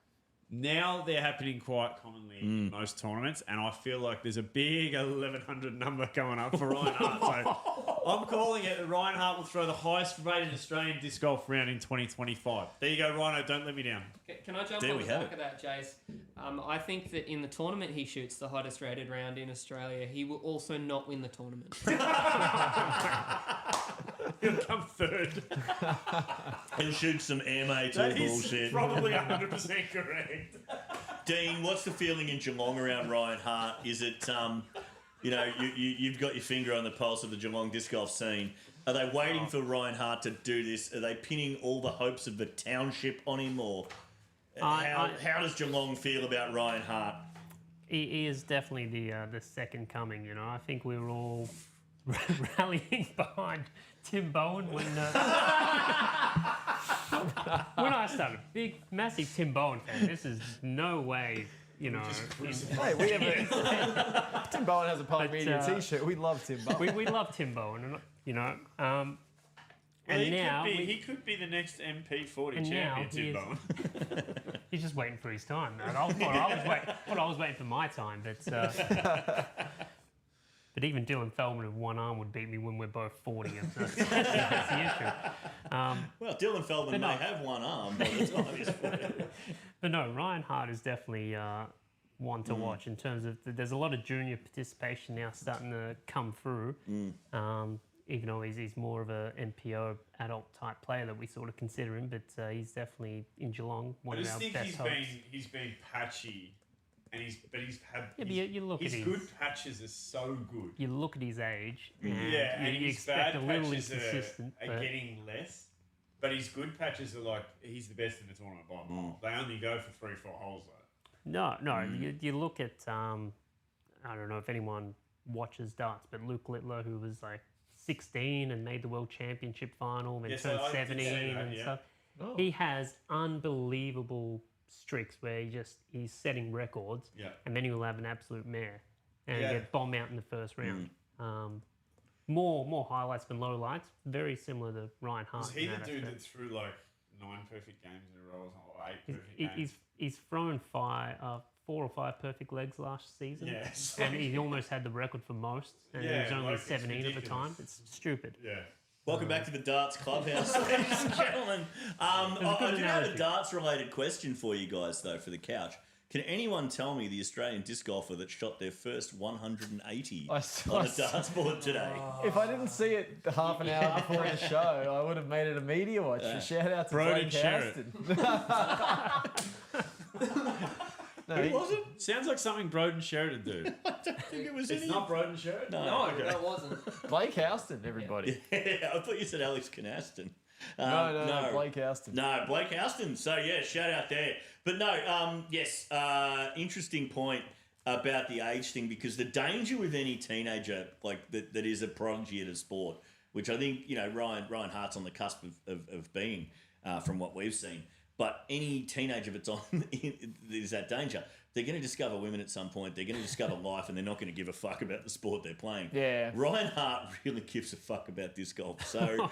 [SPEAKER 3] Now they're happening quite commonly in most tournaments, and I feel like there's a big 1,100 number coming up for Ryan Hart. So I'm calling it that Ryan Hart will throw the highest rated Australian disc golf round in 2025. There you go, Rhino. Don't let me down.
[SPEAKER 2] Can I jump on the back of that, Jace? I think that in the tournament he shoots the hottest rated round in Australia, he will also not win the tournament.
[SPEAKER 3] He'll come third.
[SPEAKER 1] He'll shoot some MA2
[SPEAKER 3] that
[SPEAKER 1] bullshit.
[SPEAKER 3] Is probably 100% correct.
[SPEAKER 1] Dean, what's the feeling in Geelong around Ryan Hart? Is it, you've got your finger on the pulse of the Geelong disc golf scene. Are they waiting for Ryan Hart to do this? Are they pinning all the hopes of the township on him, or how does Geelong feel about Ryan Hart?
[SPEAKER 5] He is definitely the second coming. You know, I think we were all rallying behind Tim Bowen when I started. Big, massive Tim Bowen fan. This is no way. You know,
[SPEAKER 4] hey, we have Tim Bowen has a Public Media T-shirt. We love Tim Bowen.
[SPEAKER 5] We love Tim Bowen, and you know.
[SPEAKER 3] And he could be the next MP40 champion, Tim Bowen.
[SPEAKER 5] He's just waiting for his time. I was waiting for my time, but even Dylan Feldman with one arm would beat me when we're both 40. That's the issue.
[SPEAKER 1] Well, Dylan Feldman may have one arm by the time he's 40.
[SPEAKER 5] But no, Ryan Hart is definitely one to watch in terms of there's a lot of junior participation now starting to come through. Even though he's more of a MPO adult type player that we sort of consider him, but he's definitely in Geelong one of our best hopes.
[SPEAKER 3] He's been patchy, and he's had.
[SPEAKER 5] Yeah, but you look
[SPEAKER 3] his
[SPEAKER 5] at
[SPEAKER 3] good patches are so good.
[SPEAKER 5] You look at his age,
[SPEAKER 3] and
[SPEAKER 5] you
[SPEAKER 3] his
[SPEAKER 5] expect
[SPEAKER 3] bad
[SPEAKER 5] a little
[SPEAKER 3] patches
[SPEAKER 5] inconsistent.
[SPEAKER 3] are getting less, but his good patches are like he's the best in the tournament by a mile. They only go for 3-4 holes though.
[SPEAKER 5] No. You look at I don't know if anyone watches darts, but Luke Littler, who was like 16 and made the World Championship final, then turned 17 and stuff.
[SPEAKER 4] Oh.
[SPEAKER 5] He has unbelievable streaks where he's setting records, and then he will have an absolute mare and get bomb out in the first round. More highlights than lowlights. Very similar to Ryan Hart.
[SPEAKER 3] Was he the dude that threw like 9 perfect games in a row or 8 perfect games?
[SPEAKER 5] He's thrown 4 or 5 perfect legs last season.
[SPEAKER 3] Yes.
[SPEAKER 5] And he almost had the record for most. And he was only 17 at the time. It's stupid.
[SPEAKER 3] Yeah.
[SPEAKER 1] Welcome back to the Darts Clubhouse, ladies and gentlemen. I do have a darts-related question for you guys, though, for the couch. Can anyone tell me the Australian disc golfer that shot their first 180 on the darts board today?
[SPEAKER 4] If I didn't see it half an hour before the show, I would have made it a media watch. Shout out to
[SPEAKER 3] Broden
[SPEAKER 4] Blake Houston.
[SPEAKER 3] Who was it? Sounds like something Broden Sheridan do.
[SPEAKER 1] I don't think it was
[SPEAKER 3] It's not Broden Sheridan?
[SPEAKER 2] No, that wasn't.
[SPEAKER 4] Blake Houston, everybody.
[SPEAKER 1] Yeah, I thought you said Alex Canaston.
[SPEAKER 4] No, Blake Houston.
[SPEAKER 1] No, Blake Houston. So, yeah, shout out there. But no, yes, interesting point about the age thing, because the danger with any teenager like that is a prodigy at a sport, which I think, Ryan Hart's on the cusp of being from what we've seen. But any teenager that's on there's that danger. They're going to discover women at some point. They're going to discover life, and they're not going to give a fuck about the sport they're playing.
[SPEAKER 4] Yeah.
[SPEAKER 1] Ryan Hart really gives a fuck about disc golf. So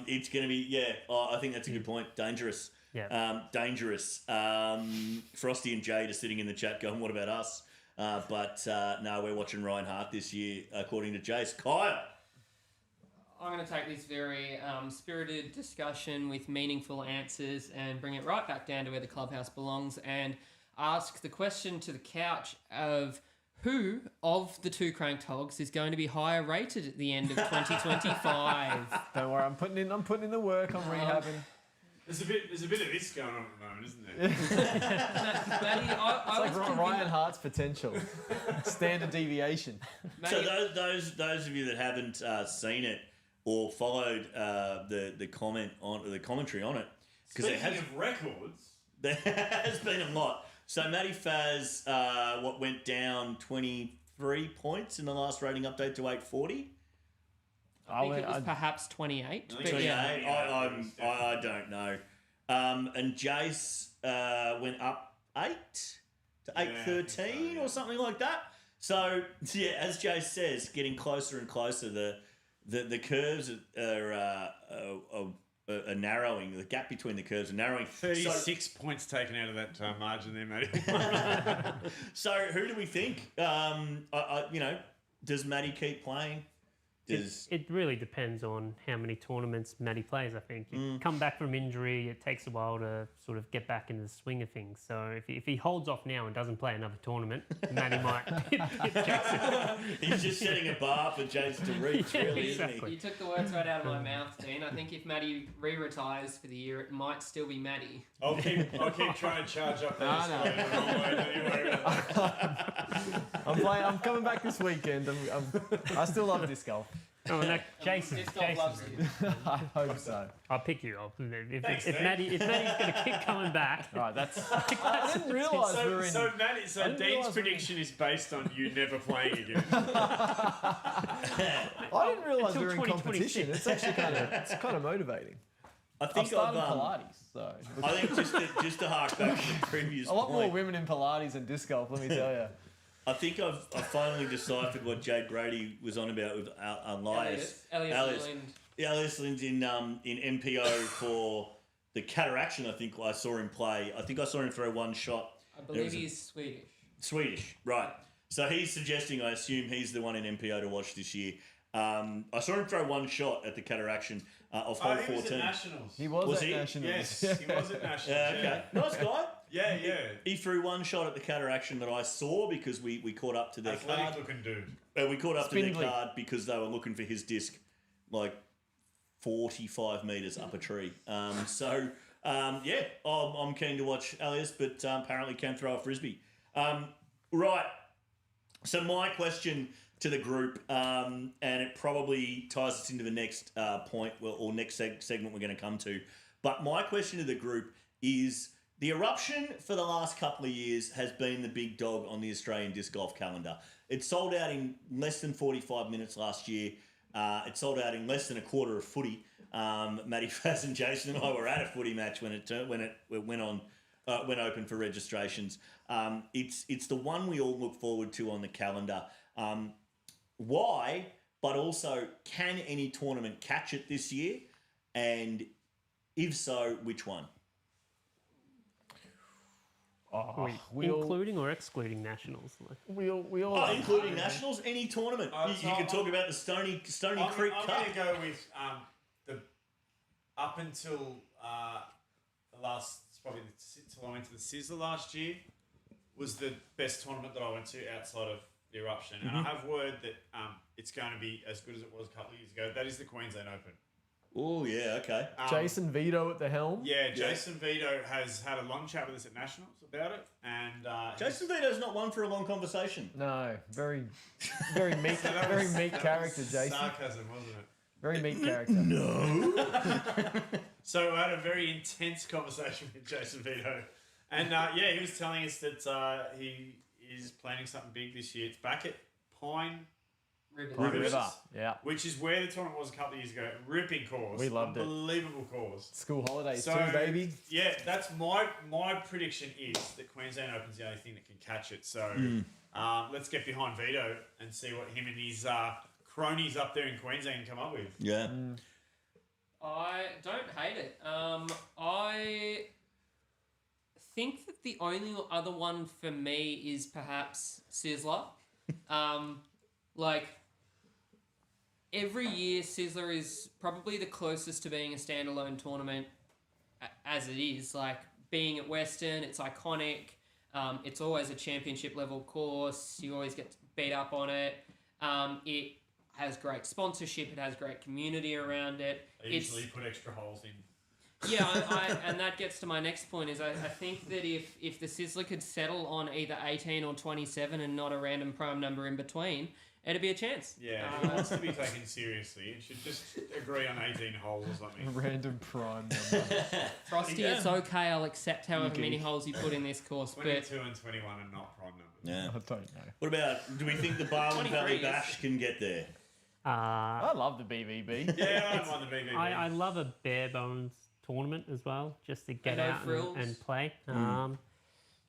[SPEAKER 1] it's going to be, I think that's a good point. Dangerous.
[SPEAKER 5] Yeah.
[SPEAKER 1] Dangerous. Frosty and Jade are sitting in the chat going, what about us? But no, we're watching Ryan Hart this year, according to Jace. Kyle.
[SPEAKER 2] I'm going to take this very spirited discussion with meaningful answers and bring it right back down to where the clubhouse belongs and ask the question to the couch of who of the two cranked hogs is going to be higher rated at the end of 2025.
[SPEAKER 4] Don't worry, I'm putting in the work. I'm rehabbing.
[SPEAKER 3] There's a bit of this going on at the moment, isn't there?
[SPEAKER 2] Matty,
[SPEAKER 4] It's like Ryan Hart's potential. Standard deviation.
[SPEAKER 1] Matty, so those of you that haven't seen it or followed the commentary on it, because
[SPEAKER 3] Speaking of records,
[SPEAKER 1] there has been a lot. So Matty Faz, went down 23 points in the last rating update to 840.
[SPEAKER 2] I think it was perhaps 28.
[SPEAKER 1] 28. I don't know. And Jace went up 8 to 813 or something like that. So yeah, as Jace says, getting closer and closer. The curves are narrowing. The gap between the curves are narrowing.
[SPEAKER 3] 36 points taken out of that margin there, Matty.
[SPEAKER 1] So who do we think? Does Matty keep playing?
[SPEAKER 5] It really depends on how many tournaments Matty plays, I think. You come back from injury, it takes a while to sort of get back into the swing of things. So if he holds off now and doesn't play another tournament, Matty might hit Jackson.
[SPEAKER 1] He's just setting a bar for Jason to reach, really,
[SPEAKER 5] exactly.
[SPEAKER 1] isn't he?
[SPEAKER 2] You took the words right out of my mouth, Dean. I think if Matty re-retires for the year, it might still be Matty.
[SPEAKER 3] I'll keep trying to charge up that.
[SPEAKER 4] I'm coming back this weekend. I still love disc golf.
[SPEAKER 5] Oh, no, Jason.
[SPEAKER 4] I hope so.
[SPEAKER 5] I'll pick you up.
[SPEAKER 3] Thanks,
[SPEAKER 5] If Matty's going to keep coming back.
[SPEAKER 4] Right, that's. I didn't realise we were in.
[SPEAKER 3] So Dean's prediction is based on you never playing again.
[SPEAKER 4] I didn't realise we were in competition. It's actually kind of motivating.
[SPEAKER 1] I think
[SPEAKER 4] I've started Pilates, so.
[SPEAKER 1] I think just to hark back to the previous
[SPEAKER 4] a lot
[SPEAKER 1] point,
[SPEAKER 4] more women in Pilates than disc golf, let me tell you.
[SPEAKER 1] I think I've finally deciphered what Jade Brady was on about with Elias.
[SPEAKER 2] Elias Lind.
[SPEAKER 1] Yeah, Elias Lind in MPO for the Cataraction. I think I saw him play. I think I saw him throw one shot.
[SPEAKER 2] I believe he's Swedish.
[SPEAKER 1] Swedish, right. So he's suggesting, I assume he's the one in MPO to watch this year. I saw him throw one shot at the Cataraction of hole 14.
[SPEAKER 3] He was at Nationals.
[SPEAKER 4] He was at
[SPEAKER 1] he?
[SPEAKER 4] Nationals.
[SPEAKER 3] Yes, he was at Nationals.
[SPEAKER 1] Okay, nice guy.
[SPEAKER 3] Yeah.
[SPEAKER 1] He threw one shot at the Cataraction that I saw because we caught up to their card.
[SPEAKER 3] Athletic looking dude.
[SPEAKER 1] We caught up to
[SPEAKER 4] Spindly.
[SPEAKER 1] their card because they were looking for his disc like 45 metres up a tree. I'm keen to watch Elias, but apparently can throw a frisbee. Right. So my question to the group, and it probably ties us into the next point or next segment we're going to come to. But my question to the group is, the Eruption for the last couple of years has been the big dog on the Australian disc golf calendar. It sold out in less than 45 minutes last year. It sold out in less than a quarter of footy. Matty Faz and Jason and I were at a footy match when it went open for registrations. It's the one we all look forward to on the calendar. Why? But also, can any tournament catch it this year? And if so, which one?
[SPEAKER 5] Including or excluding nationals?
[SPEAKER 4] We all
[SPEAKER 1] including nationals, any tournament. You can talk about the Stony Creek Cup.
[SPEAKER 3] I'm going to go with the up until the last, probably until I went to the Sizzler last year, was the best tournament that I went to outside of the Eruption. And I have word that it's going to be as good as it was a couple of years ago. That is the Queensland Open.
[SPEAKER 1] Oh, yeah, okay.
[SPEAKER 4] Jason Vito at the helm.
[SPEAKER 3] Yeah, Jason Vito has had a long chat with us at Nationals about it. And
[SPEAKER 1] Jason Vito's not one for a long conversation.
[SPEAKER 4] No, very meek character, Jason.
[SPEAKER 3] Sarcasm, wasn't it?
[SPEAKER 4] Very meat character.
[SPEAKER 1] No.
[SPEAKER 3] So I had a very intense conversation with Jason Vito. And he was telling us that he is planning something big this year. It's back at Pine
[SPEAKER 4] River. Yeah.
[SPEAKER 3] Which is where the tournament was a couple of years ago. Ripping course.
[SPEAKER 4] We loved it.
[SPEAKER 3] Unbelievable course.
[SPEAKER 4] School holidays too, baby.
[SPEAKER 3] Yeah, that's my prediction is that Queensland Open's the only thing that can catch it. So let's get behind Vito and see what him and his cronies up there in Queensland can come up with.
[SPEAKER 1] Yeah.
[SPEAKER 2] I don't hate it. I think that the only other one for me is perhaps Sizzler. Every year, Sizzler is probably the closest to being a standalone tournament as it is. Like, being at Western, it's iconic. It's always a championship level course. You always get beat up on it. It has great sponsorship. It has great community around it.
[SPEAKER 3] They usually put extra holes in.
[SPEAKER 2] Yeah, and that gets to my next point is I think that if the Sizzler could settle on either 18 or 27 and not a random prime number in between, it'd be a chance.
[SPEAKER 3] Yeah, if it wants to be taken seriously, it should just agree on 18 holes or something.
[SPEAKER 4] A random prime number.
[SPEAKER 2] Frosty, it's okay. I'll accept however many holes you put in this course.
[SPEAKER 3] 22 and 21 are not prime numbers.
[SPEAKER 1] Yeah.
[SPEAKER 4] I don't know.
[SPEAKER 1] What about, do we think the Barwon Valley Bash can get there?
[SPEAKER 4] I love the BVB.
[SPEAKER 3] Yeah, I don't mind the BVB.
[SPEAKER 5] I love a bare bones tournament as well, just to get out and play.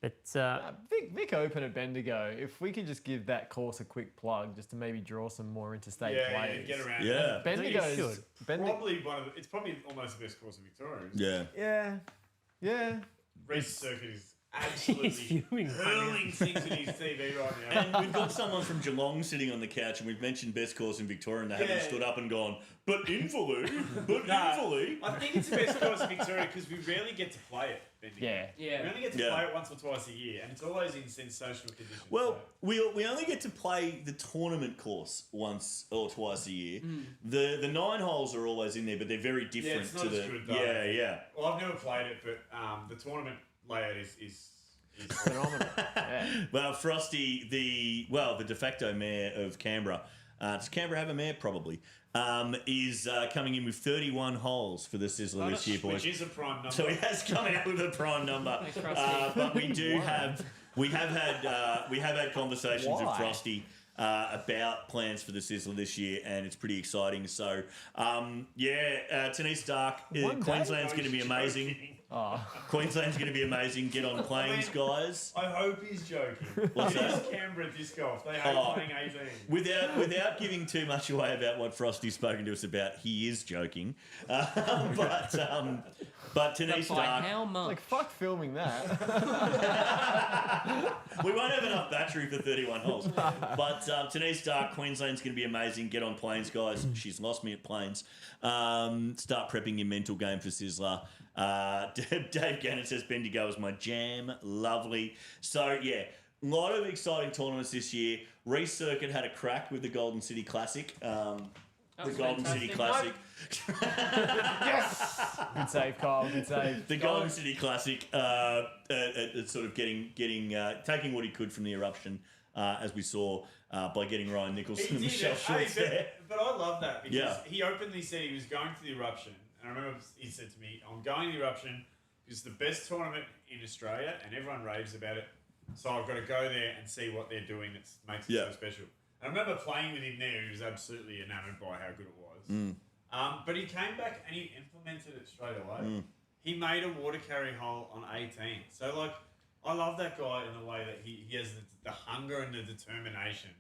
[SPEAKER 4] Vic Open at Bendigo, if we could just give that course a quick plug, just to maybe draw some more interstate players.
[SPEAKER 3] Yeah, get around.
[SPEAKER 1] Yeah.
[SPEAKER 4] Bendigo's
[SPEAKER 3] probably it's probably almost the best course in Victoria. Isn't it?
[SPEAKER 4] Yeah.
[SPEAKER 3] Reece Circuit is absolutely hurling things at his TV right now.
[SPEAKER 1] And we've got someone from Geelong sitting on the couch, and we've mentioned best course in Victoria, and they haven't stood up and gone, but Inverleigh.
[SPEAKER 3] I think it's the best course in Victoria because we rarely get to play it. Bendigo.
[SPEAKER 2] Yeah.
[SPEAKER 3] We only get to play it once or twice a year, and it's always in sensational conditions.
[SPEAKER 1] Well, we only get to play the tournament course once or twice a year. The 9 holes are always in there, but they're very different
[SPEAKER 3] it's not
[SPEAKER 1] to the.
[SPEAKER 3] as good, though.
[SPEAKER 1] Yeah.
[SPEAKER 3] Well, I've never played it, but the tournament layout is
[SPEAKER 4] phenomenal. Yeah.
[SPEAKER 1] Well, Frosty, the de facto mayor of Canberra. Does Canberra have a mayor? Probably. Is coming in with 31 holes for the Sizzler this year, boys.
[SPEAKER 3] Which is a prime number.
[SPEAKER 1] So he has come out with a prime number. But we have had conversations with Frosty about plans for the Sizzler this year, and it's pretty exciting. So, Denise Stark, Queensland's going to be amazing. Queensland's going to be amazing. Get on planes, guys.
[SPEAKER 3] I hope he's joking.
[SPEAKER 1] What's that?
[SPEAKER 3] It's Canberra disc golf. They hate playing 18.
[SPEAKER 1] Without giving too much away about what Frosty's spoken to us about, he is joking. But Denise Stark,
[SPEAKER 2] how much?
[SPEAKER 4] Like, fuck filming that.
[SPEAKER 1] we won't have enough battery for 31 holes. But Denise Stark, Queensland's going to be amazing. Get on planes, guys. She's lost me at planes. Start prepping your mental game for Sizzler. Dave Gannon says Bendigo is my jam. Lovely. So, yeah, a lot of exciting tournaments this year. Reece Circuit had a crack with the Golden City Classic. The Golden City Classic.
[SPEAKER 4] Yes! Good save, Kyle. Good save.
[SPEAKER 1] The Golden City Classic, sort of taking what he could from the eruption, as we saw by getting Ryan Nicholson and Michelle Schultz there.
[SPEAKER 3] But I love that because he openly said he was going to the eruption. And I remember he said to me, I'm going to the eruption because it's the best tournament in Australia and everyone raves about it. So I've got to go there and see what they're doing that makes it so special. And I remember playing with him there. He was absolutely enamoured by how good it was. But he came back and he implemented it straight away. He made a water carry hole on 18. So, like, I love that guy in the way that he has the hunger and the determination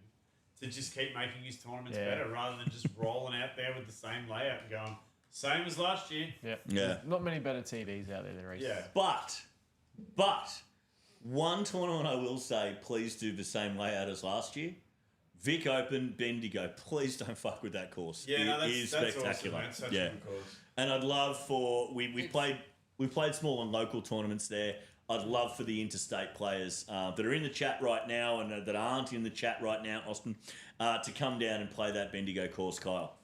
[SPEAKER 3] to just keep making his tournaments better rather than just rolling out there with the same layout and going, same as last year.
[SPEAKER 1] Yeah.
[SPEAKER 4] Not many better TVs out there than Reece.
[SPEAKER 3] Yeah.
[SPEAKER 1] But one tournament I will say, please do the same layout as last year. Vic Open, Bendigo. Please don't fuck with that course.
[SPEAKER 3] Yeah,
[SPEAKER 1] it is spectacular.
[SPEAKER 3] Awesome, man. Such a good course.
[SPEAKER 1] And I'd love for we've played small and local tournaments there. I'd love for the interstate players that are in the chat right now and that aren't in the chat right now, Austin, to come down and play that Bendigo course, Kyle.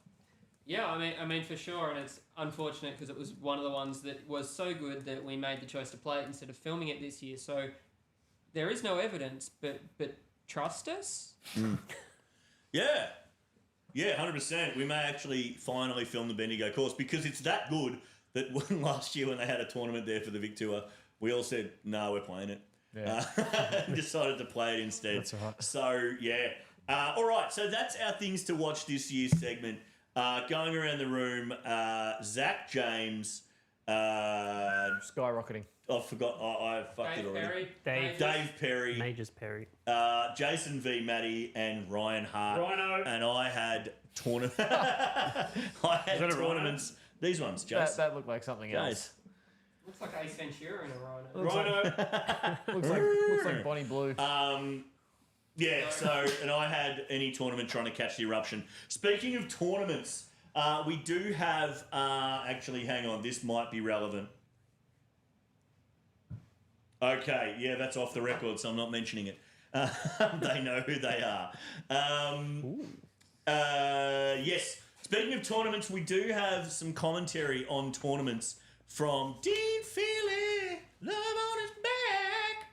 [SPEAKER 2] Yeah, I mean for sure, and it's unfortunate because it was one of the ones that was so good that we made the choice to play it instead of filming it this year. So there is no evidence, but trust us.
[SPEAKER 1] Yeah. Yeah, 100%. We may actually finally film the Bendigo course because it's that good that last year when they had a tournament there for the Vic Tour, we all said, no, we're playing it.
[SPEAKER 4] Yeah.
[SPEAKER 1] Decided to play it instead.
[SPEAKER 4] That's all right.
[SPEAKER 1] So, yeah. All right, so that's our things to watch this year's segment. Going around the room, Zach James.
[SPEAKER 4] Skyrocketing.
[SPEAKER 1] I forgot. I fucked
[SPEAKER 2] Dave
[SPEAKER 1] it already.
[SPEAKER 2] Perry.
[SPEAKER 1] Dave Perry.
[SPEAKER 5] Majors Perry.
[SPEAKER 1] Jason V. Matty and Ryan Hart.
[SPEAKER 3] Rhino.
[SPEAKER 1] And I had tournaments. These ones, Jason.
[SPEAKER 4] That looked like something else.
[SPEAKER 2] Looks like Ace Ventura in a rhino.
[SPEAKER 4] Looks like Bonnie Blue.
[SPEAKER 1] Yeah, so, and I had any tournament trying to catch the eruption. Speaking of tournaments, we do have, actually, hang on, this might be relevant. Okay, yeah, that's off the record, so I'm not mentioning it. They know who they are. Yes, speaking of tournaments, we do have some commentary on tournaments from Dean Feely. Love on his back.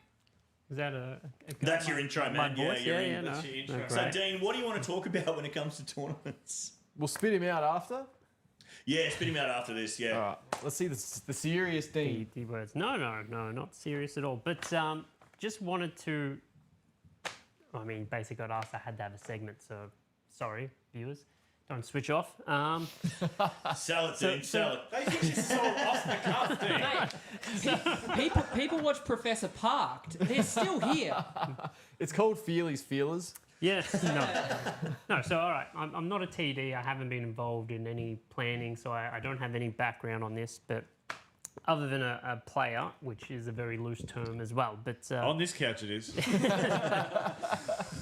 [SPEAKER 5] Is that
[SPEAKER 1] That's your intro, man.
[SPEAKER 5] Voice?
[SPEAKER 1] Yeah,
[SPEAKER 5] no.
[SPEAKER 3] That's your intro.
[SPEAKER 5] No,
[SPEAKER 1] So,
[SPEAKER 5] great.
[SPEAKER 1] Dean, what do you want to talk about when it comes to tournaments?
[SPEAKER 4] We'll spit him out after.
[SPEAKER 1] Yeah, spit him out after this, yeah.
[SPEAKER 4] All right. Let's see the serious Dean.
[SPEAKER 5] The words. No, not serious at all. But just wanted to. I mean, basically got asked. I had to have a segment, so sorry, viewers, don't switch off.
[SPEAKER 1] Sell it, Dean, sell it.
[SPEAKER 3] They think she's so off the cuff, Dean.
[SPEAKER 2] People watch Professor Parked. They're still here.
[SPEAKER 4] It's called Feely's Feelers.
[SPEAKER 5] Yeah, no. So all right, I'm not a TD. I haven't been involved in any planning, so I don't have any background on this. But other than a player, which is a very loose term as well. But
[SPEAKER 3] On this couch it is.
[SPEAKER 5] I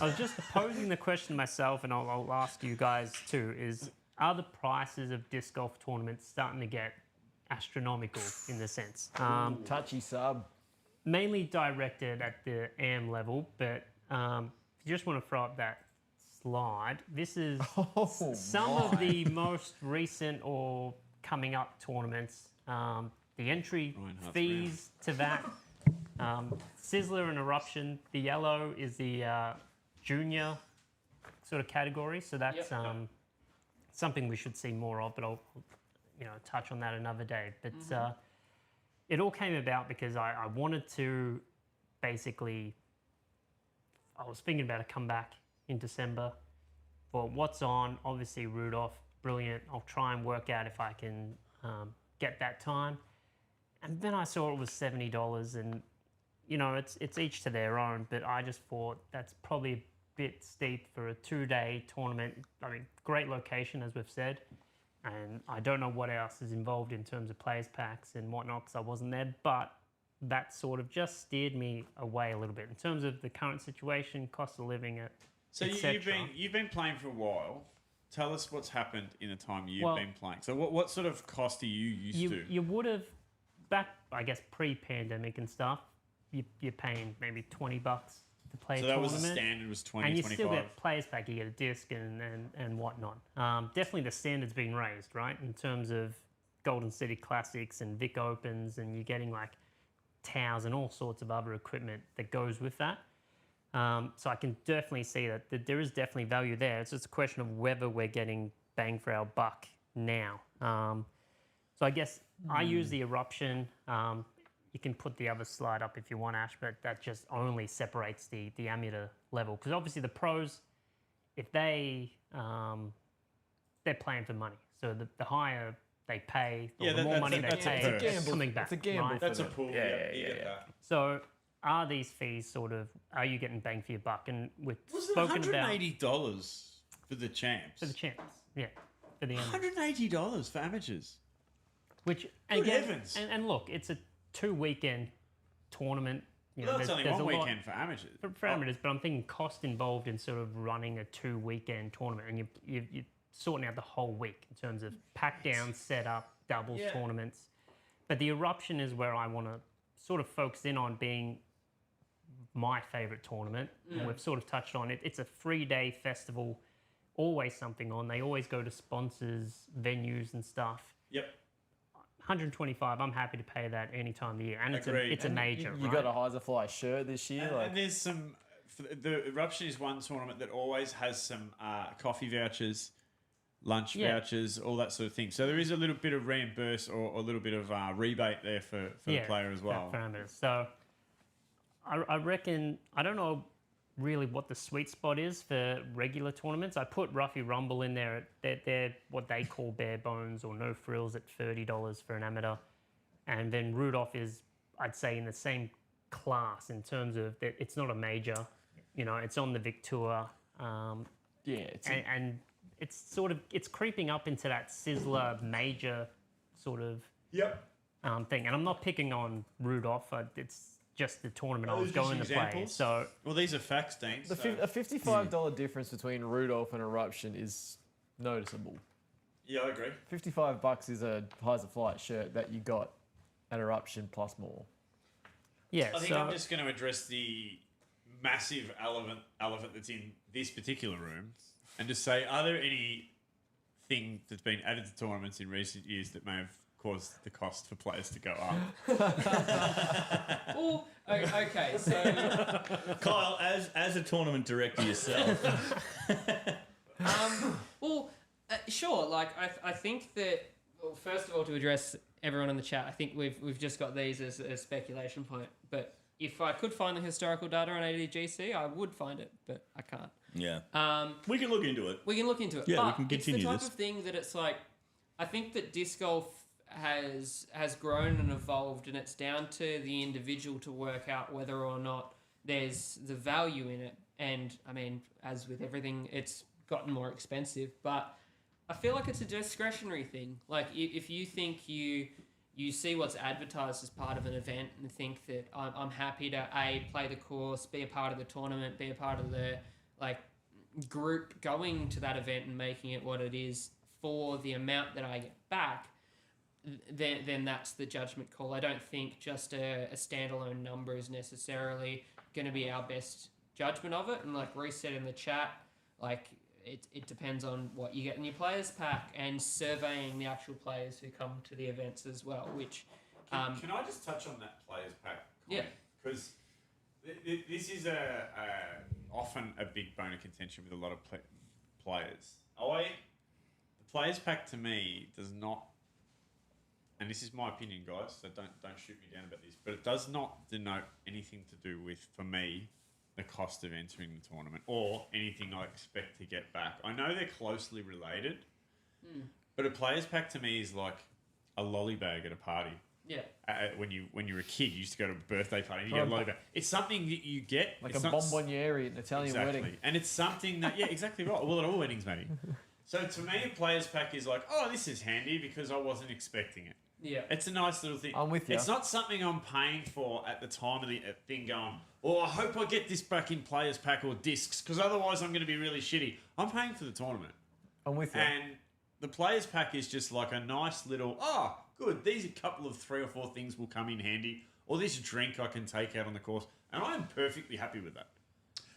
[SPEAKER 5] was just posing the question myself, and I'll ask you guys too: are the prices of disc golf tournaments starting to get astronomical in the sense?
[SPEAKER 4] Touchy sub.
[SPEAKER 5] Mainly directed at the AM level, but if you just want to throw up that slide, this is some of the most recent or coming up tournaments. The entry fees to that. Sizzler and Eruption. The yellow is the junior sort of category, so that's something we should see more of, but I'll touch on that another day. But it all came about because I wanted to basically, I was thinking about a comeback in December for what's on. Obviously, Rudolph, brilliant. I'll try and work out if I can get that time. And then I saw it was $70, and it's each to their own. But I just thought that's probably a bit steep for a 2-day tournament. I mean, great location as we've said, and I don't know what else is involved in terms of players packs and whatnot because I wasn't there. But that sort of just steered me away a little bit in terms of the current situation, cost of living,
[SPEAKER 3] So you've been playing for a while. Tell us what's happened in the time you've been playing. So what sort of cost are you used to?
[SPEAKER 5] You would have, back, I guess, pre-pandemic and stuff, you're paying maybe $20 to play a tournament. So
[SPEAKER 3] that was the standard, was 20,
[SPEAKER 5] and you
[SPEAKER 3] 25.
[SPEAKER 5] still get players back, you get a disc and whatnot. Definitely the standard's been raised, right, in terms of Golden City Classics and Vic Opens, and you're getting like towels and all sorts of other equipment that goes with that. So I can definitely see that there is definitely value there. It's just a question of whether we're getting bang for our buck now. So I guess I use the Eruption. You can put the other slide up if you want, Ash, but that just only separates the amateur level. Because obviously the pros, if they're playing for money. So the higher they pay, or the more money they pay,
[SPEAKER 4] it's
[SPEAKER 5] coming back.
[SPEAKER 4] It's a gamble.
[SPEAKER 5] Right?
[SPEAKER 3] That's a pool. Yeah. That.
[SPEAKER 5] So are these fees are you getting bang for your buck? And we've
[SPEAKER 3] Was it
[SPEAKER 5] spoken about
[SPEAKER 3] $180 for the champs?
[SPEAKER 5] for the champs, yeah, for the amateurs.
[SPEAKER 3] $180 for amateurs.
[SPEAKER 5] Which
[SPEAKER 3] Good
[SPEAKER 5] again,
[SPEAKER 3] heavens.
[SPEAKER 5] and look, it's a 2-weekend tournament.
[SPEAKER 3] Well, that's only
[SPEAKER 5] there's
[SPEAKER 3] one
[SPEAKER 5] a lot
[SPEAKER 3] weekend for amateurs.
[SPEAKER 5] for amateurs, but I'm thinking cost involved in sort of running a 2-weekend tournament, and you're sorting out the whole week in terms of pack down, set up, doubles tournaments. But the Eruption is where I want to sort of focus in on being my favourite tournament. And we've sort of touched on it. It's a 3-day festival, always something on. They always go to sponsors, venues and stuff.
[SPEAKER 3] Yep.
[SPEAKER 5] 125, I'm happy to pay that any time of the year. And it's a
[SPEAKER 4] And
[SPEAKER 5] major,
[SPEAKER 4] You
[SPEAKER 5] right?
[SPEAKER 4] got a Heiserfly shirt this year.
[SPEAKER 3] And there's some... The Eruption is one tournament that always has some coffee vouchers lunch vouchers, all that sort of thing. So there is a little bit of reimburse or a little bit of rebate there for the player as well.
[SPEAKER 5] Parameters. So I reckon, I don't know really what the sweet spot is for regular tournaments. I put Ruffy Rumble in there. They're what they call bare bones or no frills at $30 for an amateur. And then Rudolph is, I'd say, in the same class in terms of that it's not a major. You know, it's on the Vic Tour. And it's sort of, it's creeping up into that Sizzler major sort of thing. And I'm not picking on Rudolph. It's just the tournament I was going to play. So,
[SPEAKER 3] well, these are facts, Dean.
[SPEAKER 4] A $55 difference between Rudolph and Eruption is noticeable.
[SPEAKER 3] Yeah, I agree.
[SPEAKER 4] $55 is a Heiser Flight shirt that you got at Eruption plus more.
[SPEAKER 5] Yeah,
[SPEAKER 3] I think I'm just going to address the massive elephant that's in this particular room and just say, are there anything that's been added to tournaments in recent years that may have caused the cost for players to go up?
[SPEAKER 2] Oh, okay, so
[SPEAKER 1] Kyle, as a tournament director yourself,
[SPEAKER 2] sure. Like I think that, well, first of all, to address everyone in the chat, I think we've just got these as a speculation point. But if I could find the historical data on ADGC, I would find it, but I can't.
[SPEAKER 1] Yeah. We can look into it.
[SPEAKER 2] We can look into it.
[SPEAKER 1] Yeah,
[SPEAKER 2] but
[SPEAKER 1] we can continue
[SPEAKER 2] it's the type
[SPEAKER 1] this.
[SPEAKER 2] of thing that it's like, I think that disc golf has grown and evolved, and it's down to the individual to work out whether or not there's the value in it. And I mean, as with everything, it's gotten more expensive, but I feel like it's a discretionary thing. Like if you think you see what's advertised as part of an event and think that I'm happy to play the course, be a part of the tournament, be a part of the group going to that event and making it what it is for the amount that I get back, then that's the judgment call. I don't think just a standalone number is necessarily going to be our best judgment of it. And like Reset in the chat, like it depends on what you get in your players pack and surveying the actual players who come to the events as well. Which
[SPEAKER 3] can I just touch on that players pack?
[SPEAKER 2] Yeah,
[SPEAKER 3] because this is often a big bone of contention with a lot of players. The players pack to me does not, and this is my opinion, guys, so don't shoot me down about this, but it does not denote anything to do with, for me, the cost of entering the tournament or anything I expect to get back. I know they're closely related, but a players pack to me is like a lolly bag at a party.
[SPEAKER 2] Yeah.
[SPEAKER 3] When you were a kid, you used to go to a birthday party and you get a lolly bag. It's something that you get.
[SPEAKER 4] Like a bonbonniere at an Italian wedding.
[SPEAKER 3] And it's something that, yeah, exactly right. Well, at all weddings, maybe. So to me, a players pack is like, oh, this is handy because I wasn't expecting it.
[SPEAKER 2] Yeah.
[SPEAKER 3] It's a nice little thing.
[SPEAKER 4] I'm with you.
[SPEAKER 3] It's not something I'm paying for at the time of the thing going, oh, I hope I get this back in players pack or discs because otherwise I'm going to be really shitty. I'm paying for the tournament.
[SPEAKER 4] I'm with you.
[SPEAKER 3] And the players pack is just like a nice little, oh, good, these a couple of 3 or 4 things will come in handy, or this drink I can take out on the course, and I'm perfectly happy with that.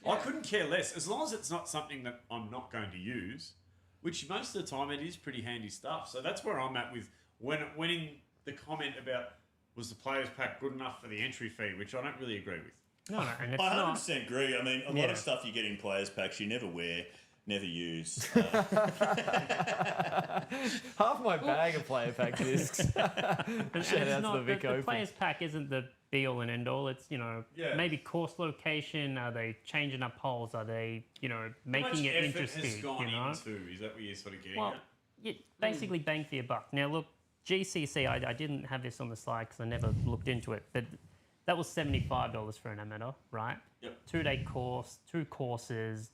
[SPEAKER 3] Yeah. I couldn't care less, as long as it's not something that I'm not going to use, which most of the time it is pretty handy stuff. So that's where I'm at with winning the comment about, was the players pack good enough for the entry fee, which I don't really agree with.
[SPEAKER 5] No, and it's
[SPEAKER 1] I
[SPEAKER 5] not.
[SPEAKER 1] 100% agree. I mean, a lot of stuff you get in players packs you never wear, never use.
[SPEAKER 4] Half my bag of player pack discs. Shout out to the Vic Open.
[SPEAKER 5] The players pack isn't the be all and end all. It's, maybe course location. Are they changing up holes? Are they, making it interesting?
[SPEAKER 3] Has gone into? Is that what you're sort of getting at?
[SPEAKER 5] Yeah, basically bang for your buck. Now, look, GCC, I didn't have this on the slide because I never looked into it, but that was $75 for an amateur, right?
[SPEAKER 3] Yep.
[SPEAKER 5] 2-day course, 2 courses,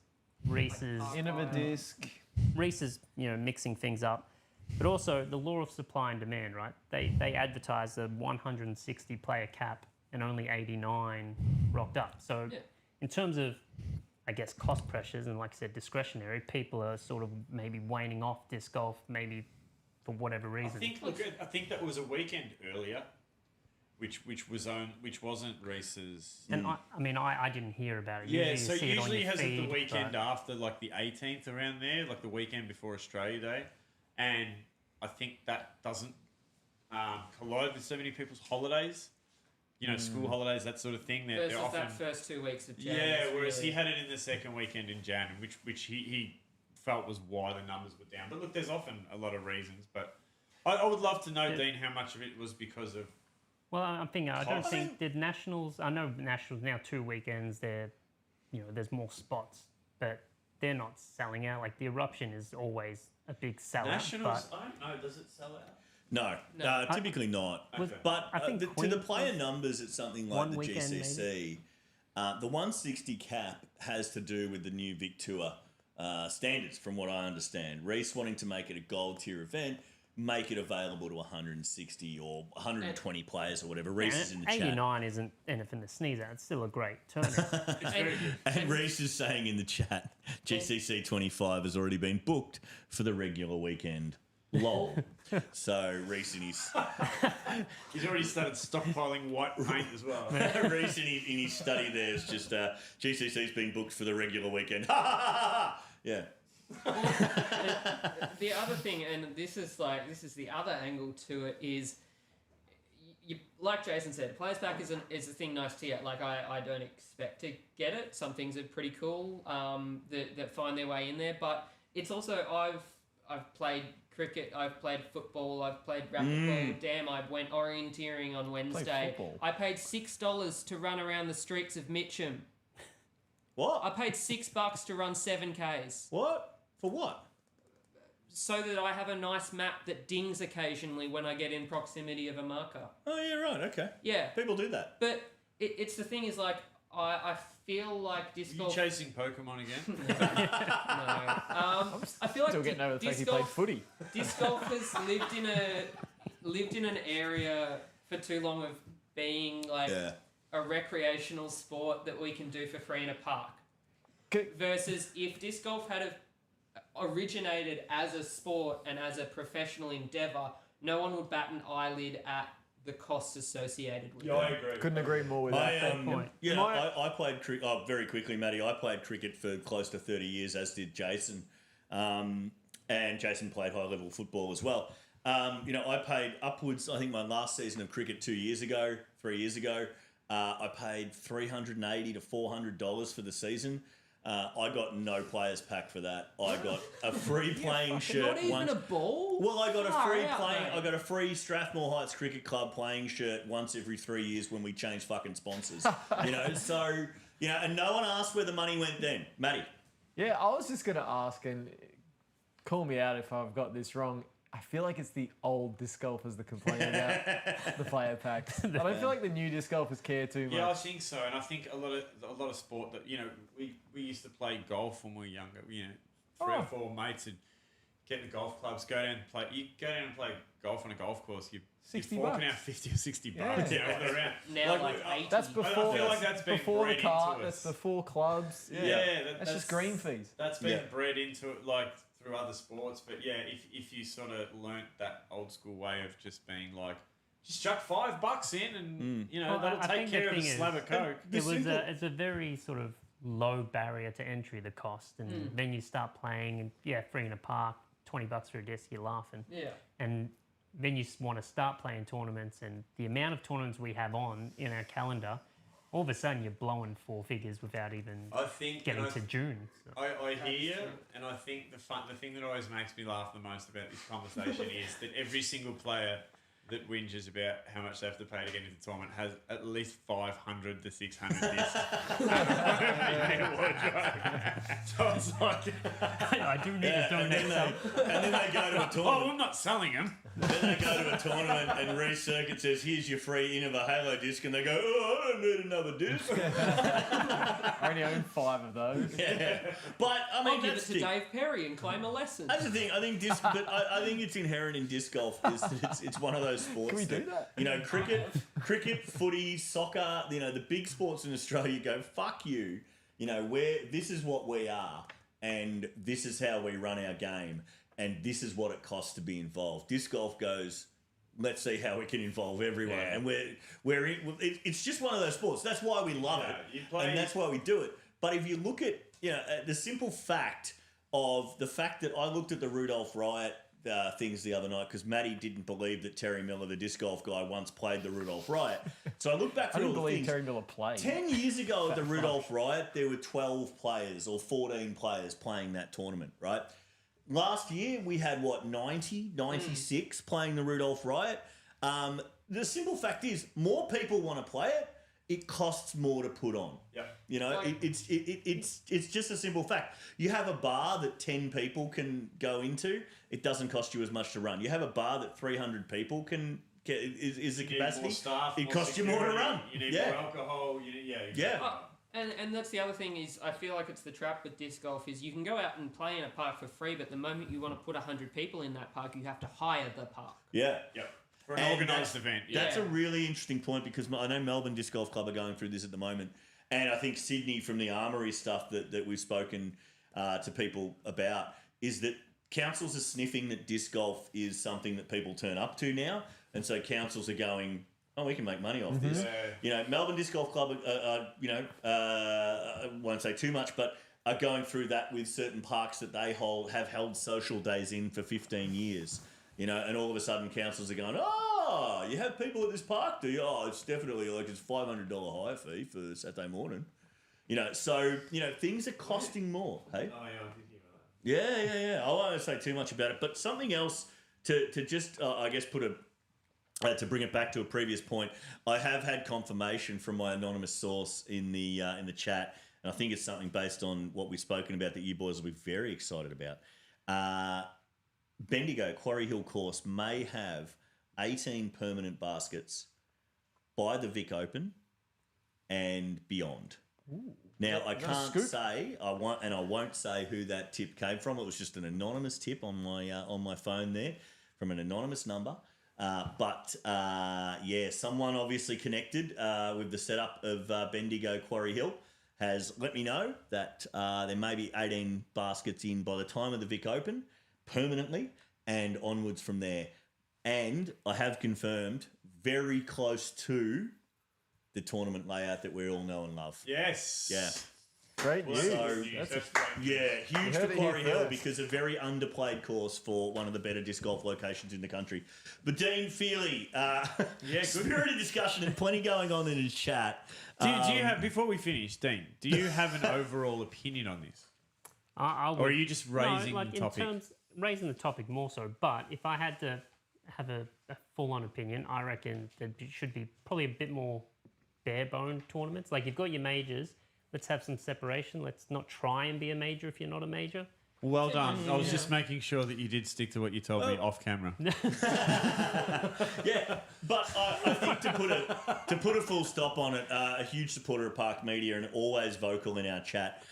[SPEAKER 5] Reese's.
[SPEAKER 4] Innova disc.
[SPEAKER 5] Reese's, mixing things up. But also the law of supply and demand, right? They advertise a 160 player cap and only 89 rocked up. So in terms of, I guess, cost pressures and, like I said, discretionary, people are sort of maybe waning off disc golf, maybe for whatever reason.
[SPEAKER 3] I think that was a weekend earlier, which wasn't Reese's.
[SPEAKER 5] And I didn't hear about it.
[SPEAKER 3] Yeah, so usually has it the
[SPEAKER 5] feed,
[SPEAKER 3] weekend after, like the 18th around there, like the weekend before Australia Day, and I think that doesn't collide with so many people's holidays. School holidays, that sort of thing. They're often
[SPEAKER 2] that first 2 weeks of Jan.
[SPEAKER 3] Yeah, whereas he had it in the second weekend in Jan, which he felt was why the numbers were down. But look, there's often a lot of reasons. But I would love to know, Dean, how much of it was because of.
[SPEAKER 5] Well, I don't
[SPEAKER 3] cost?
[SPEAKER 5] think did Nationals. I know Nationals now 2 weekends. There's more spots, but they're not selling out. Like the Eruption is always a big sellout.
[SPEAKER 3] Nationals,
[SPEAKER 5] but
[SPEAKER 3] I don't know. Does it sell out?
[SPEAKER 1] No, typically not.
[SPEAKER 3] Okay.
[SPEAKER 1] But
[SPEAKER 5] I think
[SPEAKER 1] to the player numbers, it's something like
[SPEAKER 5] one
[SPEAKER 1] the
[SPEAKER 5] weekend,
[SPEAKER 1] GCC. The 160 cap has to do with the new Vic Tour standards, from what I understand. Reece wanting to make it a gold tier event, make it available to 160 or 120 players or whatever. Reece is in the chat.
[SPEAKER 5] 89 isn't anything to sneeze at. It's still a great tournament.
[SPEAKER 1] And Reece is saying in the chat, GCC 25 has already been booked for the regular weekend. Lol. So Reece in his...
[SPEAKER 3] He's already started stockpiling white paint as well.
[SPEAKER 1] Reece in his study there is just GCC's been booked for the regular weekend. Ha ha ha ha! Yeah.
[SPEAKER 2] The other thing, and this is the other angle to it, is you, like Jason said, Players Pack is a thing nice to get. Like I don't expect to get it. Some things are pretty cool that find their way in there, but it's also I've played cricket, I've played football, I've played racquetball. Damn, I went orienteering on Wednesday. I paid $6 to run around the streets of Mitcham.
[SPEAKER 1] What?
[SPEAKER 2] I paid $6 to run 7Ks.
[SPEAKER 1] What? For what?
[SPEAKER 2] So that I have a nice map that dings occasionally when I get in proximity of a marker.
[SPEAKER 1] Oh, yeah, right, okay.
[SPEAKER 2] Yeah.
[SPEAKER 1] People do that.
[SPEAKER 2] But it's the thing is, like, I feel like disc golf...
[SPEAKER 3] Are you chasing Pokemon again?
[SPEAKER 2] No. I feel like
[SPEAKER 4] Still getting over the fact he played footy.
[SPEAKER 2] Disc golf has lived in an area for too long of being, like...
[SPEAKER 1] Yeah.
[SPEAKER 2] A recreational sport that we can do for free in a park. Versus if disc golf had originated as a sport and as a professional endeavour, no one would bat an eyelid at the costs associated with it.
[SPEAKER 3] I agree.
[SPEAKER 4] Couldn't agree more with that point.
[SPEAKER 1] Yeah, I played cricket. Oh, very quickly, Matty. I played cricket for close to 30 years, as did Jason. And Jason played high-level football as well. I paid upwards, I think my last season of cricket 3 years ago, I paid $380 to $400 for the season. I got no players pack for that. I got a free playing shirt.
[SPEAKER 2] Not even a ball?
[SPEAKER 1] Well, I got
[SPEAKER 2] Far
[SPEAKER 1] I got a free Strathmore Heights Cricket Club playing shirt once every 3 years when we changed fucking sponsors. And no one asked where the money went then. Matty.
[SPEAKER 4] Yeah, I was just going to ask, and call me out if I've got this wrong. I feel like it's the old disc golfers that complain about the player packs. I don't feel like the new disc golfers care too much.
[SPEAKER 3] Yeah, I think so, and I think a lot of sport that we used to play golf when we were younger. Three or four mates would get in the golf clubs, go down and play. You go down and play golf on a golf course. You're forking out $50 or $60 for the round.
[SPEAKER 2] Now like 80.
[SPEAKER 4] That's before.
[SPEAKER 3] I feel like that's been
[SPEAKER 4] before
[SPEAKER 3] bred
[SPEAKER 4] the cart.
[SPEAKER 3] into us.
[SPEAKER 4] That's before clubs. That's just green fees.
[SPEAKER 3] That's been bred into it, like through other sports. But yeah, if you sort of learnt that old school way of just being like, just chuck $5 in, and that'll take care of a slab of coke.
[SPEAKER 5] It's a very sort of low barrier to entry, the cost, and then you start playing, and free in a park, $20 for a disc, you're laughing.
[SPEAKER 2] Yeah. And
[SPEAKER 5] then you want to start playing tournaments, and the amount of tournaments we have on in our calendar, all of a sudden you're blowing four figures without even getting to June. So.
[SPEAKER 3] I hear you, and I think the thing that always makes me laugh the most about this conversation is that every single player that whinges about how much they have to pay to get into the tournament has at least 500 to 600 discs. So it's like...
[SPEAKER 5] I do need to donate some.
[SPEAKER 1] And then they go to a tournament.
[SPEAKER 3] Oh, I'm not selling them.
[SPEAKER 1] Then they go to a tournament and Reece Circuit says, here's your free Innova Halo disc, and they go, oh, I don't need another disc.
[SPEAKER 4] I only own 5 of those.
[SPEAKER 1] Yeah. But, I mean,
[SPEAKER 2] I'll give it to Dave Perry and claim a lesson.
[SPEAKER 1] That's the thing. I think I think it's inherent in disc golf. It's one of those sports.
[SPEAKER 4] Can we do that?
[SPEAKER 1] Cricket, footy, soccer. The big sports in Australia go, fuck you. This is what we are, and this is how we run our game, and this is what it costs to be involved. Disc golf goes, let's see how we can involve everyone, and it's just one of those sports. That's why we love it, and that's why we do it. But if you look at the simple fact of the fact that I looked at the Rudolph Riot things the other night because Maddie didn't believe that Terry Miller, the disc golf guy, once played the Rudolph Riot. So I look back
[SPEAKER 4] I
[SPEAKER 1] through
[SPEAKER 4] didn't
[SPEAKER 1] all the
[SPEAKER 4] believe
[SPEAKER 1] things.
[SPEAKER 4] Terry Miller played.
[SPEAKER 1] 10 years ago at the Rudolph Riot, there were 12 players or 14 players playing that tournament, right? Last year, we had, 96 playing the Rudolph Riot. The simple fact is, more people want to play it. It costs more to put on.
[SPEAKER 3] Yep.
[SPEAKER 1] You know, it's just a simple fact. You have a bar that 10 people can go into. It doesn't cost you as much to run. You have a bar that 300 people can get. Is the capacity?
[SPEAKER 3] More staff,
[SPEAKER 1] it costs you more to run.
[SPEAKER 3] You need more alcohol.
[SPEAKER 1] Yeah.
[SPEAKER 2] Oh, and that's the other thing is I feel like it's the trap with disc golf is you can go out and play in a park for free, but the moment you want to put 100 people in that park, you have to hire the park.
[SPEAKER 1] Yeah.
[SPEAKER 3] Yep. For an organised event.
[SPEAKER 1] That's a really interesting point because I know Melbourne Disc Golf Club are going through this at the moment. And I think Sydney, from the Armoury stuff that we've spoken to people about, is that councils are sniffing that disc golf is something that people turn up to now. And so councils are going, oh, we can make money off this. You know, Melbourne Disc Golf Club, I won't say too much, but are going through that with certain parks that they have held social days in for 15 years. You know, and all of a sudden councils are going, oh, you have people at this park, do you? Oh, it's definitely it's $500 hire fee for Saturday morning. You know, so, things are costing more, hey?
[SPEAKER 3] Oh, yeah, I'm thinking about that.
[SPEAKER 1] Yeah. I won't say too much about it, but something else to just, I guess, to bring it back to a previous point, I have had confirmation from my anonymous source in the chat, and I think it's something based on what we've spoken about that you boys will be very excited about. Bendigo Quarry Hill course may have 18 permanent baskets by the Vic Open and beyond.
[SPEAKER 4] Ooh,
[SPEAKER 1] now I can't say I won't say who that tip came from. It was just an anonymous tip on my phone there from an anonymous number. But someone obviously connected with the setup of Bendigo Quarry Hill has let me know that there may be 18 baskets in by the time of the Vic Open. Permanently and onwards from there. And I have confirmed very close to the tournament layout that we all know and love.
[SPEAKER 3] Yes.
[SPEAKER 1] Yeah.
[SPEAKER 4] Great news.
[SPEAKER 1] So, huge for Quarry Hill because a very underplayed course for one of the better disc golf locations in the country. But Dean Feely, spirited discussion and plenty going on in his chat.
[SPEAKER 3] Do you have, before we finish, Dean, do you have an overall opinion on this? Or are you just raising the topic?
[SPEAKER 5] Raising the topic more so, but if I had to have a full-on opinion, I reckon there should be probably a bit more bare-bone tournaments. Like, you've got your majors, let's have some separation. Let's not try and be a major if you're not a major.
[SPEAKER 3] Well done. I was just making sure that you did stick to what you told me off camera.
[SPEAKER 1] Yeah, but I think to put a full stop on it, a huge supporter of Park Media and always vocal in our chat,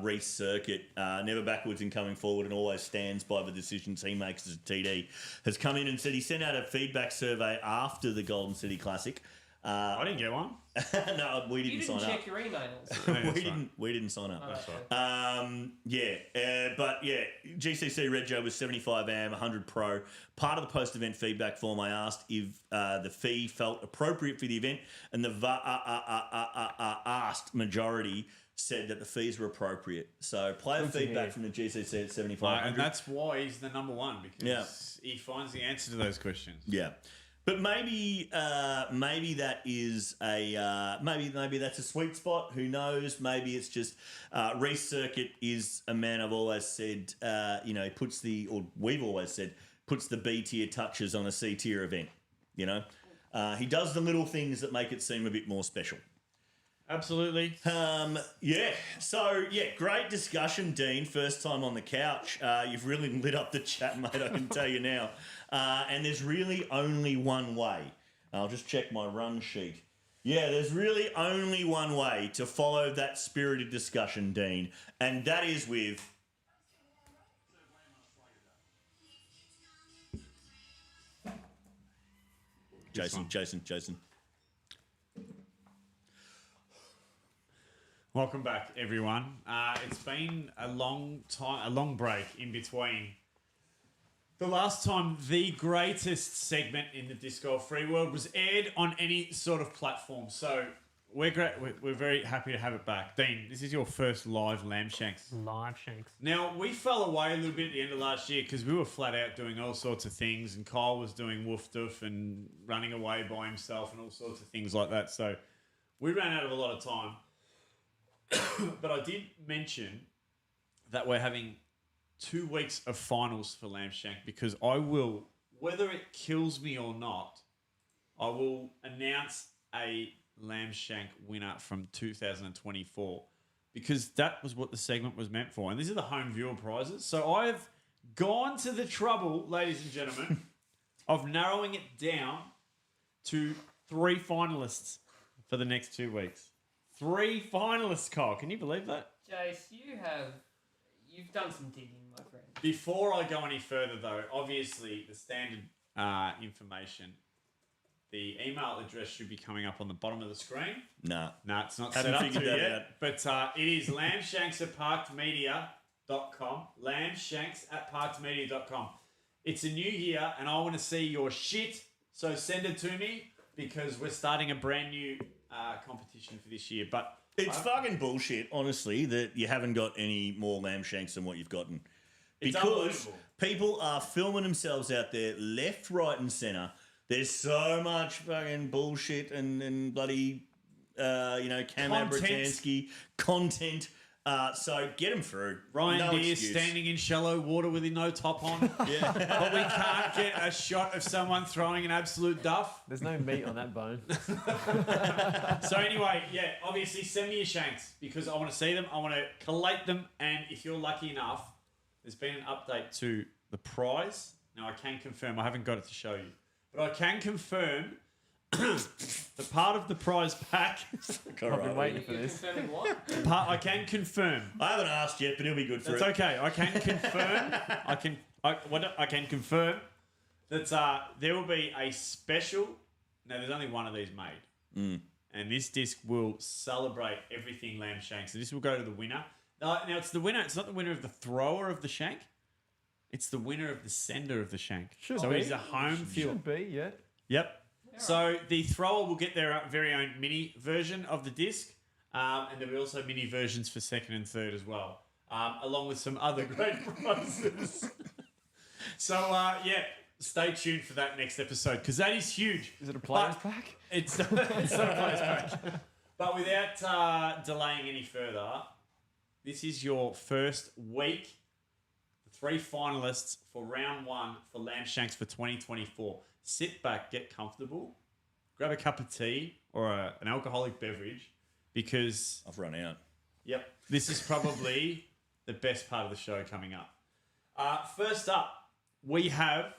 [SPEAKER 1] Reece Circuit, never backwards in coming forward and always stands by the decisions he makes as a TD, has come in and said he sent out a feedback survey after the Golden City Classic.
[SPEAKER 3] I didn't get one.
[SPEAKER 1] No, we didn't sign up.
[SPEAKER 2] You didn't check your emails.
[SPEAKER 1] We didn't sign up.
[SPEAKER 3] That's right.
[SPEAKER 1] GCC Red Joe was 75 AM, 100 Pro. Part of the post-event feedback form, I asked if the fee felt appropriate for the event, and the asked majority said that the fees were appropriate. So player feedback from the GCC at 75.
[SPEAKER 3] And that's why he's the number one, because he finds the answer to those questions.
[SPEAKER 1] Yeah. But maybe that is maybe that's a sweet spot. Who knows? Maybe it's just Reece Circuit is a man I've always said we've always said puts the B tier touches on a C tier event. You know, he does the little things that make it seem a bit more special.
[SPEAKER 3] Absolutely.
[SPEAKER 1] So, great discussion, Dean. First time on the couch. You've really lit up the chat, mate, I can tell you now. And there's really only one way. I'll just check my run sheet. Yeah, there's really only one way to follow that spirited discussion, Dean, and that is with... Jason.
[SPEAKER 3] Welcome back, everyone. It's been a long break in between. The last time the greatest segment in the Disc Golf Free World was aired on any sort of platform. So we're great. We're very happy to have it back. Dean, this is your first live lamb shanks.
[SPEAKER 5] Live shanks.
[SPEAKER 3] Now, we fell away a little bit at the end of last year because we were flat out doing all sorts of things, and Kyle was doing woof doof and running away by himself and all sorts of things like that. So we ran out of a lot of time. But I did mention that we're having 2 weeks of finals for lamb shank because I will, whether it kills me or not, I will announce a lamb shank winner from 2024 because that was what the segment was meant for. And these are the home viewer prizes. So I've gone to the trouble, ladies and gentlemen, of narrowing it down to 3 finalists for the next 2 weeks. 3 finalists, Kyle. Can you believe that?
[SPEAKER 2] Jace, you've done some digging, my friend.
[SPEAKER 3] Before I go any further, though, obviously the standard information. The email address should be coming up on the bottom of the screen.
[SPEAKER 1] Nah,
[SPEAKER 3] it's not
[SPEAKER 1] haven't
[SPEAKER 3] set up
[SPEAKER 1] figured
[SPEAKER 3] to
[SPEAKER 1] that
[SPEAKER 3] yet.
[SPEAKER 1] out.
[SPEAKER 3] But it is lambshanks@parkedmedia.com. Lambshanks@parkedmedia.com. It's a new year, and I want to see your shit. So send it to me because we're starting a brand new competition for this year. But
[SPEAKER 1] it's fucking bullshit, honestly, that you haven't got any more lamb shanks than what you've gotten.
[SPEAKER 3] It's
[SPEAKER 1] Because
[SPEAKER 3] unbelievable.
[SPEAKER 1] people are filming themselves out there left, right, and centre. There's so much fucking bullshit and bloody, Cam Abratansky content. So get them through.
[SPEAKER 3] Ryan Deere
[SPEAKER 1] excuse.
[SPEAKER 3] standing in shallow water with no top on.
[SPEAKER 1] Yeah.
[SPEAKER 3] But we can't get a shot of someone throwing an absolute duff.
[SPEAKER 4] There's no meat on that bone.
[SPEAKER 3] So anyway, yeah, obviously send me your shanks because I want to see them. I want to collate them. And if you're lucky enough, there's been an update to the prize. Now, I can confirm. I haven't got it to show you. But I can confirm the part of the prize pack.
[SPEAKER 4] I've been waiting for this.
[SPEAKER 2] Confirming what?
[SPEAKER 3] I can confirm.
[SPEAKER 1] I haven't asked yet, but he'll be good for
[SPEAKER 3] That's
[SPEAKER 1] it.
[SPEAKER 3] okay. I can confirm. I can confirm that there will be a special. Now, there's only one of these made, and this disc will celebrate everything lamb shank. So this will go to the winner. Now, it's the winner. It's not the winner of the thrower of the shank. It's the winner of the sender of the shank. So it's a home field.
[SPEAKER 4] Should be, yeah.
[SPEAKER 3] Yep. So the thrower will get their very own mini version of the disc, and there'll be also mini versions for second and third as well, along with some other great prizes. So stay tuned for that next episode because that is huge.
[SPEAKER 4] Is it a player's pack?
[SPEAKER 3] It's not a player's pack. But without delaying any further, this is your first week. 3 finalists for round 1 for lamb shanks for 2024. Sit back, get comfortable, grab a cup of tea or an alcoholic beverage because
[SPEAKER 1] I've run out.
[SPEAKER 3] Yep, this is probably the best part of the show coming up. First up, we have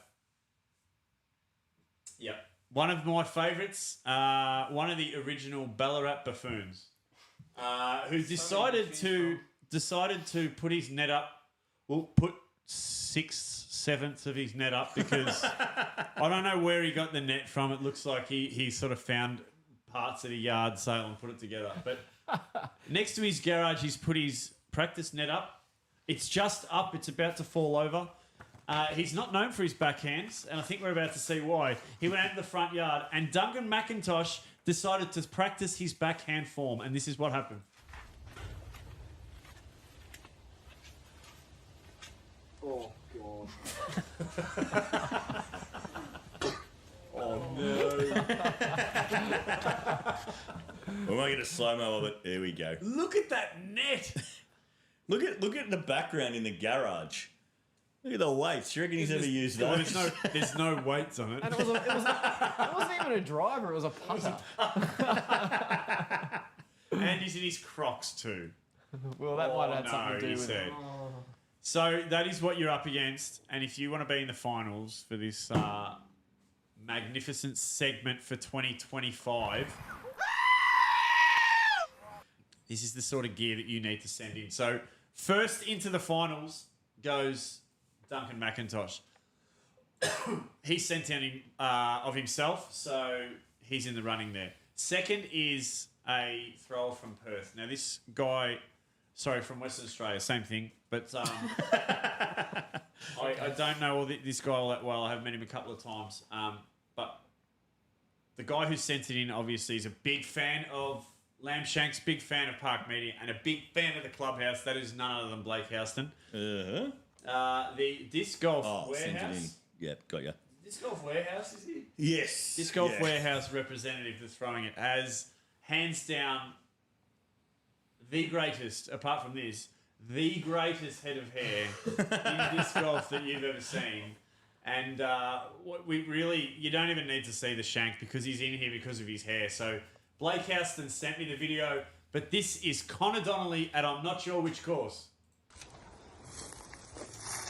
[SPEAKER 3] one of my favourites, one of the original Ballarat buffoons, who decided to put his net up. Well, put 6/7 of his net up because I don't know where he got the net from. It looks like he sort of found parts at a yard sale and put it together. But next to his garage, he's put his practice net up. It's just up. It's about to fall over. He's not known for his backhands, and I think we're about to see why. He went out to the front yard, and Duncan McIntosh decided to practice his backhand form, and this is what happened. Oh, God. Oh, no.
[SPEAKER 1] We might get a slow-mo of it. There we go.
[SPEAKER 3] Look at that net.
[SPEAKER 1] Look at the background in the garage. Look at the weights. Do you reckon he's ever used
[SPEAKER 3] Well,
[SPEAKER 1] those?
[SPEAKER 3] there's no weights on it.
[SPEAKER 4] And it wasn't even a driver, it was a punter.
[SPEAKER 3] And he's in his Crocs too.
[SPEAKER 4] Well, that might have something to do with
[SPEAKER 3] said.
[SPEAKER 4] it.
[SPEAKER 3] So that is what you're up against. And if you want to be in the finals for this magnificent segment for 2025, this is the sort of gear that you need to send in. So first into the finals goes Duncan McIntosh. He sent in of himself, so he's in the running there. Second is a thrower from Perth. Now this guy, from Western Australia, same thing, but I don't know this guy all that well. I have met him a couple of times, but the guy who sent it in obviously is a big fan of Lamb Shanks, big fan of Park Media and a big fan of the Clubhouse. That is none other than Blake Houston.
[SPEAKER 1] Uh-huh.
[SPEAKER 3] The Disc Golf
[SPEAKER 1] send it in.
[SPEAKER 3] Warehouse.
[SPEAKER 1] Yep, got you.
[SPEAKER 3] Disc Golf Warehouse, is he?
[SPEAKER 1] Yes.
[SPEAKER 3] Disc Golf Warehouse representative that's throwing it as, hands down, the greatest, apart from this, the greatest head of hair in disc golf that you've ever seen. And what we really, you don't even need to see the shank because he's in here because of his hair. So Blake Houston sent me the video, but this is Connor Donnelly at I'm not sure which course.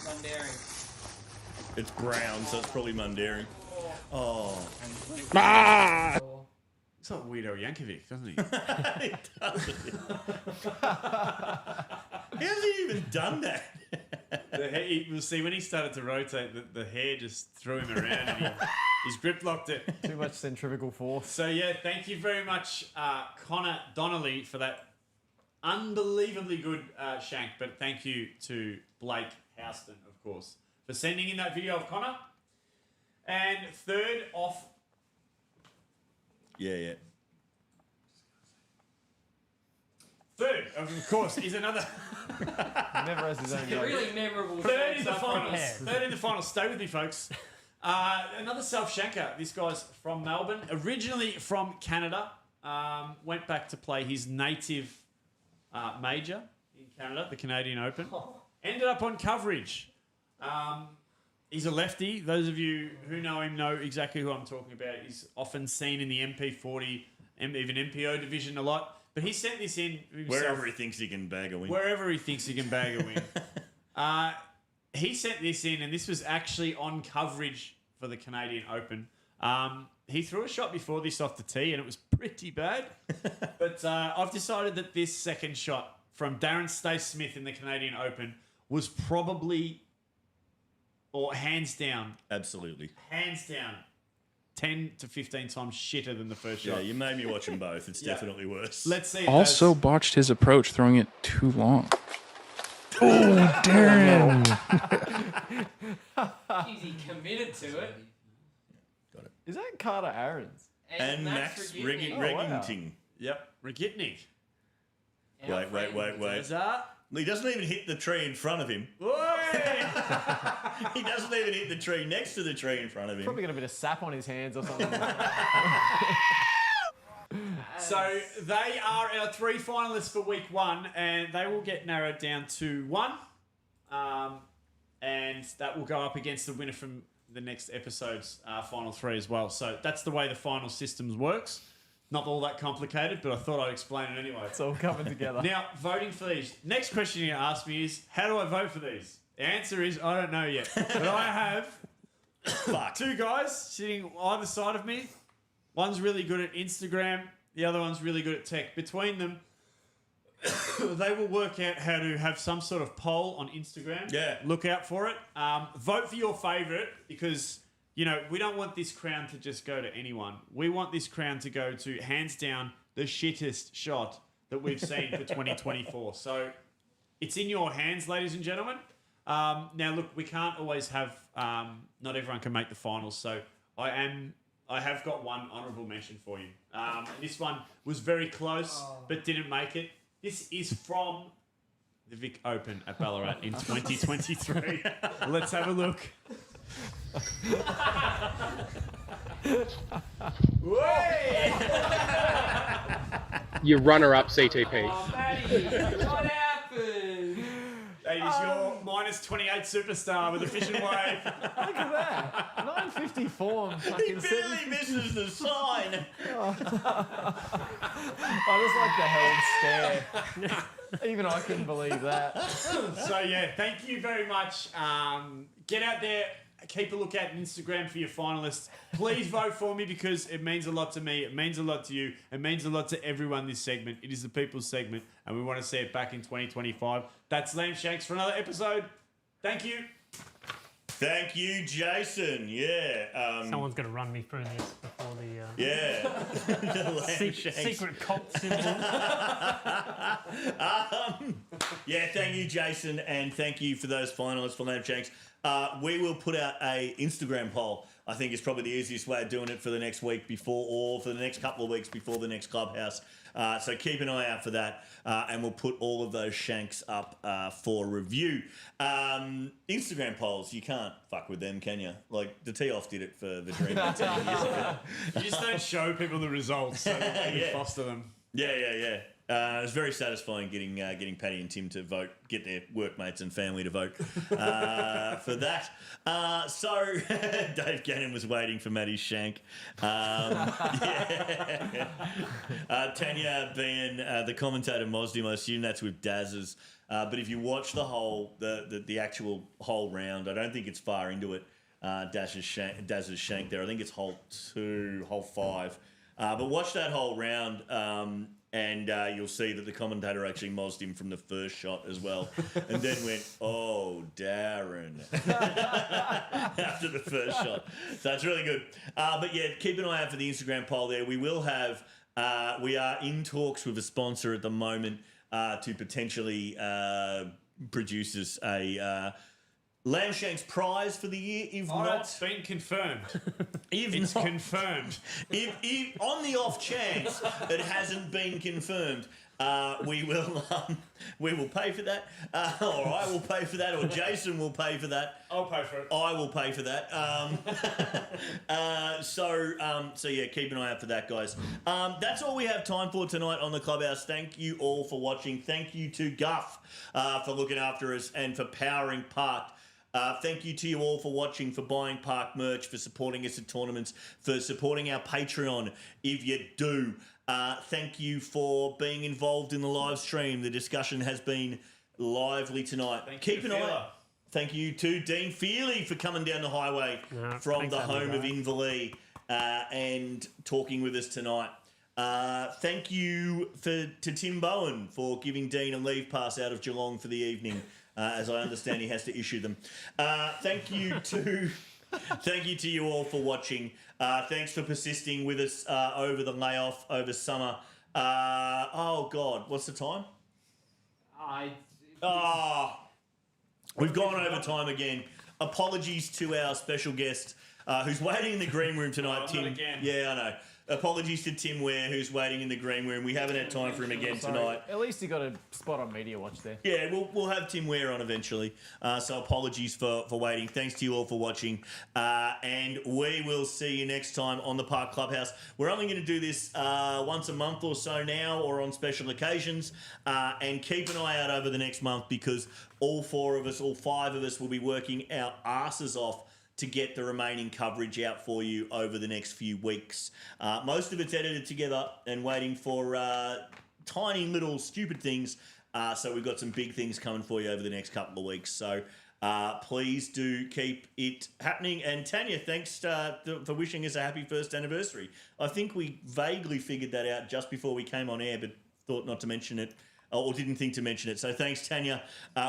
[SPEAKER 2] Mundaring.
[SPEAKER 1] It's brown, so it's probably Mundaring. Oh.
[SPEAKER 3] Looks like Weirdo Yankovic, doesn't he?
[SPEAKER 1] It doesn't. How's he even done that?
[SPEAKER 3] We'll see when he started to rotate, the hair just threw him around and he's grip locked it.
[SPEAKER 4] Too much centrifugal force.
[SPEAKER 3] So yeah, thank you very much, Connor Donnelly, for that unbelievably good shank. But thank you to Blake Houston, of course, for sending in that video of Connor. And third off.
[SPEAKER 1] Yeah.
[SPEAKER 3] Third, of course, is another.
[SPEAKER 4] Never has his own joke.
[SPEAKER 2] Really memorable.
[SPEAKER 3] Third in the finals. Third in the finals. Stay with me, folks. Another self-shanker. This guy's from Melbourne, originally from Canada. Went back to play his native major in Canada, the Canadian Open. Ended up on coverage. He's a lefty. Those of you who know him know exactly who I'm talking about. He's often seen in the MP40, even MPO division a lot. But he sent this in himself.
[SPEAKER 1] Wherever he thinks he can bag a win.
[SPEAKER 3] Wherever he thinks he can bag a win. He sent this in, and this was actually on coverage for the Canadian Open. He threw a shot before this off the tee, and it was pretty bad. But I've decided that this second shot from Darren Stace-Smith in the Canadian Open was probably, or hands down,
[SPEAKER 1] Absolutely.
[SPEAKER 3] hands down, 10 to 15 times shitter than the first shot.
[SPEAKER 1] Yeah, you made me watch them both. It's definitely worse.
[SPEAKER 3] Let's see.
[SPEAKER 12] Also botched his approach, throwing it too long. Oh, Darren!
[SPEAKER 2] Jeez, he committed to it.
[SPEAKER 1] Got it.
[SPEAKER 4] Is that Carter Aarons?
[SPEAKER 1] And Max
[SPEAKER 2] Regitny.
[SPEAKER 1] Reggington.
[SPEAKER 3] Yep, Regitny.
[SPEAKER 2] Our
[SPEAKER 1] Wait.
[SPEAKER 3] There's that.
[SPEAKER 1] He doesn't even hit the tree in front of him. He doesn't even hit the tree next to the tree in front of him.
[SPEAKER 4] Probably got a bit of sap on his hands or something.
[SPEAKER 3] So they are our three finalists for week one, and they will get narrowed down to one. And that will go up against the winner from the next episode's final three as well. So that's the way the final systems works. Not all that complicated, but I thought I'd explain it anyway.
[SPEAKER 4] It's all coming together.
[SPEAKER 3] Now, voting for these. Next question you ask me is, how do I vote for these? The answer is, I don't know yet. But I have two guys sitting either side of me. One's really good at Instagram. The other one's really good at tech. Between them, they will work out how to have some sort of poll on Instagram.
[SPEAKER 1] Yeah.
[SPEAKER 3] Look out for it. Vote for your favourite because, you know, we don't want this crown to just go to anyone. We want this crown to go to, hands down, the shittest shot that we've seen for 2024. So it's in your hands, ladies and gentlemen. Now, look, we can't always have, not everyone can make the finals. So I have got one honourable mention for you. This one was very close, but didn't make it. This is from the Vic Open at Ballarat in 2023. Let's have a look.
[SPEAKER 11] Your runner-up CTP.
[SPEAKER 2] Oh, Matty, what happened?
[SPEAKER 3] That is your minus 28 superstar with a fish and wave.
[SPEAKER 4] Look at that. 950 form.
[SPEAKER 1] He
[SPEAKER 4] Fucking
[SPEAKER 1] barely misses the sign.
[SPEAKER 4] I just like the held stare. Even I couldn't believe that.
[SPEAKER 3] So, yeah, thank you very much. Get out there. Keep a look at Instagram for your finalists. Please vote for me because it means a lot to me. It means a lot to you. It means a lot to everyone this segment. It is the people's segment, and we want to see it back in 2025. That's Lamb Shanks for another episode. Thank you.
[SPEAKER 1] Thank you, Jason. Yeah.
[SPEAKER 5] Someone's going to run me through this before the
[SPEAKER 1] Yeah. The Lamb Shanks.
[SPEAKER 5] secret cult symbol.
[SPEAKER 1] Yeah, thank you, Jason, and thank you for those finalists for Lamb Shanks. We will put out a Instagram poll. I think it's probably the easiest way of doing it for the next week before, or for the next couple of weeks before the next Clubhouse. So keep an eye out for that, and we'll put all of those shanks up for review. Instagram polls, you can't fuck with them, can you? Like, the Tee-Off did it for the Dream 10 years ago.
[SPEAKER 3] You just don't show people the results, so that they can foster them.
[SPEAKER 1] Yeah. It was very satisfying getting Paddy and Tim to vote, get their workmates and family to vote for that. So Dave Gannon was waiting for Matty's shank. Tanya being the commentator Mosdim, I assume that's with Daz's. But if you watch the whole, the actual whole round, I don't think it's far into it. Daz's shank there. I think it's hole 2, hole 5. But watch that whole round. And you'll see that the commentator actually mozzed him from the first shot as well. And then went, oh, Darren, after the first shot. So it's really good. But yeah, keep an eye out for the Instagram poll there. We will have, we are in talks with a sponsor at the moment to potentially produce us a Lamb Shanks prize for the year. If not,
[SPEAKER 3] it's been confirmed.
[SPEAKER 1] It's
[SPEAKER 3] not confirmed.
[SPEAKER 1] If on the off chance it hasn't been confirmed, we will pay for that, or I will pay for that, or Jason will pay for that.
[SPEAKER 3] I'll pay for it.
[SPEAKER 1] I will pay for that. So yeah, keep an eye out for that, guys. That's all we have time for tonight on the Clubhouse. Thank you all for watching. Thank you to Guff for looking after us and for powering Park. Thank you to you all for watching, for buying Park merch, for supporting us at tournaments, for supporting our Patreon if you do. Thank you for being involved in the live stream. The discussion has been lively tonight. Keep an eye out. Thank you to Dean Feely for coming down the highway from the home of Inverleigh and talking with us tonight. Thank you to Tim Bowen for giving Dean a leave pass out of Geelong for the evening. As I understand, he has to issue them. Thank you to you all for watching. Thanks for persisting with us over the layoff, over summer. Oh, God, what's the time? We've gone over time again. Apologies to our special guest who's waiting in the green room tonight, Tim.
[SPEAKER 3] Not again.
[SPEAKER 1] Yeah, I know. Apologies to Tim Ware, who's waiting in the green room. We haven't had time for him again tonight.
[SPEAKER 4] At least he got a spot on Media Watch there.
[SPEAKER 1] Yeah, we'll have Tim Ware on eventually. So apologies for waiting. Thanks to you all for watching. And we will see you next time on the Park Clubhouse. We're only going to do this once a month or so now, or on special occasions. And keep an eye out over the next month, because all 5 of us will be working our asses off to get the remaining coverage out for you over the next few weeks. Most of it's edited together and waiting for tiny little stupid things. So we've got some big things coming for you over the next couple of weeks. So please do keep it happening. And Tanya, thanks for wishing us a happy first anniversary. I think we vaguely figured that out just before we came on air, but thought not to mention it, or didn't think to mention it. So thanks, Tanya.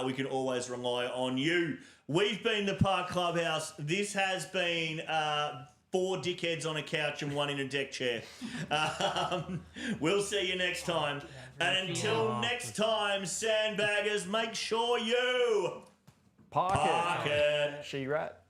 [SPEAKER 1] We can always rely on you. We've been the Park Clubhouse. This has been 4 dickheads on a couch and 1 in a deck chair. We'll see you next time. And until next time, sandbaggers, make sure you
[SPEAKER 4] Park it. She rat.